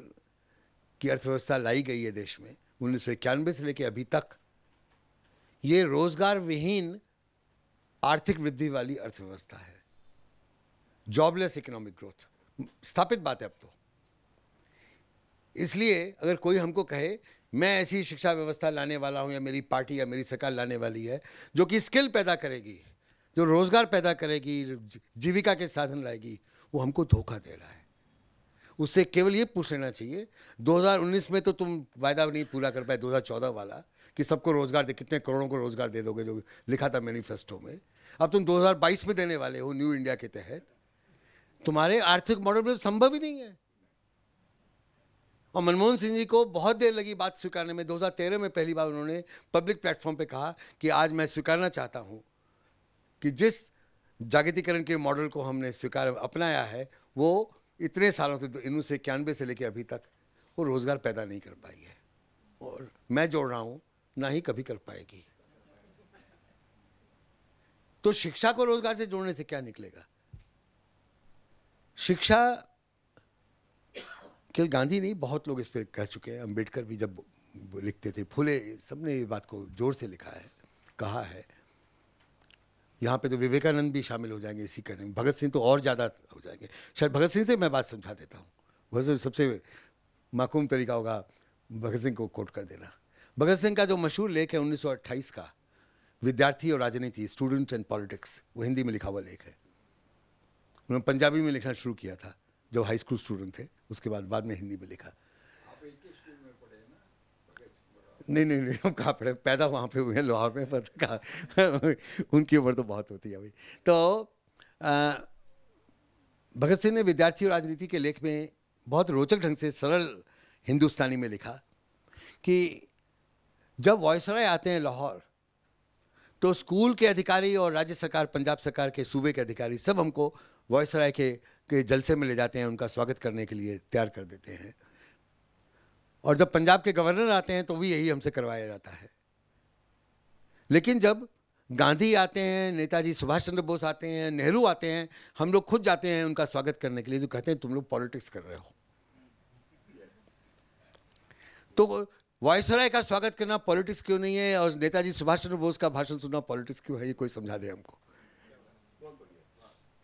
की अर्थव्यवस्था लाई गई है देश में 1991 से लेकर अभी तक, ये रोज़गार विहीन आर्थिक वृद्धि वाली अर्थव्यवस्था है। जॉबलेस इकोनॉमिक ग्रोथ स्थापित बात है अब तो। इसलिए अगर कोई हमको कहे मैं ऐसी शिक्षा व्यवस्था लाने वाला हूं, या मेरी पार्टी या मेरी सरकार लाने वाली है जो कि स्किल पैदा करेगी, जो रोज़गार पैदा करेगी, जीविका के साधन लाएगी, वो हमको धोखा दे रहा है। उससे केवल ये पूछ लेना चाहिए 2019 में तो तुम वायदा नहीं पूरा कर पाए 2014 वाला कि सबको रोज़गार दे, कितने करोड़ों को रोज़गार दे दोगे जो लिखा था मैनिफेस्टो में। अब तुम 2022 में देने वाले हो न्यू इंडिया के तहत। तुम्हारे आर्थिक मॉडल में संभव ही नहीं है। और मनमोहन सिंह जी को बहुत देर लगी बात स्वीकारने में। 2013 में पहली बार उन्होंने पब्लिक प्लेटफॉर्म पे कहा कि आज मैं स्वीकारना चाहता हूं कि जिस जागतिकीकरण के मॉडल को हमने अपनाया है वो इतने सालों से 1991 से लेकर अभी तक वो रोज़गार पैदा नहीं कर पाई है, और मैं जोड़ रहा हूं ना ही कभी कर पाएगी। तो शिक्षा को रोज़गार से जोड़ने से क्या निकलेगा? शिक्षा केवल गांधी नहीं, बहुत लोग इस पर कह चुके हैं। अम्बेडकर भी जब लिखते थे, फुले, सबने ये बात को जोर से लिखा है, कहा है। यहाँ पे तो विवेकानंद भी शामिल हो जाएंगे इसी करने में, भगत सिंह तो और ज़्यादा हो जाएंगे। शायद भगत सिंह से मैं बात समझा देता हूँ, भगत सिंह सबसे माकूम तरीका होगा भगत सिंह को कोट कर देना। भगत सिंह का जो मशहूर लेख है 1928 का, विद्यार्थी और राजनीति, स्टूडेंट एंड पॉलिटिक्स, वो हिंदी में लिखा हुआ लेख है। उन्होंने पंजाबी में लिखना शुरू किया था जब हाई स्कूल स्टूडेंट थे, उसके बाद में हिंदी में लिखा। नहीं, हम कहाँ पढ़े, पैदा वहाँ पे हुए हैं लाहौर में, पर कहाँ उनकी उम्र तो बहुत होती है अभी। तो भगत सिंह ने विद्यार्थी और राजनीति के लेख में बहुत रोचक ढंग से सरल हिंदुस्तानी में लिखा कि जब वायसराय आते हैं लाहौर, तो स्कूल के अधिकारी और राज्य सरकार, पंजाब सरकार के सूबे के अधिकारी सब हमको वायसराय के जलसे में ले जाते हैं, उनका स्वागत करने के लिए तैयार कर देते हैं। और जब पंजाब के गवर्नर आते हैं तो भी यही हमसे करवाया जाता है। लेकिन जब गांधी आते हैं, नेताजी सुभाष चंद्र बोस आते हैं, नेहरू आते हैं, हम लोग खुद जाते हैं उनका स्वागत करने के लिए, तो कहते हैं तुम लोग पॉलिटिक्स कर रहे हो। तो वायसराय का स्वागत करना पॉलिटिक्स क्यों नहीं है, और नेताजी सुभाष चंद्र बोस का भाषण सुनना पॉलिटिक्स क्यों है, ये कोई समझा दे हमको।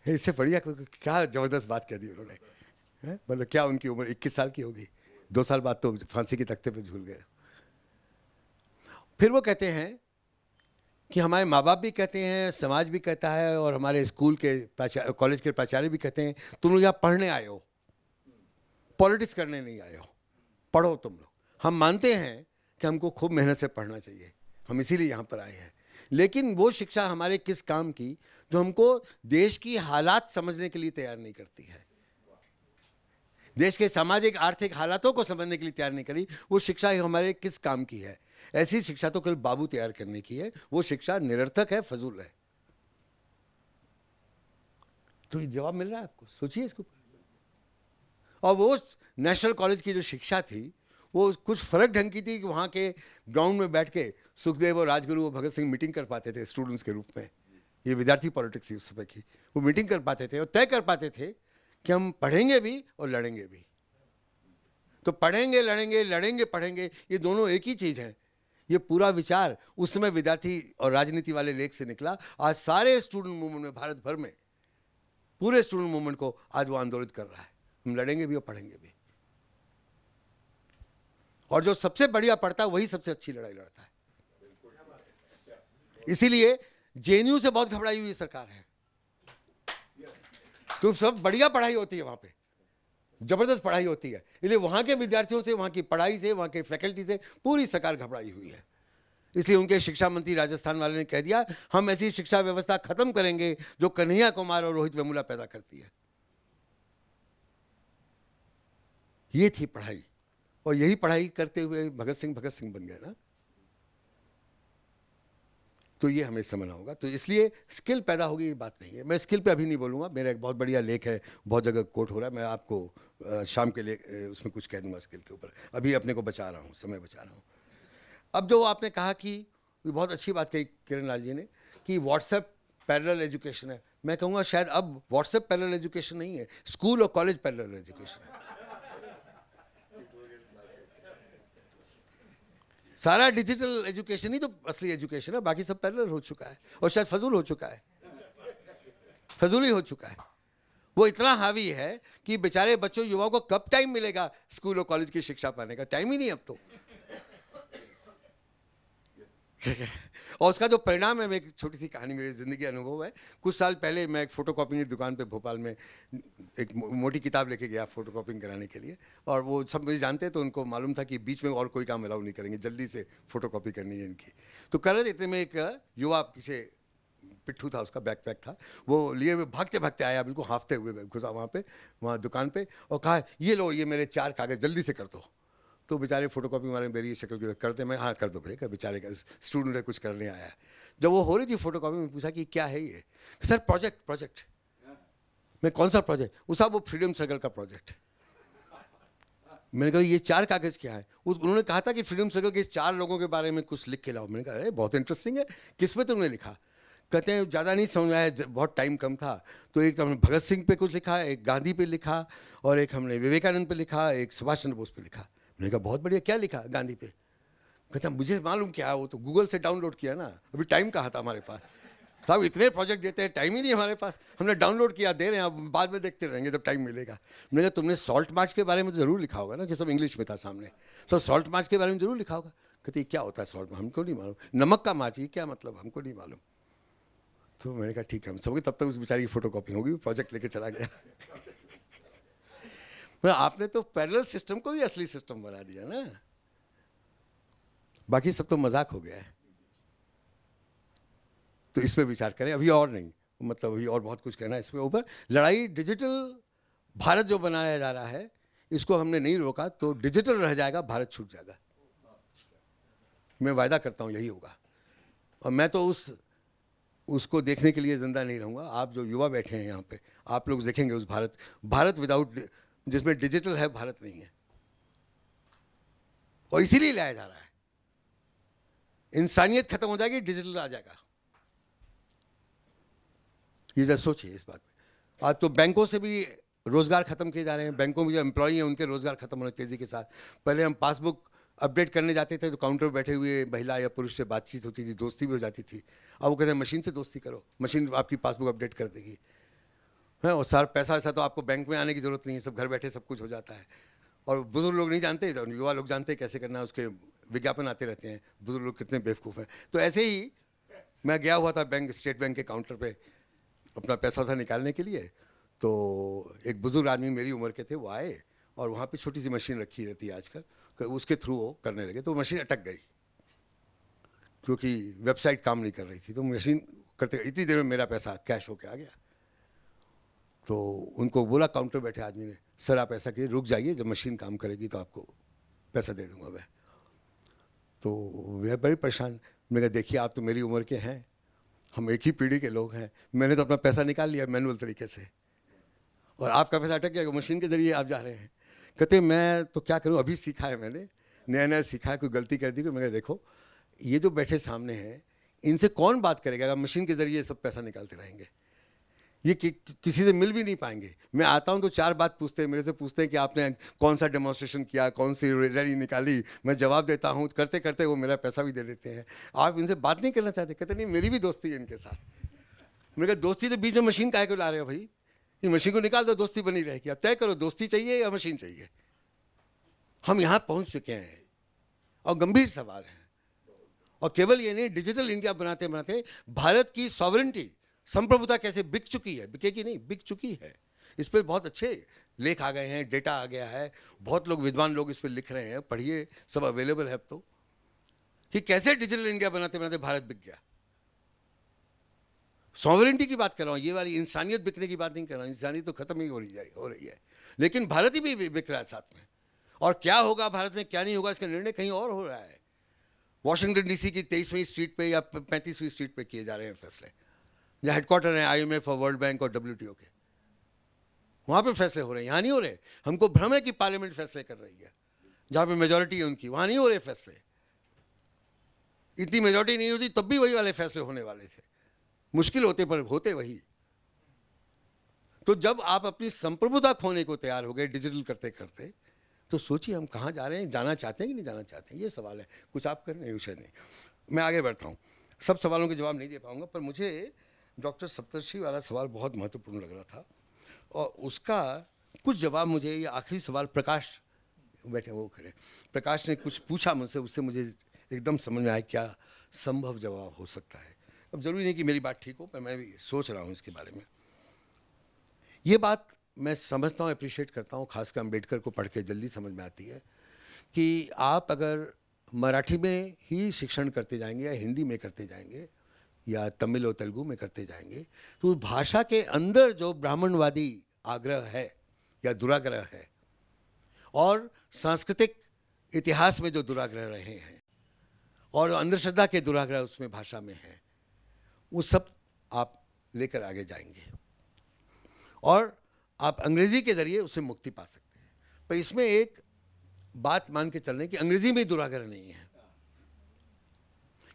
इससे बढ़िया क्या जबरदस्त बात कह दी उन्होंने। मतलब क्या उनकी उम्र 21 साल की होगी, 2 साल बाद तो फांसी के तख्ते पे झूल गए। फिर वो कहते हैं कि हमारे माँ बाप भी कहते हैं, समाज भी कहता है, और हमारे स्कूल के कॉलेज के प्राचार्य भी कहते हैं, तुम लोग यहाँ पढ़ने आए हो, पॉलिटिक्स करने नहीं आए हो, पढ़ो तुम लोग। हम मानते हैं कि हमको खूब मेहनत से पढ़ना चाहिए, हम इसीलिए यहाँ पर आए हैं, लेकिन वो शिक्षा हमारे किस काम की जो हमको देश की हालात समझने के लिए तैयार नहीं करती है, देश के सामाजिक आर्थिक हालातों को समझने के लिए तैयार नहीं करी। वो शिक्षा हमारे किस काम की है? ऐसी शिक्षा तो केवल बाबू तैयार करने की है, वो शिक्षा निरर्थक है, फजूल है। तो ये जवाब मिल रहा है आपको, सोचिए इसको। और वो नेशनल कॉलेज की जो शिक्षा थी वो कुछ फर्क ढंग की थी कि वहाँ के ग्राउंड में बैठ के सुखदेव और राजगुरु और भगत सिंह मीटिंग कर पाते थे स्टूडेंट्स के रूप में। ये विद्यार्थी पॉलिटिक्स थी उस समय की, वो मीटिंग कर पाते थे और तय कर पाते थे कि हम पढ़ेंगे भी और लड़ेंगे भी। तो पढ़ेंगे, लड़ेंगे, लड़ेंगे, पढ़ेंगे, ये दोनों एक ही चीज़ है। ये पूरा विचार उस समय विद्यार्थी और राजनीति वाले लेख से निकला। आज सारे स्टूडेंट मूवमेंट में, भारत भर में पूरे स्टूडेंट मूवमेंट को आज वो आंदोलित कर रहा है, हम लड़ेंगे भी और पढ़ेंगे भी। और जो सबसे बढ़िया पढ़ता है वही सबसे अच्छी लड़ाई लड़ता है। इसीलिए जेएनयू से बहुत घबराई हुई सरकार है, क्योंकि सब बढ़िया पढ़ाई होती है वहां पे, जबरदस्त पढ़ाई होती है। इसलिए वहां के विद्यार्थियों से, वहां की पढ़ाई से, वहां के फैकल्टी से पूरी सरकार घबराई हुई है। इसलिए उनके शिक्षा मंत्री राजस्थान वाले ने कह दिया, हम ऐसी शिक्षा व्यवस्था खत्म करेंगे जो कन्हैया कुमार और रोहित वेमुला पैदा करती है। ये थी पढ़ाई, और यही पढ़ाई करते हुए भगत सिंह बन गए ना। तो ये हमें समझना होगा। तो इसलिए स्किल पैदा होगी, ये बात नहीं है। मैं स्किल पे अभी नहीं बोलूँगा, मेरा एक बहुत बढ़िया लेख है, बहुत जगह कोट हो रहा है, मैं आपको शाम के लिए उसमें कुछ कह दूंगा स्किल के ऊपर। अभी अपने को बचा रहा हूँ, समय बचा रहा हूँ। अब जो आपने कहा कि बहुत अच्छी बात कही किरण लाल जी ने कि व्हाट्सएप पैरेलल एजुकेशन है, मैं कहूँगा शायद अब व्हाट्सएप पैरेलल एजुकेशन नहीं है, स्कूल और कॉलेज पैरेलल एजुकेशन है। सारा डिजिटल एजुकेशन ही तो असली एजुकेशन है, बाकी सब पैरेलल हो चुका है और शायद फजूल हो चुका है, फजूल ही हो चुका है। वो इतना हावी है कि बेचारे बच्चों, युवाओं को कब टाइम मिलेगा स्कूल और कॉलेज की शिक्षा पाने का? टाइम ही नहीं अब तो। और उसका जो परिणाम है, एक छोटी सी कहानी, मेरी ज़िंदगी अनुभव है। कुछ साल पहले मैं एक फ़ोटोकॉपिंग की दुकान पे भोपाल में एक मोटी किताब लेके गया फ़ोटोकॉपिंग कराने के लिए, और वो सब मुझे जानते हैं, तो उनको मालूम था कि बीच में और कोई काम अलाउ नहीं करेंगे, जल्दी से फ़ोटोकॉपी करनी है इनकी। तो कर रहे थे, इतने में एक युवा पीछे पिट्ठू था, उसका बैकपैक था, वो लिए हुए भागते भागते आया, बिल्कुल हाफते हुए घुसा वहाँ दुकान पर, और कहा ये लो, ये मेरे 4 कागज़ जल्दी से कर दो। तो बेचारे फोटोकॉपी वाले मेरी शक्ल की करते, मैं हाँ कर दो भैया, बेचारे का स्टूडेंट है, कुछ करने आया है। जब वो हो रही थी फोटोकॉपी, में पूछा कि क्या है ये? Sir project. मैं कौन सा प्रोजेक्ट? उसका वो फ्रीडम स्ट्रगल का प्रोजेक्ट। मैंने कहा ये 4 कागज़ क्या है? उन्होंने कहा था कि फ्रीडम स्ट्रगल के 4 लोगों के बारे में कुछ लिख के लाओ। मैंने कहा अरे बहुत इंटरेस्टिंग है, किस में तुमने लिखा? कहते हैं ज़्यादा नहीं समझ में आया, बहुत टाइम कम था, तो एक हमने भगत सिंह पे कुछ लिखा, एक गांधी पे लिखा, और एक हमने विवेकानंद पे लिखा, एक सुभाष चंद्र बोस पे लिखा। मैंने कहा बहुत बढ़िया, क्या लिखा गांधी पे? कहता मुझे मालूम क्या, वो तो गूगल से डाउनलोड किया ना, अभी टाइम कहाँ था हमारे पास, साहब इतने प्रोजेक्ट देते हैं, टाइम ही नहीं हमारे पास, हमने डाउनलोड किया, दे रहे हैं, अब बाद में देखते रहेंगे जब टाइम मिलेगा। मैंने कहा तुमने सॉल्ट मार्च के बारे में तो जरूर लिखा होगा ना, कि सब इंग्लिश में था सामने, सब सॉल्ट मार्च के बारे में जरूर लिखा होगा। कहते क्या होता है सॉल्ट, हमको नहीं मालूम, नमक का मार्च, ये क्या मतलब, हमको नहीं मालूम। तो मैंने कहा ठीक है, हम सबके, तब तक उस बेचारी की फोटो कॉपी होगी, प्रोजेक्ट लेके चला गया। आपने तो पैरेलल सिस्टम को भी असली सिस्टम बना दिया ना, बाकी सब तो मजाक हो गया है। तो इस पे विचार करें, अभी और नहीं, मतलब अभी और बहुत कुछ कहना है इसके ऊपर। लड़ाई डिजिटल भारत जो बनाया जा रहा है, इसको हमने नहीं रोका तो डिजिटल रह जाएगा, भारत छूट जाएगा। मैं वायदा करता हूँ यही होगा, और मैं तो उसको देखने के लिए जिंदा नहीं रहूँगा। आप जो युवा बैठे हैं यहाँ पे, आप लोग देखेंगे उस भारत विदाउट, जिसमें डिजिटल है, भारत नहीं है, और इसीलिए लाया जा रहा है। इंसानियत खत्म हो जाएगी, डिजिटल आ जाएगा। ये जरा सोचिए इस बात पे। आज तो बैंकों से भी रोजगार खत्म किए जा रहे हैं, बैंकों में जो एम्प्लॉई हैं उनके रोजगार खत्म होने तेजी के साथ। पहले हम पासबुक अपडेट करने जाते थे तो काउंटर पर बैठे हुए महिला या पुरुष से बातचीत होती थी, दोस्ती भी हो जाती थी। अब वो कहते हैं मशीन से दोस्ती करो, मशीन आपकी पासबुक अपडेट कर देगी, है, और सारा पैसा ऐसा तो आपको बैंक में आने की जरूरत नहीं है, सब घर बैठे सब कुछ हो जाता है। और बुजुर्ग लोग नहीं जानते, तो युवा लोग जानते हैं कैसे करना है, उसके विज्ञापन आते रहते हैं, बुजुर्ग लोग कितने बेवकूफ़ हैं। तो ऐसे ही मैं गया हुआ था बैंक, स्टेट बैंक के काउंटर पे अपना पैसा वैसा निकालने के लिए, तो एक बुजुर्ग आदमी मेरी उम्र के थे, वो आए और वहाँ पे छोटी सी मशीन रखी रहती है आजकल, उसके थ्रू वो करने लगे, तो मशीन अटक गई क्योंकि वेबसाइट काम नहीं कर रही थी। तो मशीन करते इतनी देर में मेरा पैसा कैश होके आ गया। तो उनको बोला काउंटर बैठे आदमी ने, सर आप ऐसा कीजिए, रुक जाइए, जब मशीन काम करेगी तो आपको पैसा दे दूंगा मैं। तो वे बड़ी परेशान, मैंने कहा देखिए आप तो मेरी उम्र के हैं, हम एक ही पीढ़ी के लोग हैं, मैंने तो अपना पैसा निकाल लिया मैनुअल तरीके से, और आपका पैसा अटक गया, मशीन के जरिए आप जा रहे हैं। कहते मैं तो क्या करूं, अभी सीखा है मैंने, नया नया सीखा है, कोई गलती कर दी। मैं कहा देखो ये जो बैठे सामने हैं इनसे कौन बात करेगा अगर मशीन के जरिए सब पैसा निकालते रहेंगे, ये किसी से मिल भी नहीं पाएंगे। मैं आता हूं तो चार बात पूछते हैं, मेरे से पूछते हैं कि आपने कौन सा डेमोन्स्ट्रेशन किया, कौन सी रैली निकाली, मैं जवाब देता हूं, करते करते वो मेरा पैसा भी दे देते हैं। आप इनसे बात नहीं करना चाहते? कहते नहीं मेरी भी दोस्ती है इनके साथ। मैंने कहा दोस्ती तो बीच में मशीन काहे को ला रहे हो भाई, ये मशीन को निकाल दो, दोस्ती बनी रहेगी। अब तय करो दोस्ती चाहिए या मशीन चाहिए। हम यहाँ पहुँच चुके हैं और गंभीर सवाल है। और केवल ये नहीं, डिजिटल इंडिया बनाते बनाते भारत की सॉवरेंटी, संप्रभुता कैसे बिक चुकी है, बिकेगी नहीं, बिक चुकी है। इस पर बहुत अच्छे लेख आ गए हैं, डेटा आ गया है, बहुत लोग विद्वान लोग इस पर लिख रहे हैं, पढ़िए, सब अवेलेबल है अब तो, कि कैसे डिजिटल इंडिया बनाते बनाते भारत बिक गया। सॉवरेंटी की बात कर रहा हूँ, ये वाली इंसानियत बिकने की बात नहीं कर रहा हूँ, इंसानियत तो खत्म ही हो रही है, लेकिन भारत ही भी बिक रहा है साथ में। और क्या होगा भारत में क्या नहीं होगा इसका निर्णय कहीं और हो रहा है। वॉशिंगटन डीसी की 23वीं स्ट्रीट पे या 35वीं स्ट्रीट पे किए जा रहे हैं फैसले, जहाँ हेडक्वार्टर है IMF और वर्ल्ड बैंक और WTO के, वहाँ पे फैसले हो रहे हैं, यहाँ नहीं हो रहे। हमको भ्रम है कि पार्लियामेंट फैसले कर रही है, जहाँ पे मेजोरिटी है उनकी, वहाँ नहीं हो रहे फैसले। इतनी मेजोरिटी नहीं होती तब भी वही वाले फैसले होने वाले थे, मुश्किल होते पर होते वही। तो जब आप अपनी संप्रभुता खोने को तैयार हो गए डिजिटल करते करते, तो सोचिए हम कहाँ जा रहे हैं, जाना चाहते हैं कि नहीं जाना चाहते हैं, ये सवाल है। कुछ आप करें, विषय नहीं, मैं आगे बढ़ता हूँ। सब सवालों के जवाब नहीं दे पाऊंगा, पर मुझे डॉक्टर सप्तर्षि वाला सवाल बहुत महत्वपूर्ण लग रहा था, और उसका कुछ जवाब मुझे, ये आखिरी सवाल प्रकाश बैठे वो खड़े, प्रकाश ने कुछ पूछा मुझसे, उससे मुझे एकदम समझ में आया क्या संभव जवाब हो सकता है। अब जरूरी नहीं कि मेरी बात ठीक हो, पर मैं भी सोच रहा हूँ इसके बारे में। ये बात मैं समझता हूँ, अप्रिशिएट करता हूँ, खासकर अम्बेडकर को पढ़ के जल्दी समझ में आती है कि आप अगर मराठी में ही शिक्षण करते जाएंगे या हिंदी में करते जाएंगे या तमिल और तेलुगु में करते जाएंगे, तो उस भाषा के अंदर जो ब्राह्मणवादी आग्रह है या दुराग्रह है, और सांस्कृतिक इतिहास में जो दुराग्रह रहे हैं और अंधश्रद्धा के दुराग्रह उसमें भाषा में है, वो सब आप लेकर आगे जाएंगे और आप अंग्रेजी के जरिए उससे मुक्ति पा सकते हैं। पर इसमें एक बात मान के चलने की अंग्रेजी में दुराग्रह नहीं है।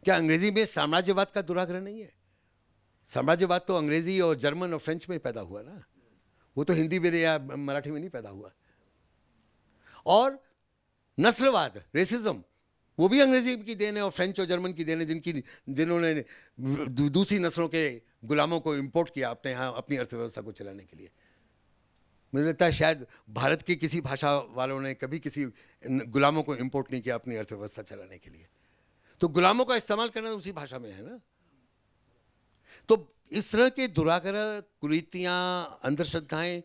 क्या अंग्रेजी में साम्राज्यवाद का दुराग्रह नहीं है? साम्राज्यवाद तो अंग्रेजी और जर्मन और फ्रेंच में पैदा हुआ ना, वो तो हिंदी में या मराठी में नहीं पैदा हुआ। और नस्लवाद, रेसिज्म, वो भी अंग्रेजी की देन है और फ्रेंच और जर्मन की देन है, जिन्होंने दूसरी नस्लों के गुलामों को इंपोर्ट किया अपने यहाँ अपनी अर्थव्यवस्था को चलाने के लिए। मुझे लगता है शायद भारत की किसी भाषा वालों ने कभी किसी गुलामों को इंपोर्ट नहीं किया अपनी अर्थव्यवस्था चलाने के लिए। तो गुलामों का इस्तेमाल करना उसी भाषा में है ना। तो इस तरह के दुराग्रह, कुरीतियाँ, अंधश्रद्धाएं,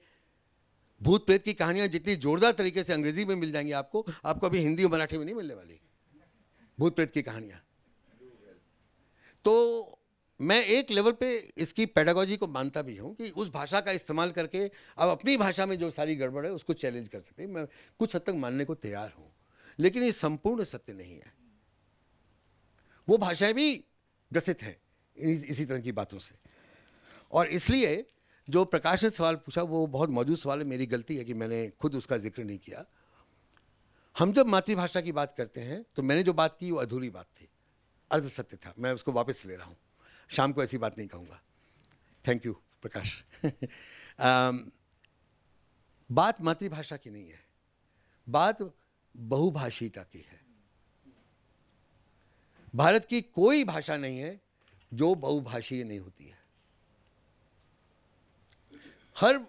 भूत प्रेत की कहानियां जितनी जोरदार तरीके से अंग्रेजी में मिल जाएंगी आपको अभी हिंदी और मराठी में नहीं मिलने वाली भूत प्रेत की कहानियां। तो मैं एक लेवल पे इसकी पेडागोजी को मानता भी हूं कि उस भाषा का इस्तेमाल करके अब अपनी भाषा में जो सारी गड़बड़ है उसको चैलेंज कर सकते हैं। मैं कुछ हद तक मानने को तैयार हूं, लेकिन ये संपूर्ण सत्य नहीं है। वो भाषाएं भी ग्रसित हैं इसी तरह की बातों से। और इसलिए जो प्रकाश ने सवाल पूछा वो बहुत मौजूद सवाल है। मेरी गलती है कि मैंने खुद उसका जिक्र नहीं किया। हम जब मातृभाषा की बात करते हैं तो मैंने जो बात की वो अधूरी बात थी, अर्ध सत्य था। मैं उसको वापस ले रहा हूँ, शाम को ऐसी बात नहीं कहूँगा। थैंक यू प्रकाश। बात मातृभाषा की नहीं है, बात बहुभाषीता की है। भारत की कोई भाषा नहीं है जो बहुभाषीय नहीं होती है। हर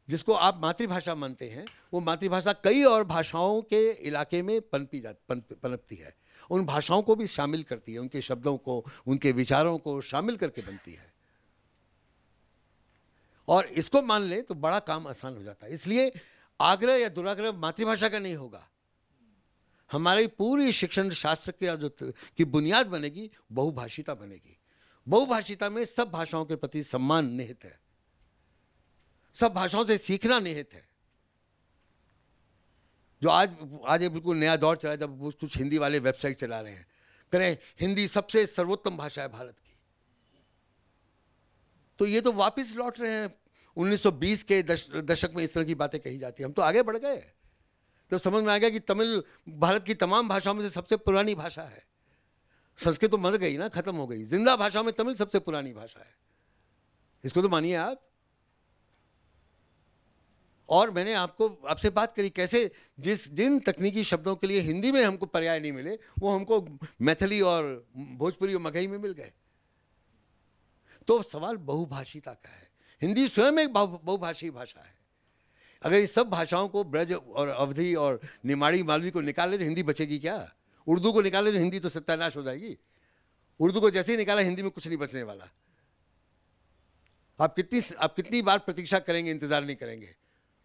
जिसको आप मातृभाषा मानते हैं वो मातृभाषा कई और भाषाओं के इलाके में पनपती है, उन भाषाओं को भी शामिल करती है, उनके शब्दों को, उनके विचारों को शामिल करके बनती है। और इसको मान ले तो बड़ा काम आसान हो जाता है। इसलिए आग्रह या दुराग्रह मातृभाषा का नहीं होगा। हमारी पूरी शिक्षण शास्त्र की बुनियाद बनेगी, बहुभाषिता बनेगी। बहुभाषिता में सब भाषाओं के प्रति सम्मान निहित है, सब भाषाओं से सीखना निहित है। जो आज एक बिल्कुल नया दौर चला है, जब कुछ हिंदी वाले वेबसाइट चला रहे हैं, करें हिंदी सबसे सर्वोत्तम भाषा है भारत की, तो ये तो वापस लौट रहे हैं 1920 के दशक में इस तरह की बातें कही जाती हैं। हम तो आगे बढ़ गए, तो समझ में आ गया कि तमिल भारत की तमाम भाषाओं में से सबसे पुरानी भाषा है। संस्कृत तो मर गई ना, खत्म हो गई। जिंदा भाषा में तमिल सबसे पुरानी भाषा है, इसको तो मानिए आप। और मैंने आपसे बात करी कैसे जिन तकनीकी शब्दों के लिए हिंदी में हमको पर्याय नहीं मिले वो हमको मैथिली और भोजपुरी और मगही में मिल गए। तो सवाल बहुभाषिता का है। हिंदी स्वयं एक बहुभाषी भाषा है। अगर इस सब भाषाओं को ब्रज और अवधी और निमाड़ी मालवी को निकाल ले तो हिंदी बचेगी क्या? उर्दू को निकाले तो हिंदी तो सत्यानाश हो जाएगी। उर्दू को जैसे ही निकाला हिंदी में कुछ नहीं बचने वाला। आप कितनी बार प्रतीक्षा करेंगे, इंतजार नहीं करेंगे।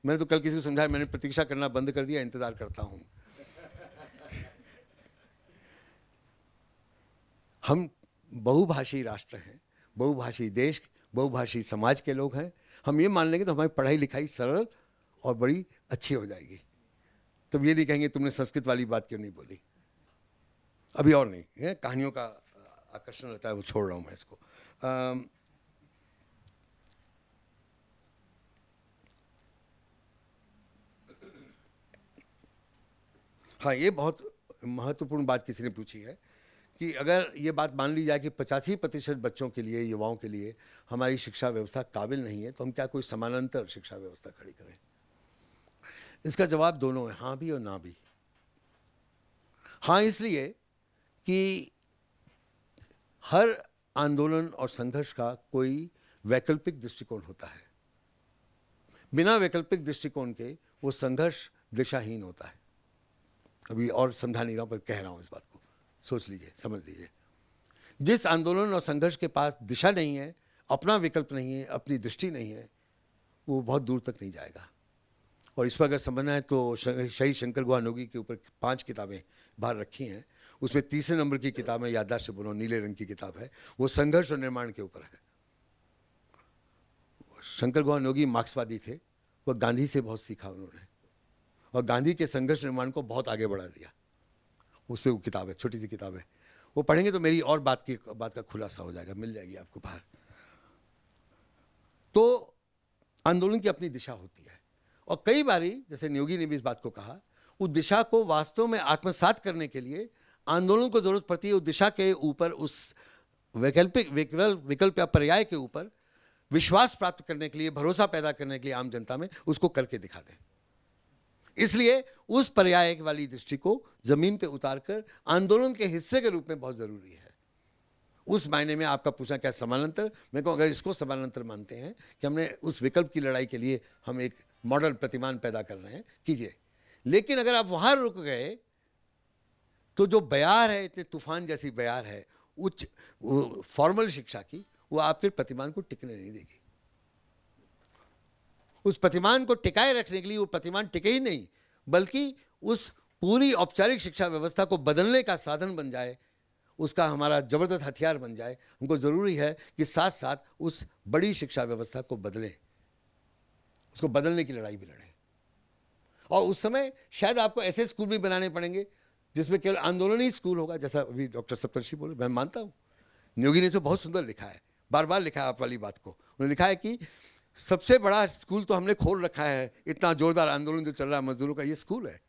मैंने तो कल किसी को समझाया, मैंने प्रतीक्षा करना बंद कर दिया, इंतजार करता हूं। हम बहुभाषी राष्ट्र हैं, बहुभाषी देश, बहुभाषी समाज के लोग हैं। हम ये मान लेंगे तो हमारी पढ़ाई लिखाई सरल और बड़ी अच्छी हो जाएगी। तब ये नहीं कहेंगे तुमने संस्कृत वाली बात क्यों नहीं बोली। अभी और नहीं है, कहानियों का आकर्षण रहता है, वो छोड़ रहा हूं मैं इसको। हाँ, ये बहुत महत्वपूर्ण बात किसी ने पूछी है कि अगर ये बात मान ली जाए कि 85% बच्चों के लिए, युवाओं के लिए हमारी शिक्षा व्यवस्था काबिल नहीं है, तो हम क्या कोई समानांतर शिक्षा व्यवस्था खड़ी करें? इसका जवाब दोनों है, हाँ भी और ना भी। हाँ इसलिए कि हर आंदोलन और संघर्ष का कोई वैकल्पिक दृष्टिकोण होता है। बिना वैकल्पिक दृष्टिकोण के वो संघर्ष दिशाहीन होता है। अभी और समझा नहीं रहा हूं, पर कह रहा हूं इस बात को, सोच लीजिए, समझ लीजिए। जिस आंदोलन और संघर्ष के पास दिशा नहीं है, अपना विकल्प नहीं है, अपनी दृष्टि नहीं है, वो बहुत दूर तक नहीं जाएगा। और इस पर अगर समझना है तो शहीद शंकर गुहा नोगी के ऊपर 5 किताबें बाहर रखी हैं। उसमें 3 नंबर की किताब है, याददाश्त से बोलो, नीले रंग की किताब है, वो संघर्ष और निर्माण के ऊपर है। शंकर गुहा नोगी मार्क्सवादी थे, वह गांधी से बहुत सीखा उन्होंने और गांधी के संघर्ष निर्माण को बहुत आगे बढ़ा दिया। उस पर वो किताब है, छोटी सी किताब है, वो पढ़ेंगे तो मेरी और बात का खुलासा हो जाएगा, मिल जाएगी आपको बाहर। तो आंदोलन की अपनी दिशा होती है और कई बारी, जैसे न्योगी ने भी इस बात को कहा, उस दिशा को वास्तव में आत्मसात करने के लिए आंदोलन को जरूरत पड़ती है उस दिशा के ऊपर, उस वैकल्पिक विकल्प या पर्याय के ऊपर विश्वास प्राप्त करने के लिए, भरोसा पैदा करने के लिए आम जनता में, उसको करके दिखा दें। इसलिए उस पर्याय वाली दृष्टि को जमीन पे उतारकर आंदोलन के हिस्से के रूप में बहुत जरूरी है। उस मायने में आपका पूछना क्या समानांतर, मैं कहूँ अगर इसको समानांतर मानते हैं कि हमने उस विकल्प की लड़ाई के लिए हम एक मॉडल प्रतिमान पैदा कर रहे हैं, कीजिए। लेकिन अगर आप वहां रुक गए तो जो बयार है, इतने तूफान जैसी बयार है उच्च फॉर्मल शिक्षा की, वो आपके प्रतिमान को टिकने नहीं देगी। उस प्रतिमान को टिकाए रखने के लिए, वो प्रतिमान टिके ही नहीं बल्कि उस पूरी औपचारिक शिक्षा व्यवस्था को बदलने का साधन बन जाए, उसका हमारा जबरदस्त हथियार बन जाए। हमको जरूरी है कि साथ साथ उस बड़ी शिक्षा व्यवस्था को बदलें, उसको बदलने की लड़ाई भी लड़ें। और उस समय शायद आपको ऐसे स्कूल भी बनाने पड़ेंगे जिसमें केवल आंदोलन ही स्कूल होगा, जैसा अभी डॉक्टर सप्तर्षि बोले, मैं मानता हूँ। नियोगी ने इसे बहुत सुंदर लिखा है, बार बार लिखा है आप वाली बात को। उन्होंने लिखा है कि सबसे बड़ा स्कूल तो हमने खोल रखा है, इतना जोरदार आंदोलन जो चल रहा है मजदूरों का, ये स्कूल है।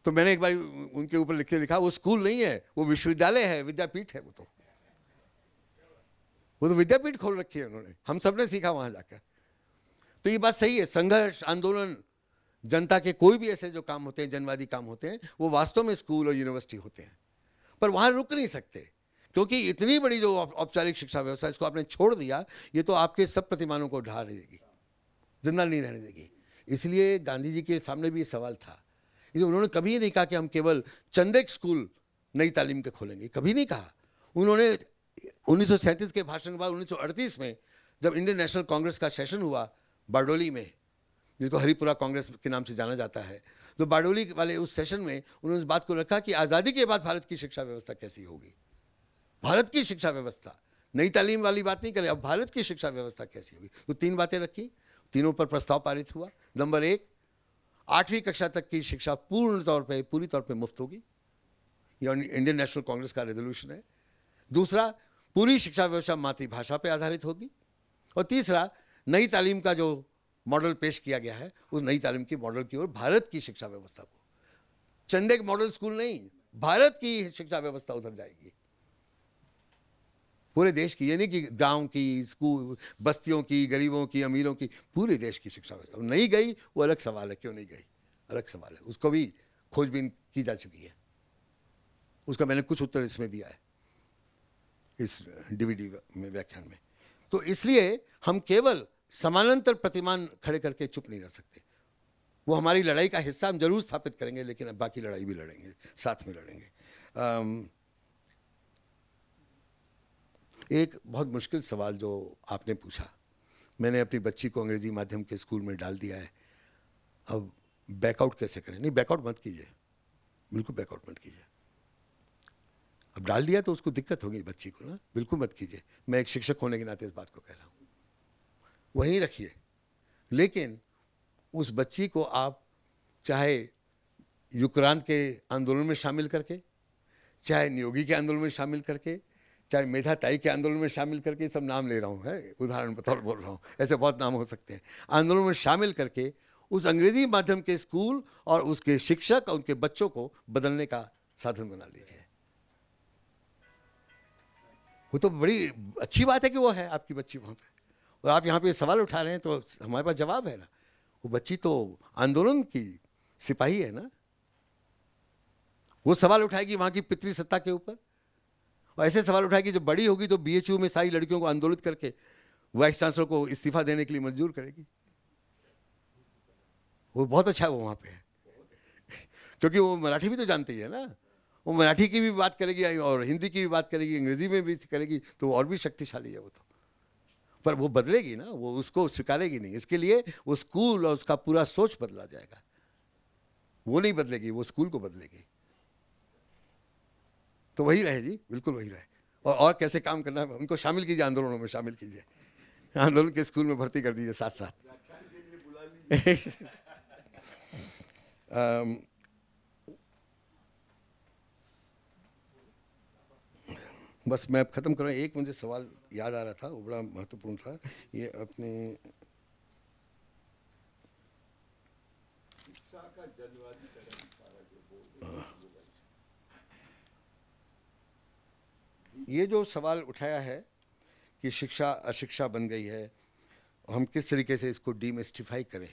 तो मैंने एक बार उनके ऊपर लिखा, वो स्कूल नहीं है, वो विश्वविद्यालय है, विद्यापीठ है। वो तो विद्यापीठ खोल रखी है उन्होंने, हम सब ने सीखा वहां जाकर। तो ये बात सही है, संघर्ष, आंदोलन, जनता के कोई भी ऐसे जो काम होते हैं, जनवादी काम होते हैं, वो वास्तव में स्कूल और यूनिवर्सिटी होते हैं। पर वहां रुक नहीं सकते, क्योंकि इतनी बड़ी जो औपचारिक शिक्षा व्यवस्था, इसको आपने छोड़ दिया, ये तो आपके सब प्रतिमानों को ढा नहीं देगी, जिंदा नहीं रहने देगी। इसलिए गांधी जी के सामने भी ये सवाल था। उन्होंने कभी नहीं कहा कि हम केवल चंद एक स्कूल नई तालीम के खोलेंगे, कभी नहीं कहा। उन्होंने 1937 के भाषण के बाद 1938 में जब इंडियन नेशनल कांग्रेस का सेशन हुआ बारडोली में, जिसको हरिपुरा कांग्रेस के नाम से जाना जाता है, तो बारडोली वाले उस सेशन में उन्होंने इस बात को रखा कि आज़ादी के बाद भारत की शिक्षा व्यवस्था कैसी होगी। भारत की शिक्षा व्यवस्था, नई तालीम वाली बात नहीं करें, अब भारत की शिक्षा व्यवस्था कैसी होगी। तो 3 बातें रखी, तीनों पर प्रस्ताव पारित हुआ। नंबर 1, 8वीं कक्षा तक की शिक्षा पूरी तौर पे मुफ्त होगी, यह इंडियन नेशनल कांग्रेस का रेजोल्यूशन है। दूसरा, पूरी शिक्षा व्यवस्था मातृभाषा पे आधारित होगी। और तीसरा, नई तालीम का जो मॉडल पेश किया गया है, उस नई तालीम की मॉडल की ओर भारत की शिक्षा व्यवस्था को, चंदे के मॉडल स्कूल नहीं, भारत की शिक्षा व्यवस्था उधर जाएगी, पूरे देश की, यानी कि गांव की, स्कूल, बस्तियों की, गरीबों की, अमीरों की, पूरे देश की शिक्षा व्यवस्था। नहीं गई वो अलग सवाल है, क्यों नहीं गई अलग सवाल है, उसको भी खोजबीन की जा चुकी है। उसका मैंने कुछ उत्तर इसमें दिया है, इस डीवीडी में, व्याख्यान में। तो इसलिए हम केवल समानांतर प्रतिमान खड़े करके चुप नहीं रह सकते। वो हमारी लड़ाई का हिस्सा हम जरूर स्थापित करेंगे, लेकिन अब बाकी लड़ाई भी लड़ेंगे, साथ में लड़ेंगे। एक बहुत मुश्किल सवाल जो आपने पूछा, मैंने अपनी बच्ची को अंग्रेजी माध्यम के स्कूल में डाल दिया है, अब बैकआउट कैसे करें। नहीं, बैकआउट मत कीजिए, बिल्कुल बैकआउट मत कीजिए। अब डाल दिया तो उसको दिक्कत होगी बच्ची को ना, बिल्कुल मत कीजिए। मैं एक शिक्षक होने के नाते इस बात को कह रहा हूँ, वहीं रखिए। लेकिन उस बच्ची को आप चाहे युक्रांत के आंदोलन में शामिल करके, चाहे नियोगी के आंदोलन में शामिल करके, चाहे मेधा ताई के आंदोलन में शामिल करके, सब नाम ले रहा हूँ, है उदाहरण बतौर बोल रहा हूँ, ऐसे बहुत नाम हो सकते हैं, आंदोलन में शामिल करके उस अंग्रेजी माध्यम के स्कूल और उसके शिक्षक और उनके बच्चों को बदलने का साधन बना लीजिए। वो तो बड़ी अच्छी बात है कि वो है आपकी बच्ची वहाँ पे, और आप यहाँ पे सवाल उठा रहे हैं, तो हमारे पास जवाब है ना। वो बच्ची तो आंदोलन की सिपाही है ना, वो सवाल उठाएगी वहाँ की पितृसत्ता के ऊपर, और ऐसे सवाल उठाएगी जो बड़ी होगी तो बीएचयू में सारी लड़कियों को आंदोलित करके वाइस चांसलर को इस्तीफा देने के लिए मजबूर करेगी। वो बहुत अच्छा है, वो वहाँ पे है, क्योंकि वो मराठी भी तो जानती है ना, वो मराठी की भी बात करेगी और हिंदी की भी बात करेगी, अंग्रेजी में भी करेगी, तो वो और भी शक्तिशाली है वो तो। पर वो बदलेगी ना, वो उसको स्वीकारेगी नहीं। इसके लिए वो स्कूल और उसका पूरा सोच बदला जाएगा। वो नहीं बदलेगी, वो स्कूल को बदलेगी। तो वही रहे जी, बिल्कुल वही रहे। और कैसे काम करना है उनको शामिल कीजिए, आंदोलनों में शामिल कीजिए, आंदोलन के स्कूल में भर्ती कर दीजिए साथ साथ। बस मैं अब ख़त्म कर रहा हूँ। एक मुझे सवाल याद आ रहा था, वो बड़ा महत्वपूर्ण था। ये अपने शिक्षा का जनवादीकरण सारा जो बोल ये जो सवाल उठाया है कि शिक्षा अशिक्षा बन गई है, हम किस तरीके से इसको डीमिस्टिफाई करें,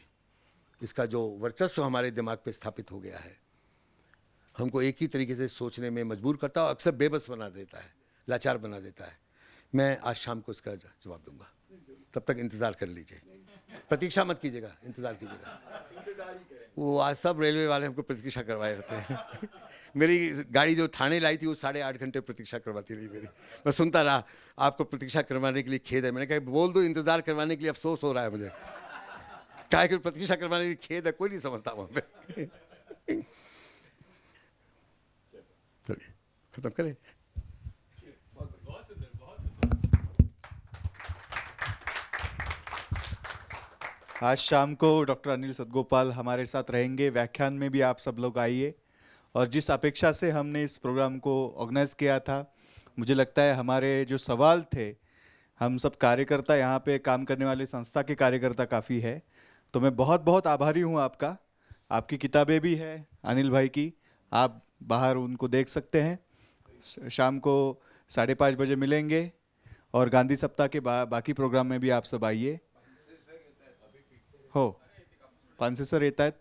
इसका जो वर्चस्व हमारे दिमाग पे स्थापित हो गया है, हमको एक ही तरीके से सोचने में मजबूर करता है और अक्सर बेबस बना देता है, लाचार बना देता है। मैं आज शाम को इसका जवाब दूंगा, तब तक इंतज़ार कर लीजिए, प्रतीक्षा मत कीजिएगा, इंतज़ार कीजिएगा। वो आज सब रेलवे वाले हमको प्रतीक्षा करवाए रहते हैं। मेरी गाड़ी जो थाने लाई थी वो 8.5 घंटे प्रतीक्षा करवाती रही मेरी। मैं सुनता रहा, आपको प्रतीक्षा करवाने के लिए खेद है। मैंने कहा बोल दो, इंतज़ार करवाने के लिए अफसोस हो रहा है मुझे, क्या कि प्रतीक्षा करवाने के लिए खेद है, कोई नहीं समझता वहाँ पे। चलिए खत्म करें। आज शाम को डॉक्टर अनिल सतगोपाल हमारे साथ रहेंगे। व्याख्यान में भी आप सब लोग आइए। और जिस अपेक्षा से हमने इस प्रोग्राम को ऑर्गेनाइज किया था, मुझे लगता है हमारे जो सवाल थे, हम सब कार्यकर्ता, यहाँ पे काम करने वाले संस्था के कार्यकर्ता काफ़ी है, तो मैं बहुत बहुत आभारी हूँ आपका। आपकी किताबें भी है अनिल भाई की, आप बाहर उनको देख सकते हैं। शाम को 5:30 बजे मिलेंगे और गांधी सप्ताह के बाकी प्रोग्राम में भी आप सब आइए। हो पानसे सर येत आहेत,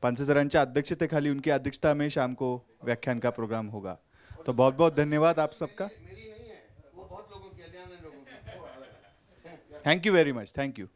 पानसे सरांच्या अध्यक्षतेखाली उनकी अध्यक्षता में शाम को व्याख्यान का प्रोग्राम होगा। तो बहुत बहुत धन्यवाद आप सबका। Thank you very much, thank you.